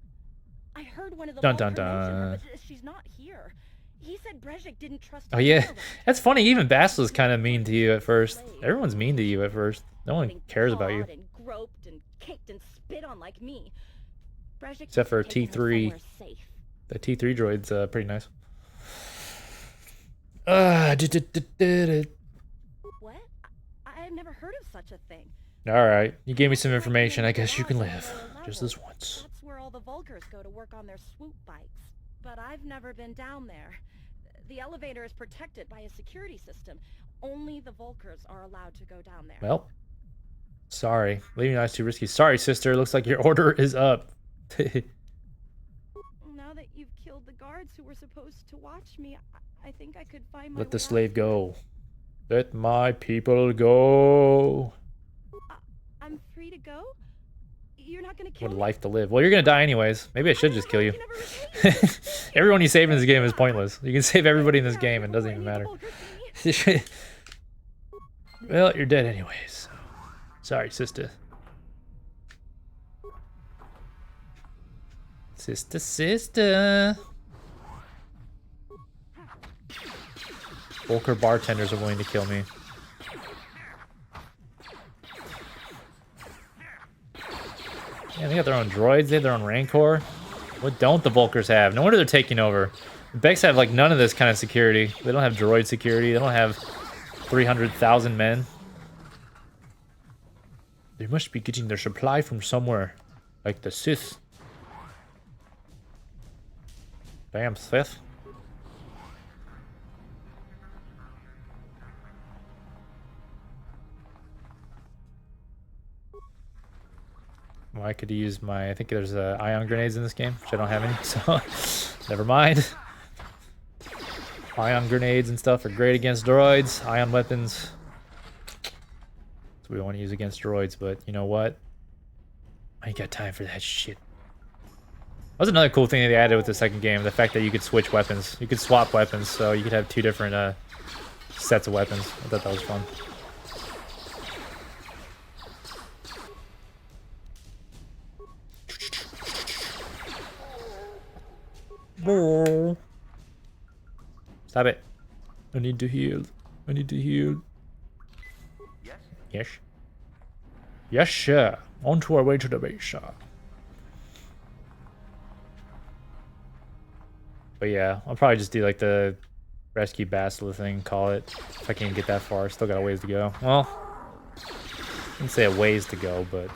I heard one of the Dun, Volker dun, mention her, dun. but she's not here. He said Brezhik didn't trust Oh his yeah, father. that's funny. Even Basil is kind of mean to you at first. Everyone's mean to you at first. No one cares about you. And groped and kicked and spit on like me. Brezhik Except for must have taken her T3. somewhere safe. The T3 droid's pretty nice. What? I've never heard of such a thing. Alright, you gave me some information. I guess you can live. Just this once. That's where all the Volkers go to work on their swoop bikes. But I've never been down there. The elevator is protected by a security system. Only the Volkers are allowed to go down there. Well, sorry. Leaving you is too risky. Sorry, sister. Looks like your order is up. Now that you've killed the guards who were supposed to watch me, I think I could find my Let the way slave out. go. Let my people go. I'm free to go? You're not gonna kill What a me? life to live. Well, you're gonna die anyways. Maybe I should just kill you. Everyone you save in this game is pointless. You can save everybody in this game and it doesn't even matter. Well, you're dead anyways. Sorry, sister. Sister. Volker bartenders are willing to kill me. Yeah, they got their own droids, they have their own Rancor. What don't the Volkers have? No wonder they're taking over. The Becks have like none of this kind of security. They don't have droid security, they don't have 300,000 men. They must be getting their supply from somewhere. Like the Sith. Damn Sith. Well, I could use my... I think there's ion grenades in this game, which I don't have any, so... Never mind. Ion grenades and stuff are great against droids. Ion weapons. That's what we want to use against droids, but you know what? I ain't got time for that shit. That was another cool thing that they added with the second game, the fact that you could switch weapons. You could swap weapons, so you could have two different sets of weapons. I thought that was fun. Stop it. I need to heal. I need to heal. Yes? Yes. Yes, sir. On to our way to the base, sir. But yeah, I'll probably just do like the rescue Bastila thing, call it. If I can't get that far, still got a ways to go. Well, I wouldn't say a ways to go, but...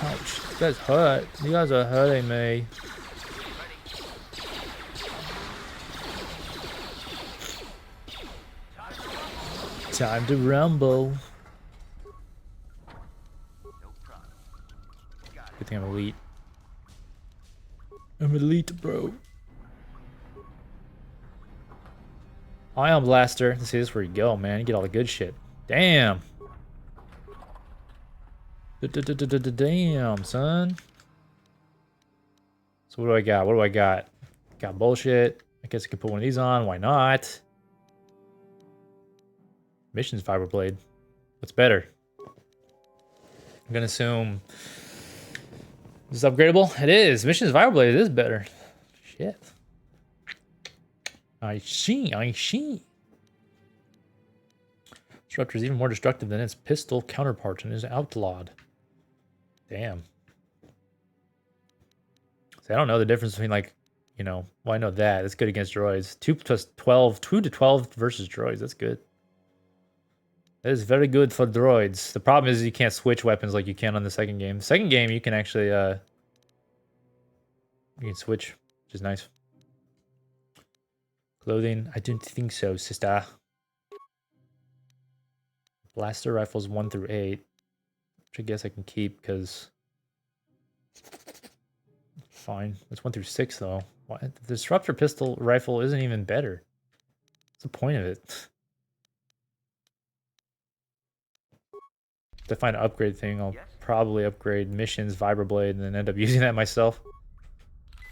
Ouch, you guys hurt. You guys are hurting me. Time to rumble. Good thing I'm elite. I'm elite, bro. Ion Blaster. Let's see, this is where you go, man. You get all the good shit. Damn. Damn, son. So what do I got? What do I got? Got bullshit. I guess I could put one of these on. Why not? Missions Fiberblade. What's better? I'm gonna assume this is upgradable. It is. Missions Fiberblade is better. Shit. I see. Disruptor is even more destructive than its pistol counterpart and is outlawed. Damn. See, I don't know the difference between, like, you know, well, I know that. It's good against droids. 2 plus 12, 2 to 12 versus droids. That's good. That is very good for droids. The problem is you can't switch weapons like you can on the second game. Second game, you can actually, you can switch, which is nice. Clothing, I don't think so, sister. Blaster rifles 1 through 8, which I guess I can keep because fine. It's 1 through 6 though. Why? The disruptor pistol rifle isn't even better. What's the point of it? To find an upgrade thing, I'll probably upgrade missions, Vibroblade, and then end up using that myself.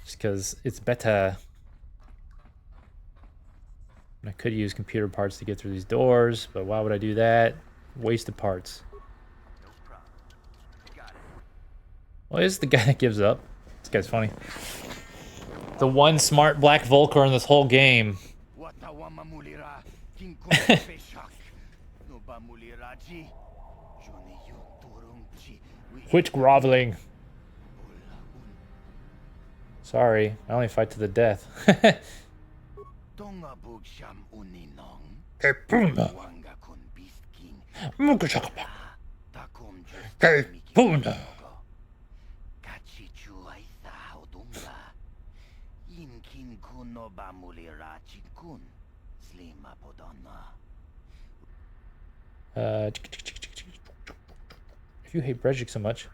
Just because it's better. And I could use computer parts to get through these doors, but why would I do that? Wasted parts. Well, this is the guy that gives up. This guy's funny. The one smart black Vulcar in this whole game. Quit groveling. Sorry, I only fight to the death. If you hate Brejik so much.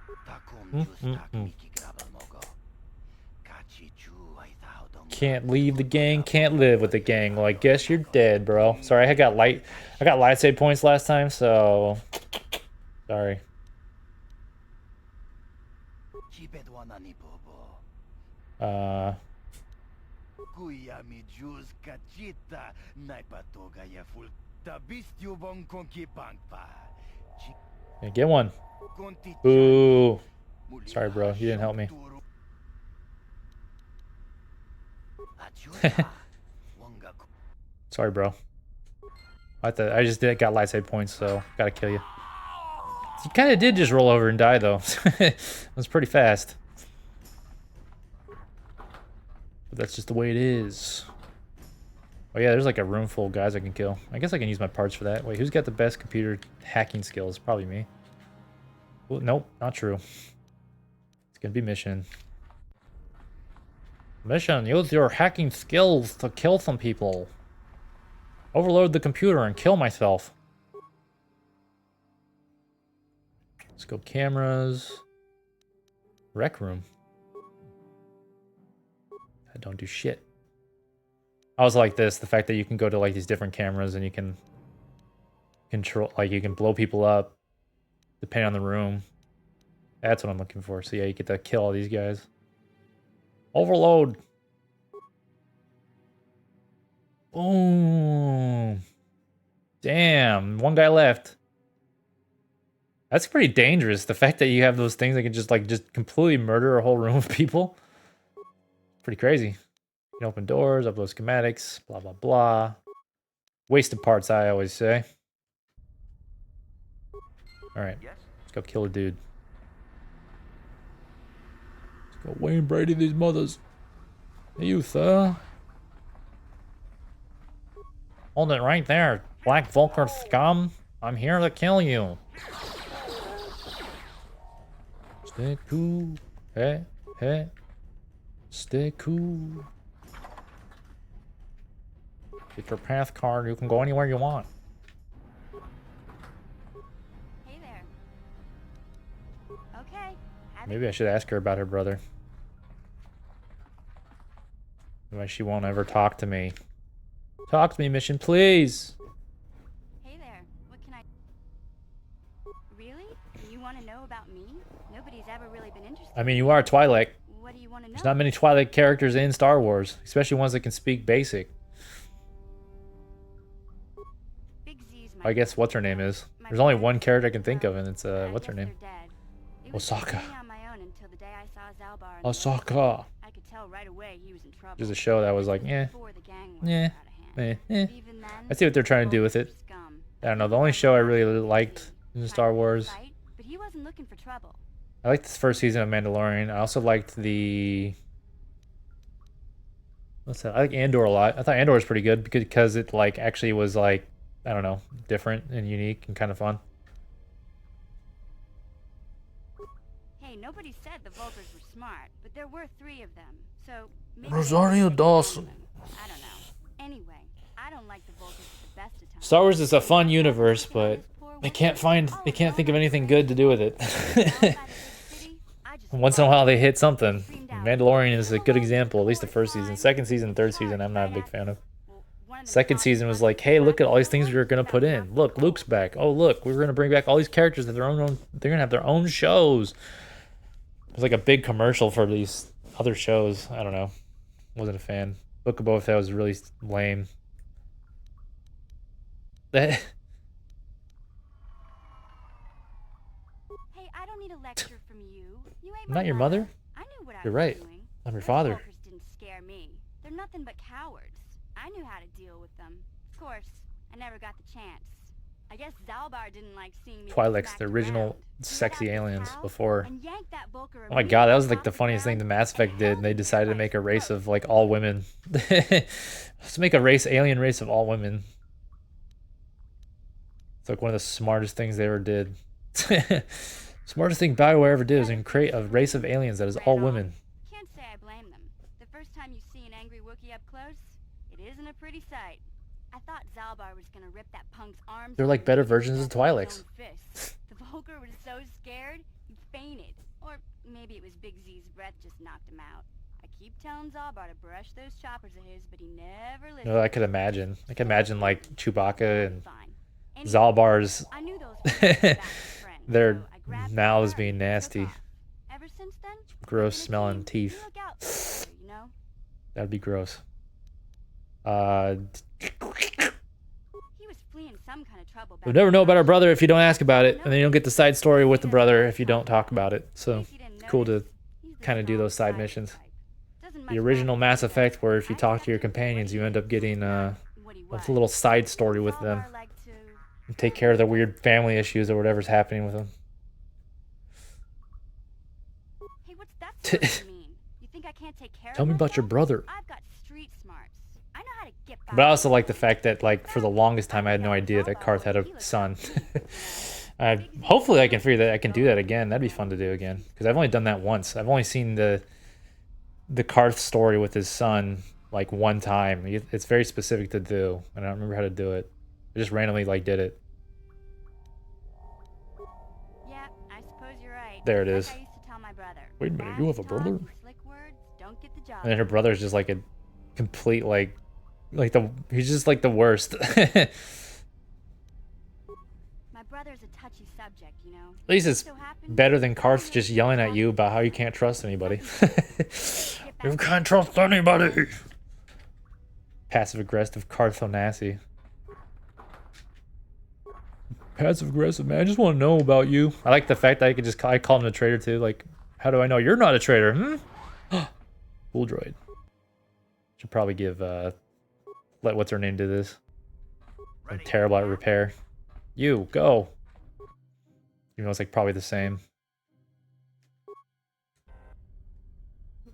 Can't leave the gang, can't live with the gang. Well, I guess you're dead, bro. Sorry, I got light save points last time, so sorry. Yeah, get one. Ooh. Sorry, bro. You didn't help me. Sorry, bro. I just got light save points, so gotta kill you. You kind of did just roll over and die, though. It was pretty fast. But that's just the way it is. Oh yeah, there's like a room full of guys I can kill. I guess I can use my parts for that. Wait, who's got the best computer hacking skills? Probably me. Well, nope, not true. It's gonna be mission. Mission, use your hacking skills to kill some people. Overload the computer and kill myself. Let's go cameras. Rec room. I don't do shit. I was like this, the fact that you can go to like these different cameras and you can control, like you can blow people up depending on the room. That's what I'm looking for. So yeah, you get to kill all these guys. Overload. Boom. Damn, one guy left. That's pretty dangerous. The fact that you have those things that can just completely murder a whole room of people. Pretty crazy. You can open doors, upload schematics, blah, blah, blah. Wasted parts, I always say. Alright, let's go kill a dude. Let's go Wayne Brady these mothers. Hey, you, sir. Hold it right there, Black Vulcar scum. I'm here to kill you. Stay cool. Hey, hey. Stay cool. Get your path card. You can go anywhere you want. Hey there. Okay. Maybe I should ask her about her brother. Why she won't ever talk to me. Talk to me, mission, please. Hey there. What can I... Really? You want to know about me? I mean, you are Twilight. What do you want to know? There's not many Twilight characters in Star Wars, especially ones that can speak basic. Big Z's my I guess what's her name is. There's only one character I can think of, and it's what's her name? Osaka. Osaka. I could tell right away he was in trouble. There's a show that was like, I see what they're trying to do with it. I don't know. The only show I really liked in Star Wars. But he wasn't looking for trouble. I liked this first season of Mandalorian. I also liked what's that? I like Andor a lot. I thought Andor was pretty good because it like actually was like, I don't know, different and unique and kind of fun. Hey, nobody said the Vulcans were smart, but there were 3 of them. So maybe Rosario Dawson. I don't know. Anyway, I don't like the Vulcans at the best of times. Star Wars is a fun universe, but they can't think of anything good to do with it. Once in a while they hit something. Mandalorian is a good example, at least the first season. Second season, third season, I'm not a big fan of. Second season was like, hey, look at all these things we were gonna put in. Look, Luke's back. Oh, look, we're gonna bring back all these characters that they're gonna have their own shows. It was like a big commercial for these other shows. I don't know. Wasn't a fan. Book of Boba Fett was really lame. Hey, I don't need a lecture from you. You ain't I'm not your mother? I knew what I You're was right. doing. I'm your Those father. Vulcans didn't scare me. They're nothing but cowards. I knew how to deal with them. Of course, I never got the chance. I guess Zalbar didn't like seeing me. Twi'leks, the original sexy aliens before. Oh my god, that was like the funniest thing the Mass Effect did. And they decided to make a race of like all women. Let's make a alien race of all women. It's like one of the smartest things they ever did. Smartest thing BioWare ever did is create a race of aliens that is all women. Can't say I blame them. The first time you see an angry Wookiee up close, it isn't a pretty sight. I thought Zalbar was gonna rip that punk's arms. They're like better versions of Twi'leks. The Vulcan was so scared, he fainted. Or maybe it was Big Z's breath just knocked him out. I keep telling Zalbar to brush those choppers of his, but he never listened. No, I could imagine. I can imagine like Chewbacca and Zalbar's their mouths being nasty. Ever since then, Gross smelling teeth. That'd be gross. he was fleeing some kind of trouble. We'll never know about our brother if you don't ask about it, and then you don't get the side story with the brother if you don't talk about it. So cool to kind of do those side missions. The original Mass Effect, where if you talk to your companions, you end up getting a little side story with them. And take care of the weird family issues or whatever's happening with them. Hey, what's that supposed to mean? You think I can't take care Tell me about your brother. I've got street smarts. I know how to get by. But I also like the fact that, like, for the longest time, I had no idea that Karth had a son. Hopefully, I can figure that I can do that again. That'd be fun to do again, because I've only done that once. I've only seen the Karth story with his son like one time. It's very specific to do, and I don't remember how to do it. I just randomly like did it. Yeah, I suppose you're right. There it is. Like I used to tell my brother. Wait a minute, you have a brother? Slick words don't get the job. And then her brother's just like a complete he's just like the worst. My brother's a touchy subject, you know. At least it's better than Karth just yelling at you about how you can't trust anybody. You can't trust anybody. Passive aggressive Karth Onassi. Passive aggressive, man. I just want to know about you. I like the fact that I call him a traitor too. Like, how do I know you're not a traitor? Cool droid. Should probably give let what's her name do this. I'm terrible at repair. You go. Even though it's like probably the same.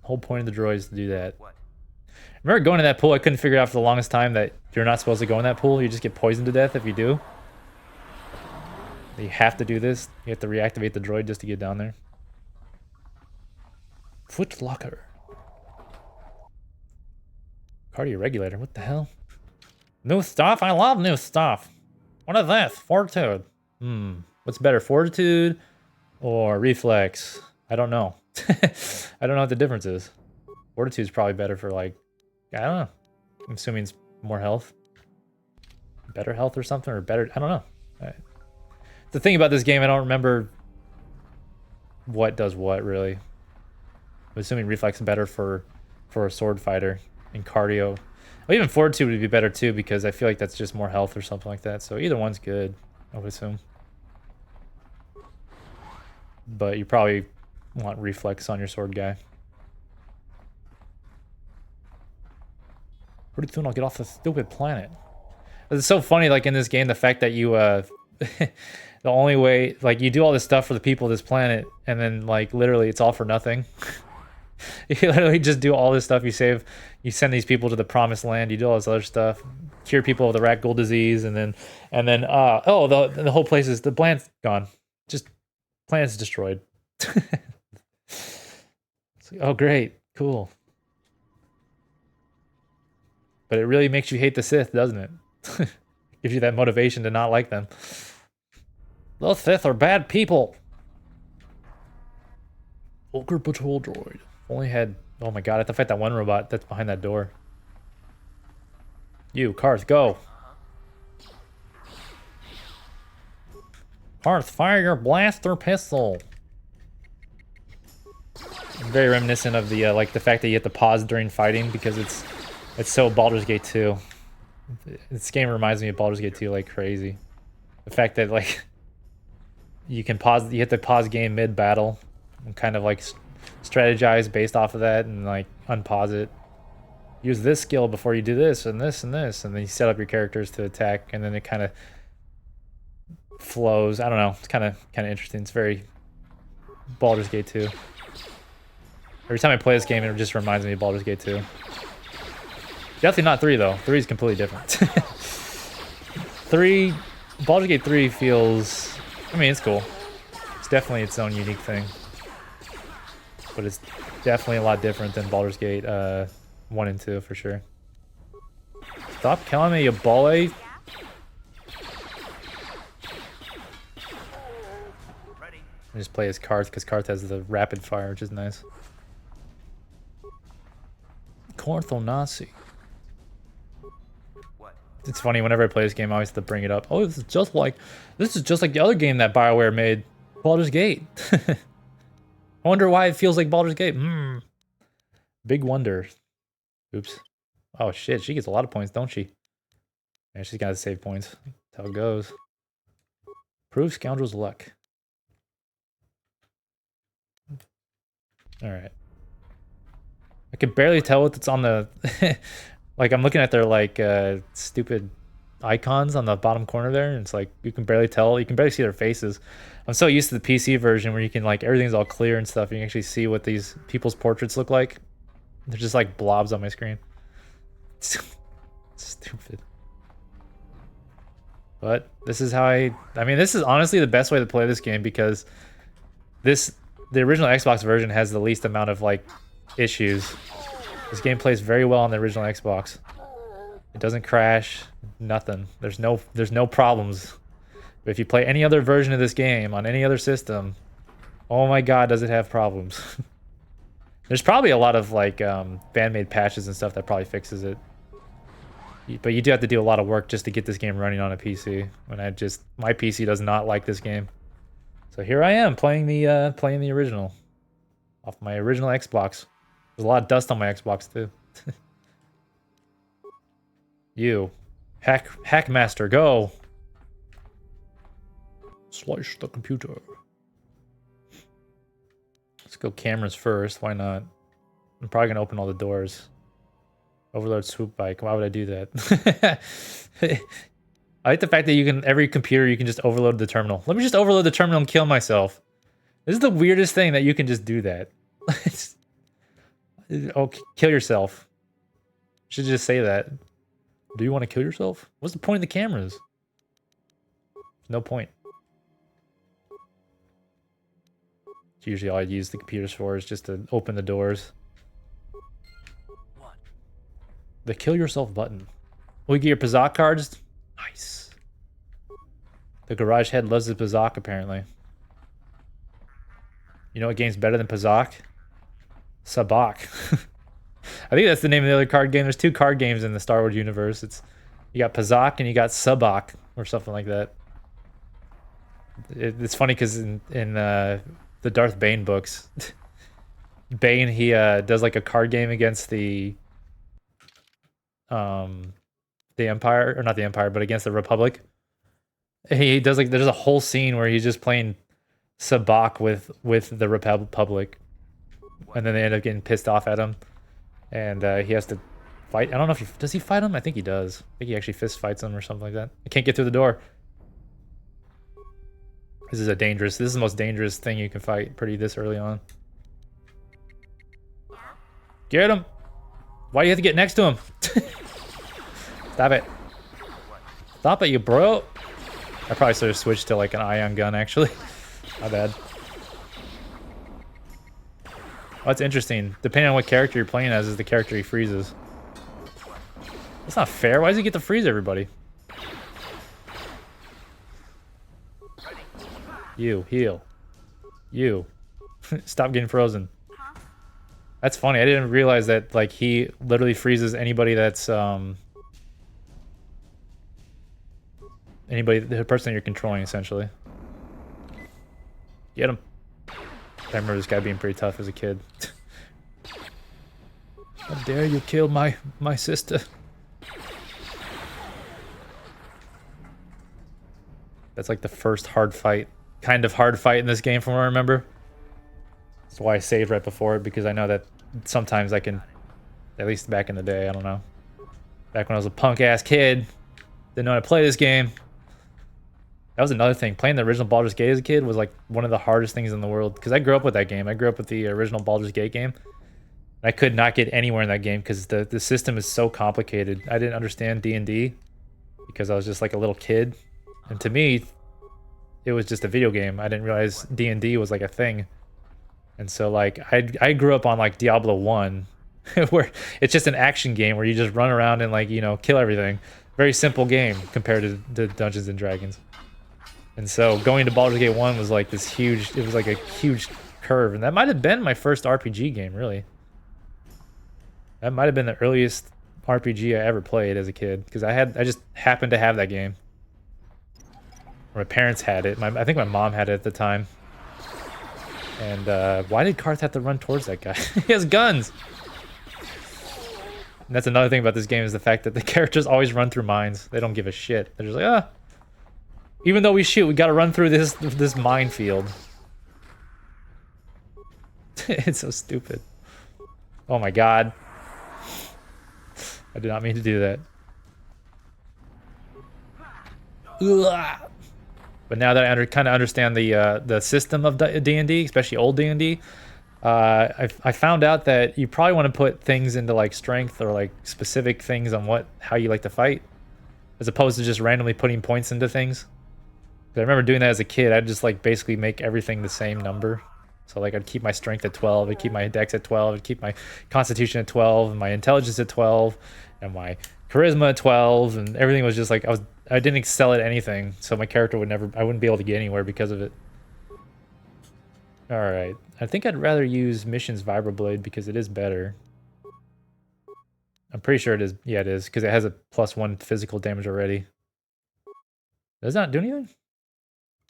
Whole point of the droid is to do that. Remember going to that pool? I couldn't figure out for the longest time that you're not supposed to go in that pool. You just get poisoned to death if you do. You have to do this. You have to reactivate the droid just to get down there. Foot locker. Cardio regulator. What the hell? New stuff? I love new stuff. What is this? Fortitude. What's better, fortitude or reflex? I don't know. I don't know what the difference is. Fortitude is probably better for, like, I don't know. I'm assuming it's more health. Better health or something, or better, I don't know. The thing about this game, I don't remember what does what, really. I'm assuming reflex is better for a sword fighter, and cardio. Well, even fortitude would be better too, because I feel like that's just more health or something like that. So either one's good, I would assume. But you probably want reflex on your sword guy. Pretty soon I'll get off this stupid planet. It's so funny, like in this game, the fact that you the only way, like, you do all this stuff for the people of this planet, and then like literally it's all for nothing. You literally just do all this stuff. You send these people to the promised land. You do all this other stuff, cure people of the rat ghoul disease, and then oh, the whole place is, the planet's gone. Just planet's destroyed. It's like, oh great, cool. But it really makes you hate the Sith, doesn't it? Gives you that motivation to not like them. The Sith are bad people. Vulgar patrol droid. Only had, oh my god, I have to fight that one robot that's behind that door. You, Karth, go. Karth, fire your blaster pistol. Very reminiscent of the like the fact that you have to pause during fighting, because it's so Baldur's Gate 2. This game reminds me of Baldur's Gate 2 like crazy. The fact that like you can pause, you have to pause game mid battle and kind of like strategize based off of that, and like unpause it. Use this skill before you do this and this and this, and then you set up your characters to attack, and then it kind of flows. I don't know. It's kind of interesting. It's very Baldur's Gate 2. Every time I play this game, it just reminds me of Baldur's Gate 2. Definitely not 3 though. 3 is completely different. 3, Baldur's Gate 3 feels, I mean, it's cool. It's definitely its own unique thing. But it's definitely a lot different than Baldur's Gate 1 and 2 for sure. Stop killing me, you bully. I just play as Karth, because Karth has the rapid fire, which is nice. Korthonasi. It's funny, whenever I play this game, I always have to bring it up. Oh, this is just like the other game that BioWare made, Baldur's Gate. I wonder why it feels like Baldur's Gate. Big wonder. Oops. Oh shit, she gets a lot of points, don't she? Yeah, she's gotta save points. That's how it goes. Prove scoundrel's luck. Alright. I can barely tell what's on the... like, I'm looking at their, like, stupid icons on the bottom corner there, and it's like, you can barely tell. You can barely see their faces. I'm so used to the PC version where you can, like, everything's all clear and stuff. You can actually see what these people's portraits look like. They're just, like, blobs on my screen. Stupid. But this is how I mean, this is honestly the best way to play this game, because the original Xbox version has the least amount of, like, issues. This game plays very well on the original Xbox. It doesn't crash, nothing. There's no problems. But if you play any other version of this game on any other system, oh my god, does it have problems. There's probably a lot of, like, fan-made patches and stuff that probably fixes it. But you do have to do a lot of work just to get this game running on a PC. When my PC does not like this game. So here I am playing the original off my original Xbox. There's a lot of dust on my Xbox too. You, Hackmaster, go! Slice the computer. Let's go cameras first. Why not? I'm probably gonna open all the doors. Overload swoop bike. Why would I do that? I like the fact that you can, every computer, you can just overload the terminal. Let me just overload the terminal and kill myself. This is the weirdest thing, that you can just do that. Oh, kill yourself. Should just say that. Do you want to kill yourself? What's the point of the cameras? No point. It's usually all I use the computers for is just to open the doors. The kill yourself button. Will you get your Pazak cards? Nice. The garage head loves the Pazak, apparently. You know what game's better than Pazak? Sabak. I think that's the name of the other card game. There's 2 card games in the Star Wars universe. You got Pazak and you got Sabak, or something like that. It's funny because in the Darth Bane books, Bane, he does like a card game against the Empire, or not the Empire, but against the Republic. He does like there's a whole scene where he's just playing sabacc with the Republic, and then they end up getting pissed off at him, and he has to fight. I don't know if does he fight him. I think he does. I think he actually fist fights him or something like that. I can't get through the door. This is the most dangerous thing you can fight pretty this early on. Get him! Why do you have to get next to him? Stop it. Stop it, you bro! I probably should have switched to like an ion gun, actually. My bad. What's interesting, depending on what character you're playing as, is the character he freezes. That's not fair. Why does he get to freeze everybody? You, heal. You. Stop getting frozen. That's funny. I didn't realize that like he literally freezes anybody that's the person you're controlling, essentially. Get him. I remember this guy being pretty tough as a kid. How dare you kill my sister? That's like the first kind of hard fight in this game from what I remember. That's why I saved right before it, because I know that sometimes I can, at least back in the day, I don't know. Back when I was a punk-ass kid, didn't know how to play this game. That was another thing. Playing the original Baldur's Gate as a kid was like one of the hardest things in the world, because I grew up with that game. I grew up with the original Baldur's Gate game. I could not get anywhere in that game because the system is so complicated. I didn't understand D&D because I was just like a little kid. And to me, it was just a video game. I didn't realize D&D was like a thing. And so like I grew up on like Diablo 1 where it's just an action game where you just run around and like, you know, kill everything. Very simple game compared to Dungeons and Dragons. And so going to Baldur's Gate 1 was like this huge, it was like a huge curve. And that might have been my first RPG game, really. That might have been the earliest RPG I ever played as a kid, because I just happened to have that game. Or my parents had it. I think my mom had it at the time. And why did Karth have to run towards that guy? He has guns! And that's another thing about this game, is the fact that the characters always run through mines. They don't give a shit. They're just like, ah. Even though we shoot, we gotta run through this minefield. It's so stupid. Oh my god. I did not mean to do that. Ugh. But now that I kind of understand the system of D&D, especially old D&D, I found out that you probably want to put things into like strength or like specific things on how you like to fight, as opposed to just randomly putting points into things. 'Cause I remember doing that as a kid. I'd just like basically make everything the same number. So like I'd keep my strength at 12, I'd keep my dex at 12, I'd keep my constitution at 12, and my intelligence at 12, and my charisma at 12, and everything was just like I didn't excel at anything, so my character I wouldn't be able to get anywhere because of it. Alright, I think I'd rather use Mission's Vibroblade because it is better. I'm pretty sure it is. Yeah, it is, because it has a +1 physical damage already. Does it not do anything?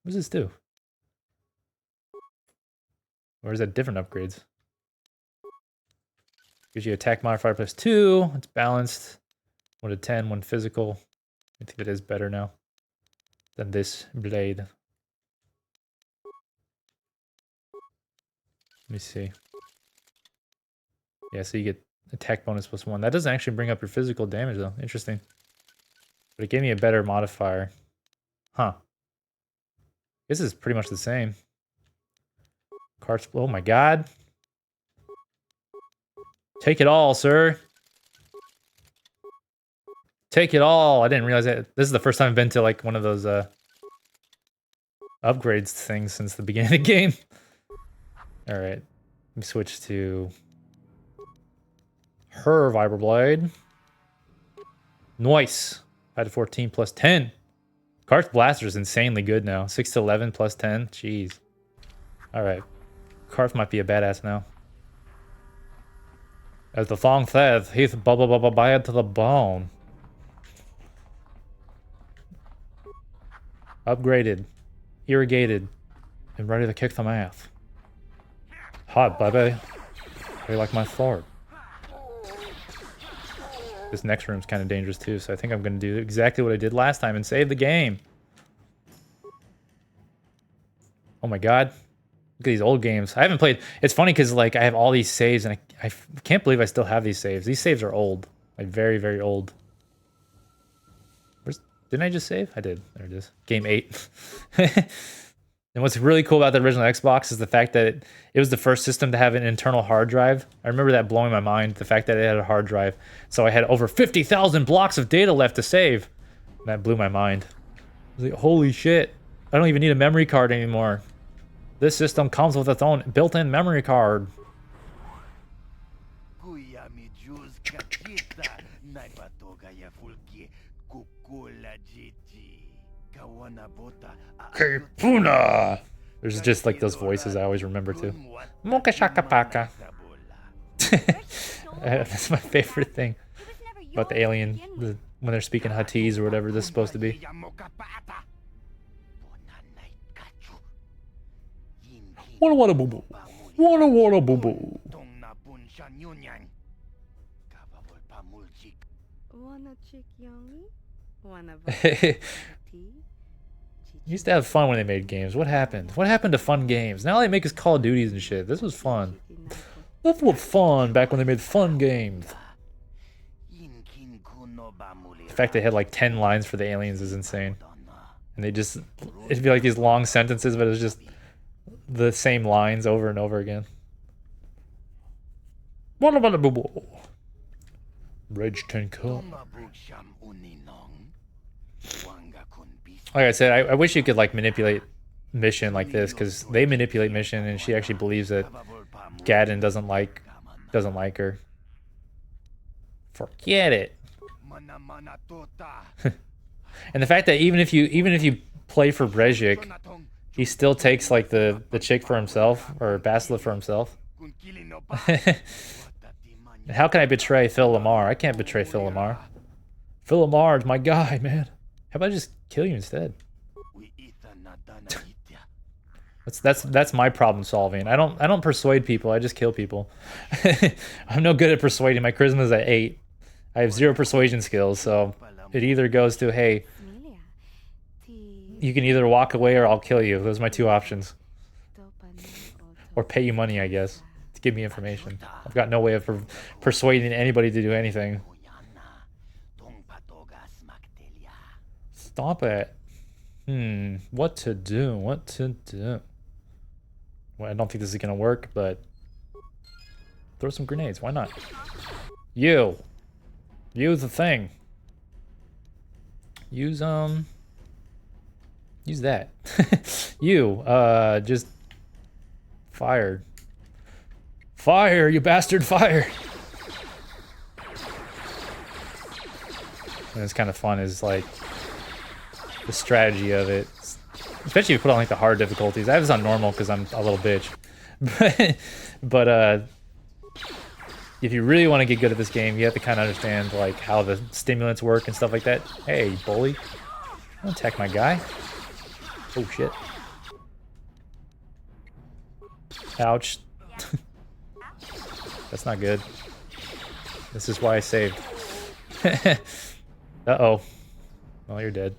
What does this do? Or is that different upgrades? Gives you attack modifier +2. It's balanced. 1 to 10, 1 physical. I think it is better now than this blade. Let me see. Yeah, so you get attack bonus +1. That doesn't actually bring up your physical damage though. Interesting. But it gave me a better modifier. Huh. This is pretty much the same. Cards. Oh my god. Take it all, sir. Take it all. I didn't realize that. This is the first time I've been to like one of those upgrades things since the beginning of the game. All right. Let me switch to her Vibroblade. Nice. 5 to 14 +10. Karth's Blaster is insanely good now. 6 to 11 +10. Jeez. All right. Karth might be a badass now. As the song says, he's bad to the bone. Upgraded, irrigated, and ready to kick some ass. Hot, baby. How do you like my sword? This next room's kind of dangerous too, so I think I'm going to do exactly what I did last time and save the game. Oh my god. Look at these old games. I haven't played... It's funny because like I have all these saves and I can't believe I still have these saves. These saves are old. Like very, very old. Didn't I just save? I did. There it is. Game 8. And what's really cool about the original Xbox is the fact that it was the first system to have an internal hard drive. I remember that blowing my mind, the fact that it had a hard drive. So I had over 50,000 blocks of data left to save. And that blew my mind. I was like, holy shit. I don't even need a memory card anymore. This system comes with its own built-in memory card. Kepuna! There's just like those voices I always remember too. Mocha shaka paka. That's my favorite thing about the alien, when they're speaking Huttese or whatever this is supposed to be. Wada wada boo boo. Wada wada boo boo. Used to have fun when they made games. What happened? What happened to fun games? Now they make us Call of Duties and shit. This was fun. That was fun back when they made fun games. The fact they had like 10 lines for the aliens is insane. And they just... It'd be like these long sentences, but it was just the same lines over and over again. What about the boo? Rage Tenko. Like I said, I wish you could like manipulate Mission like this, because they manipulate Mission and she actually believes that Gaddon doesn't like her. Forget it. And the fact that even if you play for Brejik, he still takes like the chick for himself, or Basilisk for himself. How can I betray Phil Lamar? I can't betray Phil Lamar. Phil Lamar is my guy, man. How about I just kill you instead? That's my problem solving. I don't persuade people. I just kill people. I'm no good at persuading. My charisma is at 8. I have 0 persuasion skills, so it either goes to, hey, you can either walk away or I'll kill you. Those are my 2 options. Or pay you money, I guess, to give me information. I've got no way of persuading anybody to do anything. Stop it. What to do? What to do? Well, I don't think this is gonna work, but throw some grenades. Why not? Use the thing. Use that. Just fire. Fire, you bastard, fire. And it's kind of fun is like the strategy of it, especially if you put on like the hard difficulties. I have this on normal because I'm a little bitch, but if you really want to get good at this game, you have to kind of understand like how the stimulants work and stuff like that. Hey, bully, don't attack my guy. Oh shit! Ouch. That's not good. This is why I saved. Uh-oh. Well, you're dead.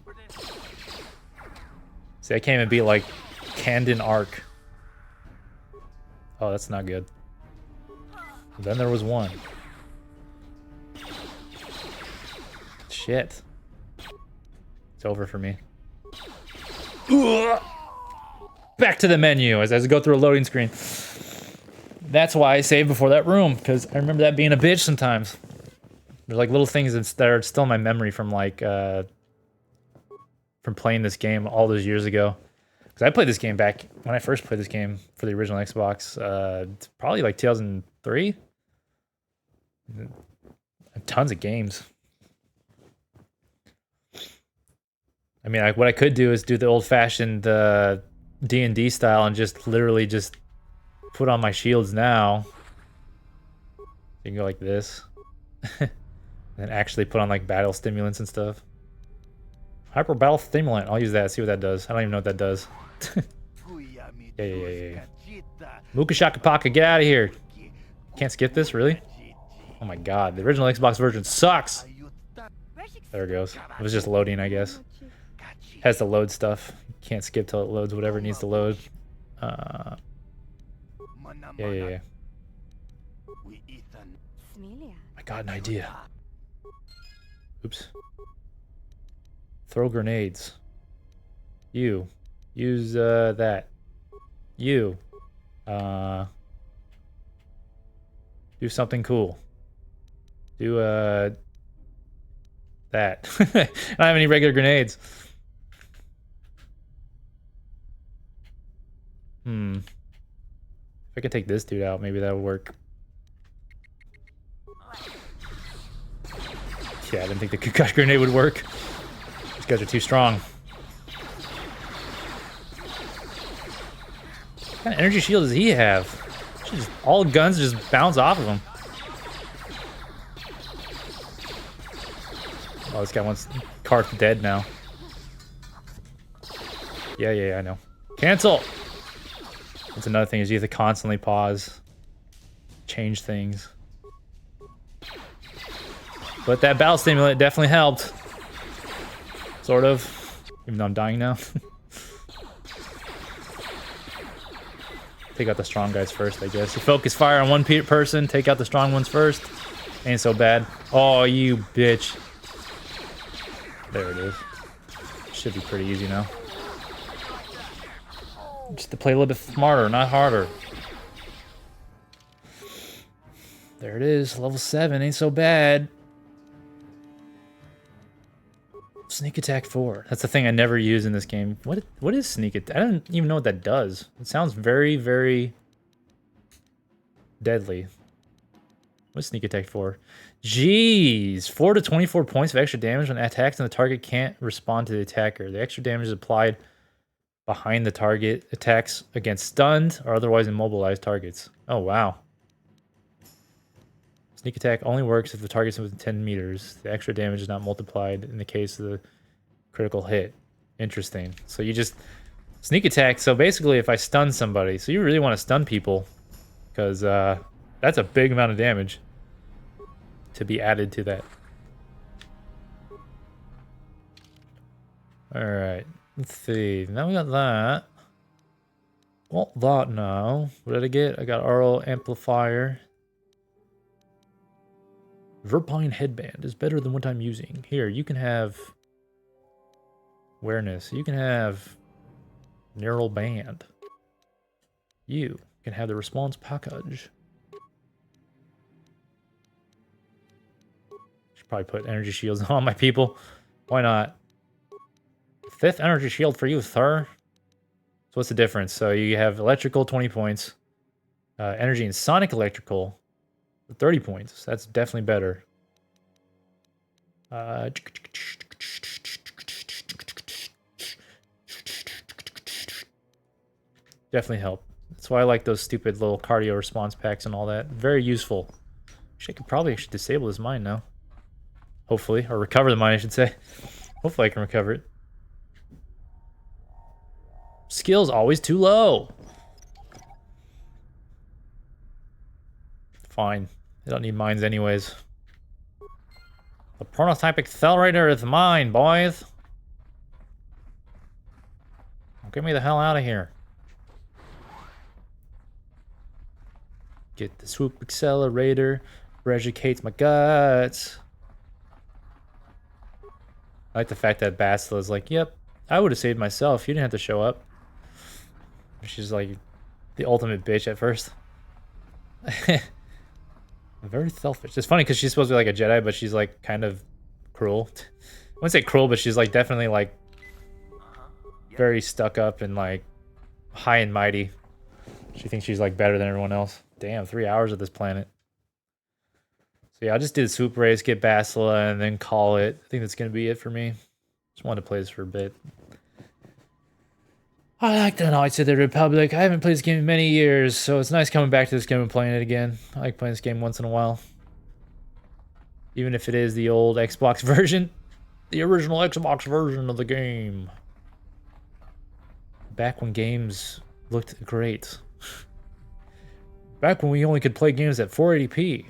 See, I can't even beat, like, Candon Arc. Oh, that's not good. Then there was one. Shit. It's over for me. Back to the menu as I go through a loading screen. That's why I saved before that room, because I remember that being a bitch sometimes. There's like little things that are still in my memory from like from playing this game all those years ago. Because I played this game back when I first played this game for the original Xbox, probably like 2003. Tons of games. I mean, what I could do is do the old-fashioned D&D style and just literally just put on my shields now. You can go like this. And actually put on like battle stimulants and stuff. Hyper battle stimulant. I'll use that. See what that does. I don't even know what that does. Yeah. Muka Shaka Paka, get out of here. Can't skip this, really? Oh my god, the original Xbox version sucks! There it goes. It was just loading, I guess. Has to load stuff. Can't skip till it loads whatever it needs to load. Yeah. I got an idea. Oops. Throw grenades. You. Use, that. You. Do something cool. Do, that. I don't have any regular grenades. If I could take this dude out, maybe that would work. Yeah, I didn't think the Kakashi grenade would work. These guys are too strong. What kind of energy shield does he have? All guns just bounce off of him. Oh, this guy wants Karth dead now. Yeah, I know. Cancel! That's another thing, is you have to constantly pause. Change things. But that battle stimulant definitely helped. Sort of. Even though I'm dying now. Take out the strong guys first, I guess. You focus fire on one person, take out the strong ones first. Ain't so bad. Oh, you bitch. There it is. Should be pretty easy now. Just to play a little bit smarter, not harder. There it is, level 7, ain't so bad. Sneak attack 4. That's the thing I never use in this game. What is sneak attack? I don't even know what that does. It sounds very, very deadly. What's sneak attack 4? Jeez! 4 to 24 points of extra damage when attacks and the target can't respond to the attacker. The extra damage is applied behind the target. Attacks against stunned or otherwise immobilized targets. Oh, wow. Sneak attack only works if the target's within 10 meters. The extra damage is not multiplied in the case of the critical hit. Interesting. So you just sneak attack. So basically, if I stun somebody, so you really want to stun people, because that's a big amount of damage to be added to that. All right. Let's see. Now we got that. Well, that now. What did I get? I got RO amplifier. Verpine headband is better than what I'm using. Here, you can have awareness. You can have neural band. You can have the response package. Should probably put energy shields on my people. Why not? 5th energy shield for you, sir. So what's the difference? So you have electrical, 20 points. Energy and sonic electrical, 30 points. That's definitely better. Definitely help. That's why I like those stupid little cardio response packs and all that. Very useful. I could probably actually disable this mine now. Hopefully. Or recover the mine, I should say. Hopefully I can recover it. Skill's always too low. Fine. I don't need mines anyways. The prototype accelerator is mine, boys. Get me the hell out of here. Get the swoop accelerator. Educates my guts. I like the fact that Basila's like, yep, I would have saved myself. You didn't have to show up. She's like the ultimate bitch at first. Very selfish. It's funny because she's supposed to be like a Jedi, but she's like kind of cruel. I wouldn't say cruel, but she's like definitely like very stuck up and like high and mighty. She thinks she's like better than everyone else. Damn, 3 hours of this planet. So yeah, I just did a swoop race, get Basila, and then call it. I think that's gonna be it for me. Just wanted to play this for a bit. I like the Knights of the Republic. I haven't played this game in many years, so it's nice coming back to this game and playing it again. I like playing this game once in a while. Even if it is the old Xbox version. The original Xbox version of the game. Back when games looked great. Back when we only could play games at 480p.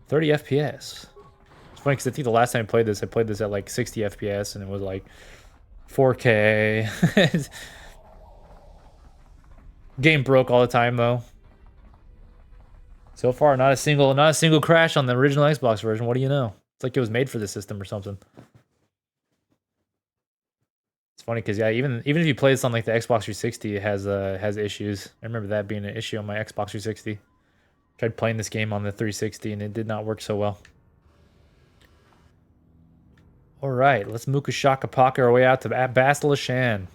30 FPS. It's funny because I think the last time I played this at like 60 FPS and it was like 4K. Game broke all the time though. So far, not a single crash on the original Xbox version. What do you know? It's like it was made for the system or something. It's funny because yeah, even if you play this on like the Xbox 360, it has issues. I remember that being an issue on my Xbox 360. Tried playing this game on the 360 and it did not work so well. All right, let's Muka Shaka Paka our way out to Bastila Shan.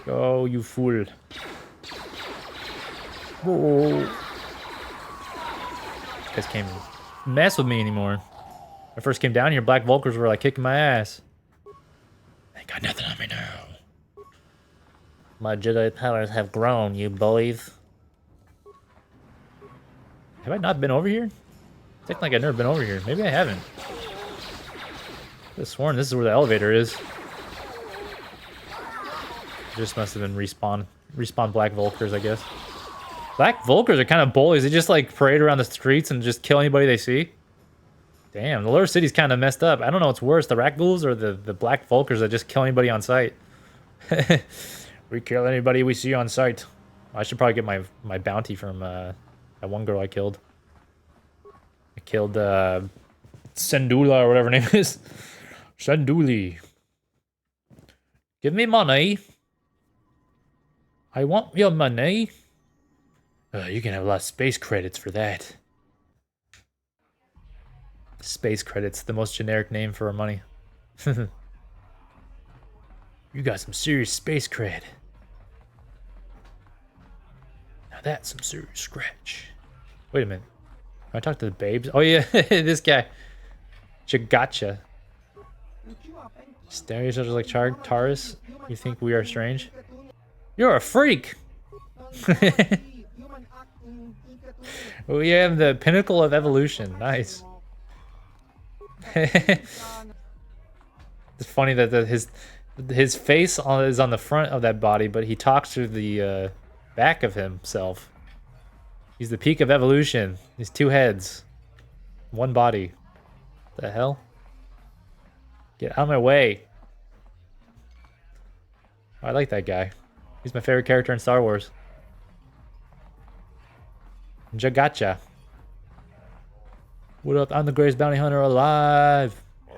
Go, you fool. Whoa. You guys can't mess with me anymore. When I first came down here, Black Vulkars were like kicking my ass. They got nothing on me now. My Jedi powers have grown, you boys. Have I not been over here? It's acting like I've never been over here. Maybe I haven't. I could have sworn this is where the elevator is. Just must have been respawn Black Vulkars, I guess. Black Vulkars are kind of bullies. They just like parade around the streets and just kill anybody they see. Damn, the lower city's kind of messed up. I don't know what's worse, the Rat Ghouls or the Black Vulkars that just kill anybody on sight. We kill anybody we see on sight. I should probably get my bounty from that one girl I killed. I killed Sendula or whatever her name is. Senduli. Give me money. I want your money. You can have a lot of space credits for that. Space credits, the most generic name for our money. You got some serious space cred. Now that's some serious scratch. Wait a minute. Can I talk to the babes? Oh yeah, this guy. Chagacha. Staring such like Taurus. You think we are strange? You're a freak! We have the pinnacle of evolution. Nice. It's funny that his face is on the front of that body, but he talks through the back of himself. He's the peak of evolution. He's two heads. One body. What the hell? Get out of my way. Oh, I like that guy. He's my favorite character in Star Wars. Jagacha. What up? I'm the greatest bounty hunter alive. I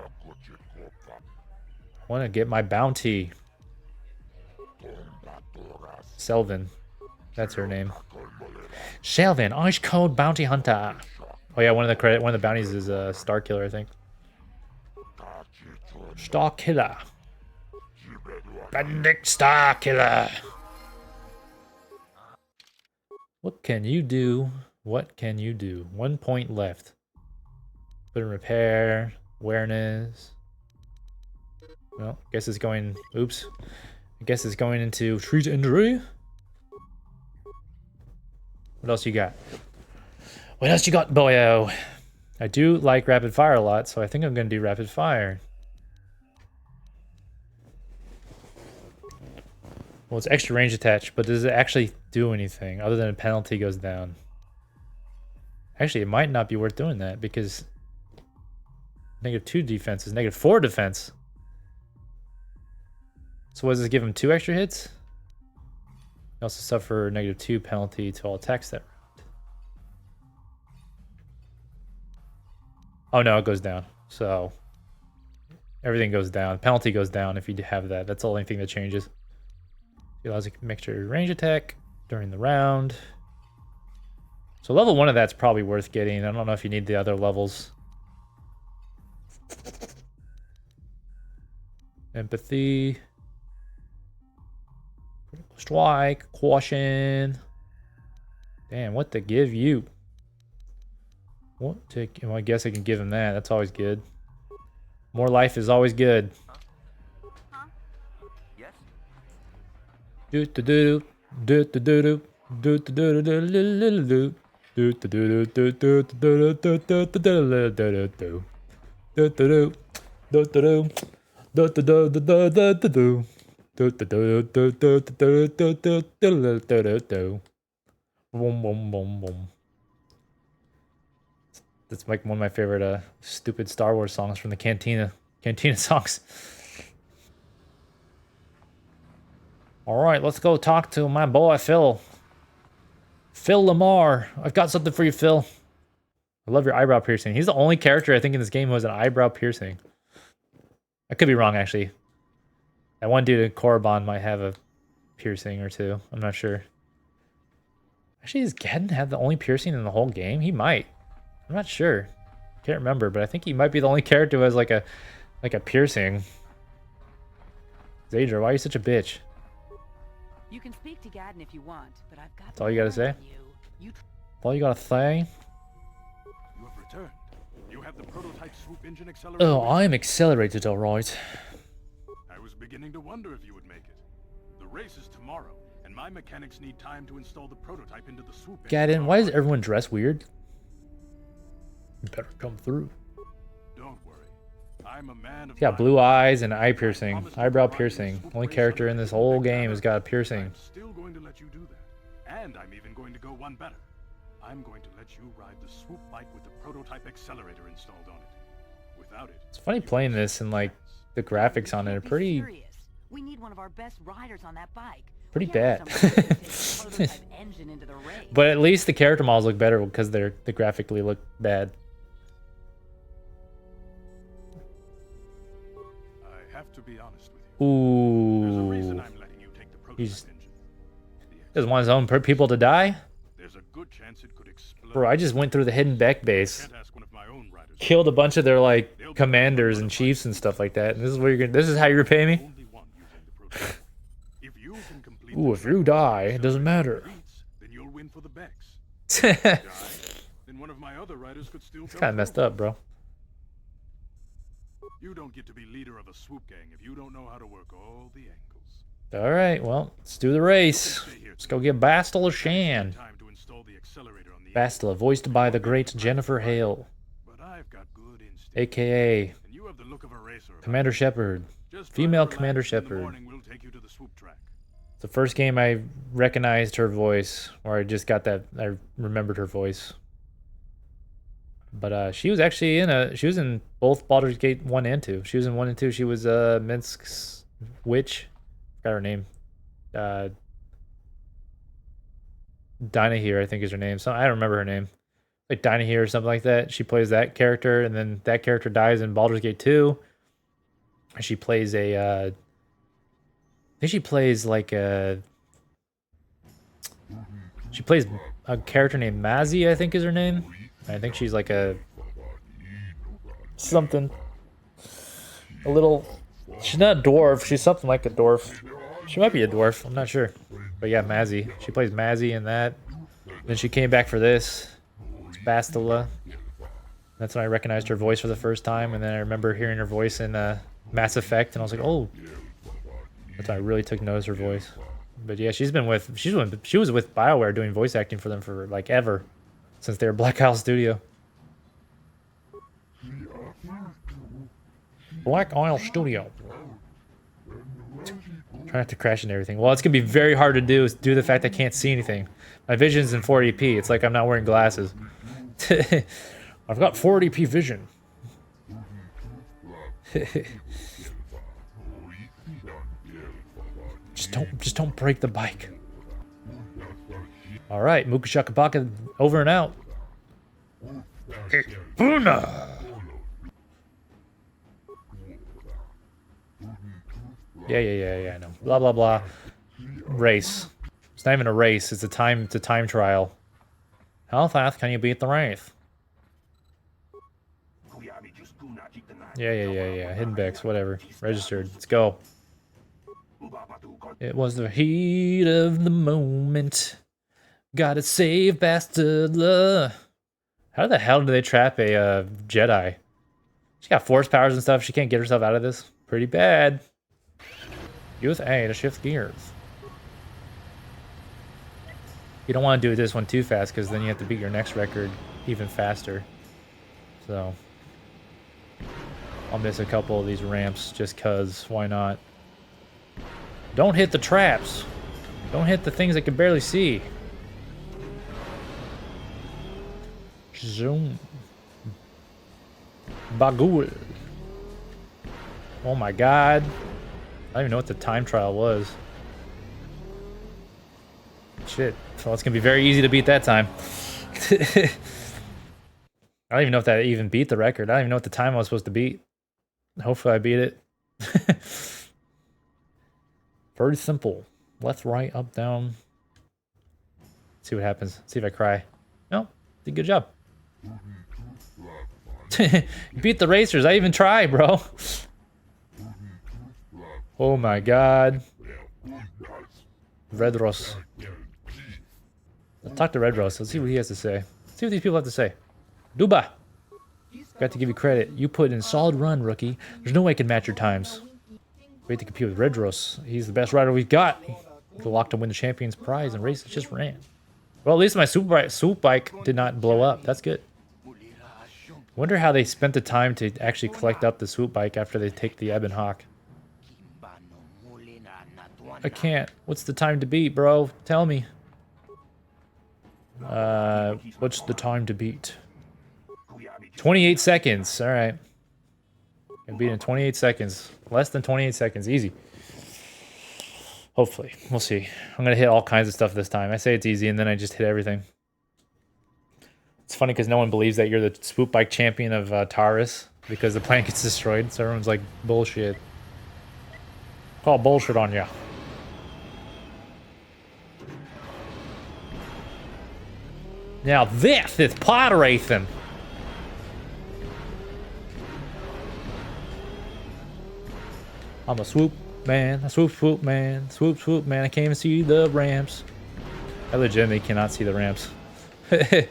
want to get my bounty. Selvin. That's her name. Selvin, Ice Cold Bounty Hunter. Oh yeah, one of the bounties is Star Killer, I think. Star Killer. Benedict Star Killer. What can you do? What can you do? 1 point left. Put in repair, awareness. Well, I guess it's going. Oops. I guess it's going into treat injury. What else you got? What else you got, boyo? I do like rapid fire a lot, so I think I'm gonna do rapid fire. Well, it's extra range attached, but does it actually do anything other than a penalty goes down? Actually, it might not be worth doing that because -2 defense is -4 defense. So what does this give him? 2 extra hits? You also suffer -2 penalty to all attacks that round. Oh no, it goes down. So everything goes down. Penalty goes down if you have that. That's the only thing that changes. It allows a mixture range attack during the round. So level 1 of that's probably worth getting. I don't know if you need the other levels. Empathy. Critical strike. Caution. Damn, what to give you? What to... Well, I guess I can give him that. That's always good. More life is always good. Do do do do do do do do do do do do do do do do do. That's like one of my favorite stupid Star Wars songs from the Cantina songs. All right, let's go talk to my boy Phil. Phil Lamar. I've got something for you, Phil. I love your eyebrow piercing. He's the only character I think in this game who has an eyebrow piercing. I could be wrong, actually. That one dude in Korriban might have a piercing or two. I'm not sure. Actually, does Gaddon have the only piercing in the whole game? He might. I'm not sure. Can't remember, but I think he might be the only character who has like a piercing. Zadra, why are you such a bitch? You can speak to Gaddon if you want, but I've got. That's all you gotta say? That's all you gotta say? You have returned. You have the prototype swoop engine accelerator. Oh, I'm accelerated, alright. I was beginning to wonder if you would make it. The race is tomorrow, and my mechanics need time to install the prototype into the swoop engine. Gaddon, why does everyone dress weird? You better come through. Don't worry. I'm a man of. He's got blue eyes and eye piercing. Eyebrow piercing. Only character in this whole game has got a piercing. I'm still going to let you do that. And I'm even going to go one better. I'm going to let you ride the swoop bike with the prototype accelerator installed on it. Without it, It's funny playing this and like the graphics on it are pretty We need one of our best riders on that bike. pretty bad. But at least the character models look better because they graphically look bad. I have to be honest with you. Ooh. There's a reason I'm letting you take the prototype engine. He doesn't want his own people to die? There's a good chance it could explode. Bro, I just went through the hidden Beck base. Killed a bunch of their like commanders and chiefs and stuff like that. And this is what you're gonna this is how you repay me? Ooh, if you die, it doesn't matter. Then you'll win for the Becks. Then one of my other riders could still It's kinda messed up, bro. You don't get to be leader of a swoop gang if you don't know how to work all the angles. Alright, well, let's do the race. Let's go get Bastila Shan. Bastila, voiced by the great Jennifer Hale. AKA Commander Shepard. Female Commander Shepard. It's the first game I recognized her voice, or I just got that, I remembered her voice. But she was actually she was in both Baldur's Gate 1 and 2. She was in 1 and 2. She was Minsk's witch. Got her name. Dinah here, I think is her name. So I don't remember her name. Like Dinah here or something like that. She plays that character, and then that character dies in Baldur's Gate 2. And she plays I think she plays like she plays a character named Mazzy, I think is her name. I think she's like a something a little, she's not a dwarf, she's something like a dwarf. She might be a dwarf, I'm not sure. But yeah, Mazzy. She plays Mazzy in that. Then she came back for this. It's Bastila. That's when I recognized her voice for the first time, and then I remember hearing her voice in Mass Effect, and I was like, oh. That's when I really took notice of her voice. But yeah, she was with BioWare doing voice acting for them for like ever. Since they were Black Isle Studio. Black Isle Studio. Try not to crash and everything. Well, it's gonna be very hard to do due to the fact I can't see anything. My vision's in 480p. It's like I'm not wearing glasses. I've got 480p vision. Just don't break the bike. All right, Mukashakabaka over and out. Buna. Yeah, I know. Blah blah blah. Race. It's not even a race. It's a time trial. How fast can you beat the race? Yeah. Hidden Bex, whatever. Registered. Let's go. It was the heat of the moment. Gotta save Bastila. How the hell do they trap a Jedi? She got force powers and stuff. She can't get herself out of this. Pretty bad. Use A to shift gears. You don't want to do this one too fast because then you have to beat your next record even faster. So I'll miss a couple of these ramps just cause why not? Don't hit the traps. Don't hit the things I can barely see. Zoom. Bagul. Oh my god. I don't even know what the time trial was. Shit. Well, it's gonna be very easy to beat that time. I don't even know if that even beat the record. I don't even know what the time I was supposed to beat. Hopefully I beat it. Very simple. Left, right, up, down. See what happens. See if I cry. No, did a good job. Beat the racers. I even tried, bro. Oh my god. Redros. Let's talk to Redros. Let's see what he has to say. Let's see what these people have to say. Duba. Got to give you credit. You put in a solid run, rookie. There's no way I can match your times. Wait to compete with Redros. He's the best rider we've got. He's locked to win the champion's prize and races just ran. Well, at least my swoop bike did not blow up. That's good. Wonder how they spent the time to actually collect up the swoop bike after they take the Ebon Hawk. I can't. What's the time to beat, bro? Tell me. What's the time to beat? 28 seconds. All right. Can beat in 28 seconds. Less than 28 seconds. Easy. Hopefully. We'll see. I'm going to hit all kinds of stuff this time. I say it's easy, and then I just hit everything. It's funny because no one believes that you're the swoop bike champion of Taurus because the planet gets destroyed. So everyone's like, bullshit. Call bullshit on ya. Now this is pod racing. I'm a swoop man, a swoop man, swoop man. I can't even see the ramps. I legitimately cannot see the ramps. I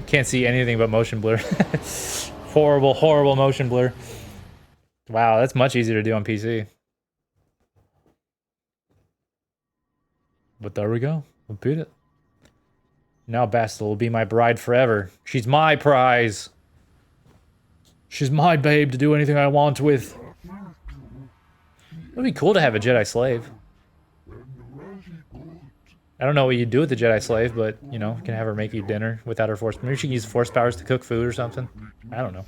can't see anything but motion blur. Horrible, horrible motion blur. Wow, that's much easier to do on PC. But there we go. We'll beat it. Now Basta will be my bride forever. She's my prize. She's my babe to do anything I want with. It would be cool to have a Jedi slave. I don't know what you'd do with the Jedi slave, but, you know, you can have her make you dinner without her force. Maybe she can use force powers to cook food or something. I don't know.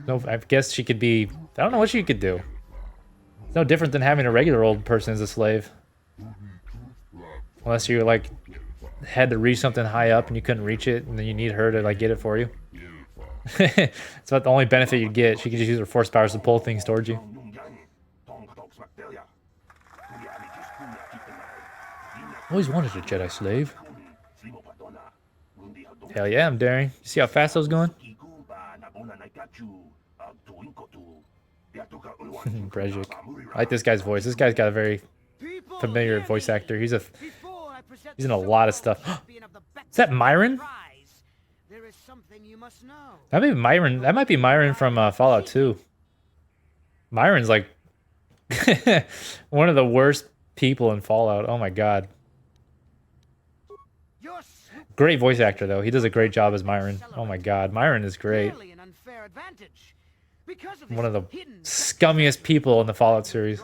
No, I guess she could be... I don't know what she could do. It's no different than having a regular old person as a slave. Unless you, like, had to reach something high up and you couldn't reach it, and then you need her to, like, get it for you. It's about the only benefit you'd get. She could just use her force powers to pull things towards you. Always wanted a Jedi slave. Hell yeah, I'm daring. You see how fast I was going? Brejik. I like this guy's voice. This guy's got a very familiar voice actor. He's in a lot of stuff. Is that Myron? That may be Myron. That might be Myron from Fallout 2. Myron's like one of the worst people in Fallout. Oh my god. Great voice actor though. He does a great job as Myron. Oh my god, Myron is great. One of the scummiest people in the Fallout series.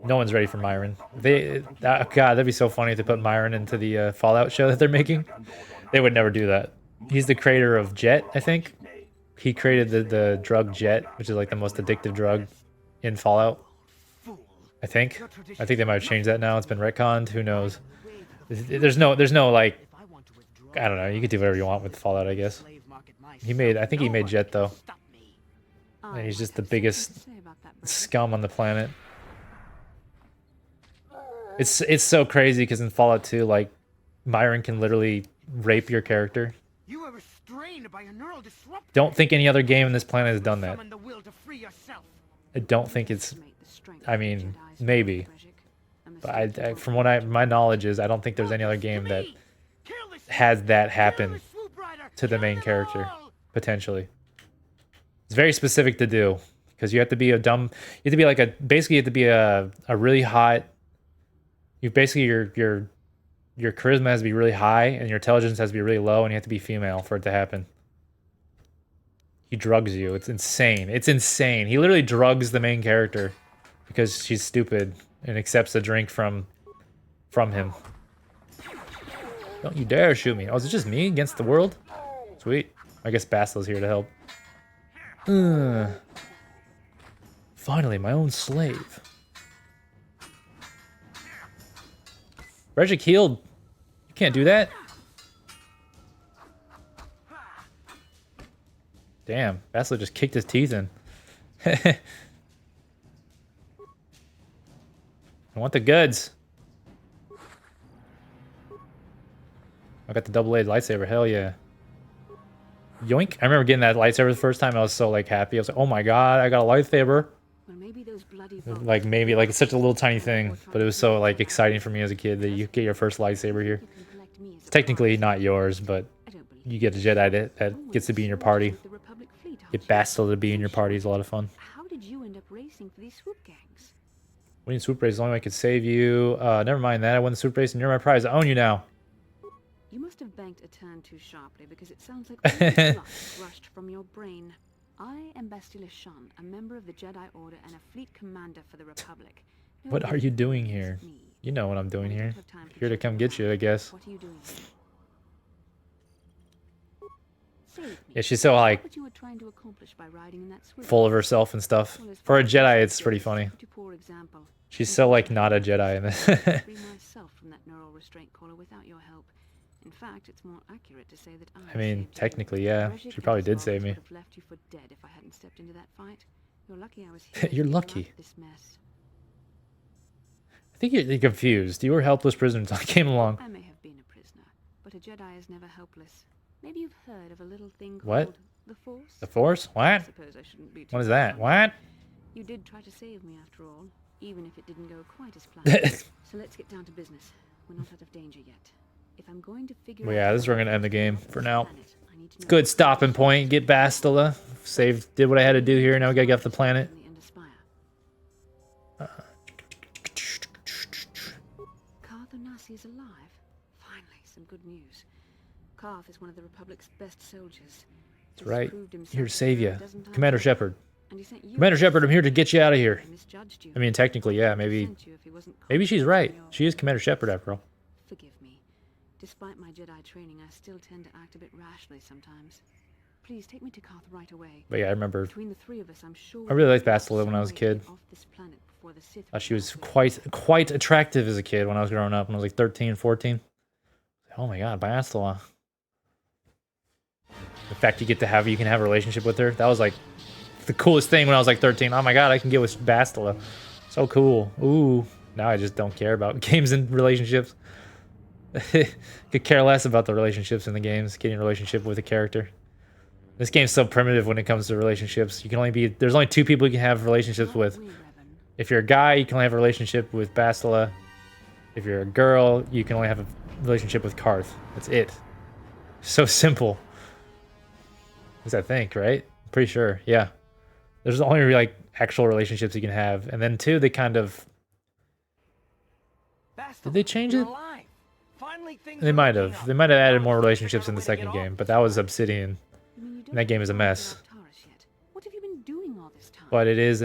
No one's ready for Myron. God, that'd be so funny if they put Myron into the Fallout show that they're making. They would never do that. He's the creator of Jet, I think. He created the drug Jet, which is like the most addictive drug in Fallout. I think they might have changed that now. It's been retconned. Who knows? There's no like, I don't know. You could do whatever you want with Fallout, I guess. I think he made Jet though, and he's just the biggest scum on the planet. It's so crazy because in Fallout 2, like, Myron can literally rape your character. Don't think any other game on this planet has done that. I don't think it's... I mean, maybe. But from what my knowledge is, I don't think there's any other game that has that happen to the main character, potentially. It's very specific to do, because you have to be basically you have to be a really hot... Basically, your charisma has to be really high, and your intelligence has to be really low, and you have to be female for it to happen. He drugs you. It's insane. It's insane. He literally drugs the main character because she's stupid and accepts a drink from him. Don't you dare shoot me. Oh, is it just me against the world? Sweet. I guess Bastila's here to help. Finally, my own slave. Regic healed. You can't do that. Damn, Bastila just kicked his teeth in. I want the goods. I got the double-A lightsaber. Hell yeah. Yoink. I remember getting that lightsaber the first time. I was so like happy. I was like, oh my god, I got a lightsaber. Well, maybe those bloody Like maybe like it's such a little tiny thing, but it was so like exciting for me as a kid that you get your first lightsaber here. It's technically not yours, but you get a Jedi that gets to be in your party. Get Bastila to be in your party is a lot of fun. How did you end up racing for these swoop gangs? Winning swoop race is the only way I could save you. Never mind that. I won the swoop race and you're my prize. I own you now. You must have banked a turn too sharply because it sounds like all the blood rushed from your brain. I am Bastila Shan, a member of the Jedi Order and a fleet commander for the Republic. What are you doing here? You know what I'm doing here. Here to come get you, I guess. What are you doing? Yeah, she's so like What you were trying to accomplish by riding in that swoop? full of herself and stuff. For a Jedi, it's pretty funny. She's so like not a Jedi in this. Free myself from that neural restraint collar without your help. In fact, it's more accurate to say that I mean, technically, yeah. She probably did save me. Would have left you for dead if I hadn't stepped into that fight. You're lucky I was here. You're lucky. This mess. I think you're confused. You were a helpless prisoner until I came along. I may have been a prisoner, but a Jedi is never helpless. Maybe you've heard of a little thing called What? the Force? The Force? What? I suppose I shouldn't be too What is that? hard. What? You did try to save me after all, even if it didn't go quite as planned. So let's get down to business. We're not out of danger yet. If I'm going to figure Well, out yeah, this is where we're gonna end the game for now. planet, I need to know Good stopping point. Get Bastila. Saved. Did what I had to do here. Now we gotta get off the planet. the Ender Spire. Karth Onasi is alive. Finally, some good news. Karth is one of the Republic's best soldiers. That's right. Here to save you. Commander Shepard. And he sent you Commander Shepard, I'm here to get you out of here. I misjudged you. I mean, technically, yeah, maybe. Maybe she's right. She is Commander Shepard after all. Forgive me. Despite my Jedi training, I still tend to act a bit rashly sometimes. Please take me to Karth right away. But yeah, I remember. Between the three of us, I'm sure I really liked Bastila when I was a kid. She was quite attractive as a kid when I was growing up. When I was like 13, 14. Oh my god, Bastila. The fact you can have a relationship with her, that was like the coolest thing when I was like 13. Oh my god, I can get with Bastila. So cool. Ooh. Now I just don't care about games and relationships. Could care less about the relationships in the games, getting a relationship with a character. This game's so primitive when it comes to relationships. There's only two people you can have relationships with. If you're a guy, you can only have a relationship with Bastila. If you're a girl, you can only have a relationship with Karth. That's it. So simple. At least I think, right? I'm pretty sure. Yeah. There's only like actual relationships you can have. And then two, they kind of... Did they change it? They might have. They might have added more relationships in the second game, but that was Obsidian. And that game is a mess. What have you been doing all this time? But it is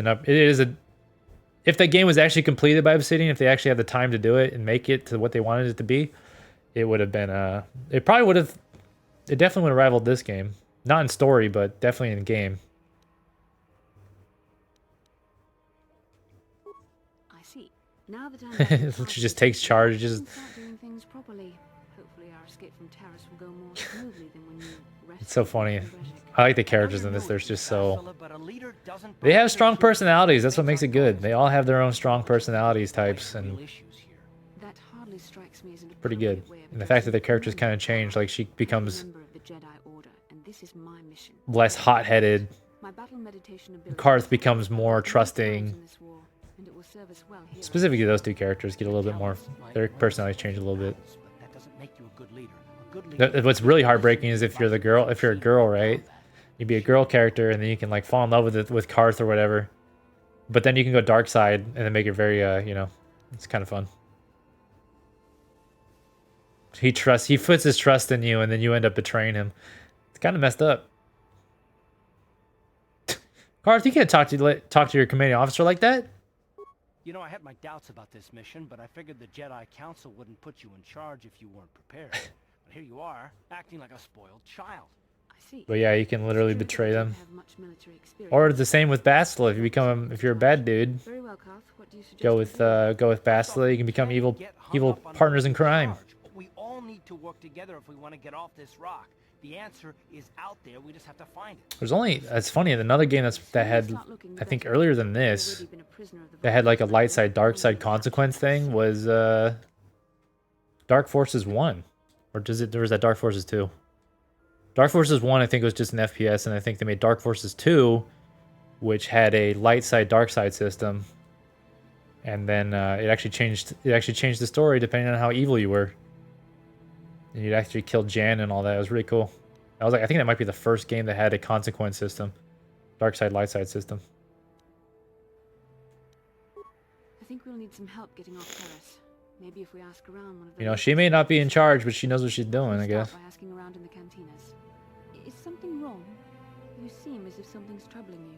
if that game was actually completed by Obsidian, if they actually had the time to do it and make it to what they wanted it to be, it would have been it definitely would have rivaled this game. Not in story, but definitely in game. I see. Now that She just takes charge, just doing things properly. Hopefully our escape from Terrace will go more smoothly than when you it's so funny. I like the characters in this. They're just so... They have strong personalities. That's what makes it good. They all have their own strong personalities types, and that hardly strikes me as an pretty good. And the fact that the characters kind of change, like she becomes less hot-headed. Karth becomes more trusting. Specifically, those two characters get a little bit more... Their personalities change a little bit. What's really heartbreaking is if you're a girl, right? You'd be a girl character, and then you can like fall in love with Karth or whatever. But then you can go dark side and then make it very, it's kind of fun. He puts his trust in you, and then you end up betraying him. It's kind of messed up. Garth, you can't talk to your commanding officer like that. You know, I had my doubts about this mission, but I figured the Jedi Council wouldn't put you in charge if you weren't prepared. But here you are, acting like a spoiled child. I see. But yeah, you can literally betray them. Or the same with Bastila. If you're a bad dude, Very well, Garth. What do you suggest? go with Bastila. You can become evil partners in crime. We all need to work together if we want to get off this rock. The answer is out there. We just have to find it. There's only, that's funny, another game that had, I think earlier than this, that had like a light side, dark side consequence thing was Dark Forces 1. Or there was that Dark Forces 2? Dark Forces 1 I think was just an FPS, and I think they made Dark Forces 2, which had a light side, dark side system. And then it actually changed the story depending on how evil you were. And you'd actually kill Jan and all that. It was really cool. I think that might be the first game that had a consequence system. Dark side, light side system. I think we'll need some help getting off terrace. Maybe if we ask around one of the... You know, she may not be in charge, but she knows what she's doing, I guess. By asking around in the cantinas. Is something wrong? You seem as if something's troubling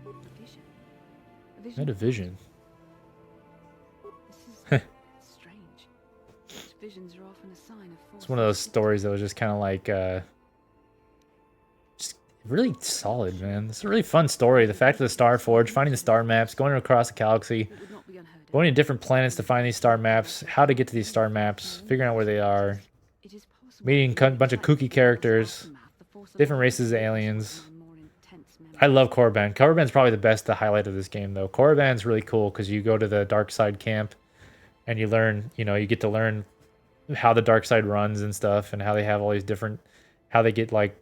you. A vision. A vision. Not a vision. This is strange. Such visions are often a sign of force. It's one of those stories that was just kind of like, just really solid, man. It's a really fun story. The fact of the Star Forge, finding the star maps, going across the galaxy, going to different planets to find these star maps, how to get to these star maps, figuring out where they are, meeting a bunch of kooky characters, different races of aliens. I love Korriban. Korriban's probably the highlight of this game, though. Korriban's really cool because you go to the dark side camp and you learn, you get to learn how the dark side runs and stuff, and how they have all these different, how they get like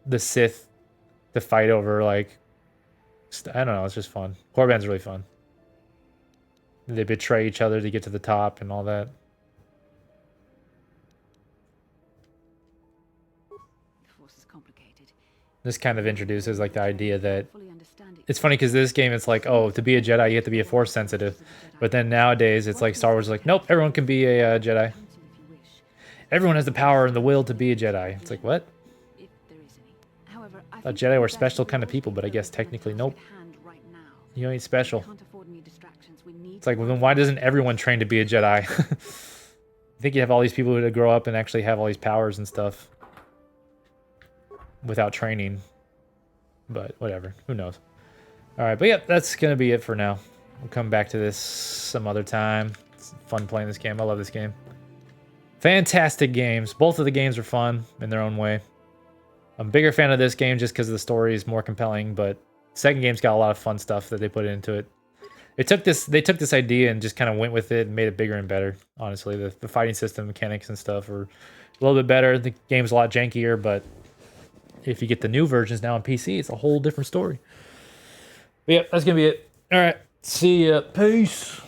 the Sith to fight over, like, I don't know, it's just fun. Korriban's really fun. They betray each other to get to the top and all that. The force is complicated. This kind of introduces like the idea that it's funny because this game it's like, oh, to be a Jedi you have to be a force sensitive, but then nowadays it's like Star Wars is like, nope, everyone can be a Jedi. Everyone has the power and the will to be a Jedi. It's like, what? I thought Jedi were special kind of people, but I guess technically nope. You ain't special. It's like, well, then why doesn't everyone train to be a Jedi? I think you have all these people who grow up and actually have all these powers and stuff without training. But whatever, who knows? All right, but yeah, that's gonna be it for now. We'll come back to this some other time. It's fun playing this game. I love this game. Fantastic games. Both of the games are fun in their own way. I'm a bigger fan of this game just because the story is more compelling, but the second game's got a lot of fun stuff that they put into it. They took this idea and just kind of went with it and made it bigger and better. Honestly, the fighting system mechanics and stuff are a little bit better. The game's a lot jankier, but if you get the new versions now on PC, it's a whole different story. But yeah, that's gonna be it. All right, see ya. Peace.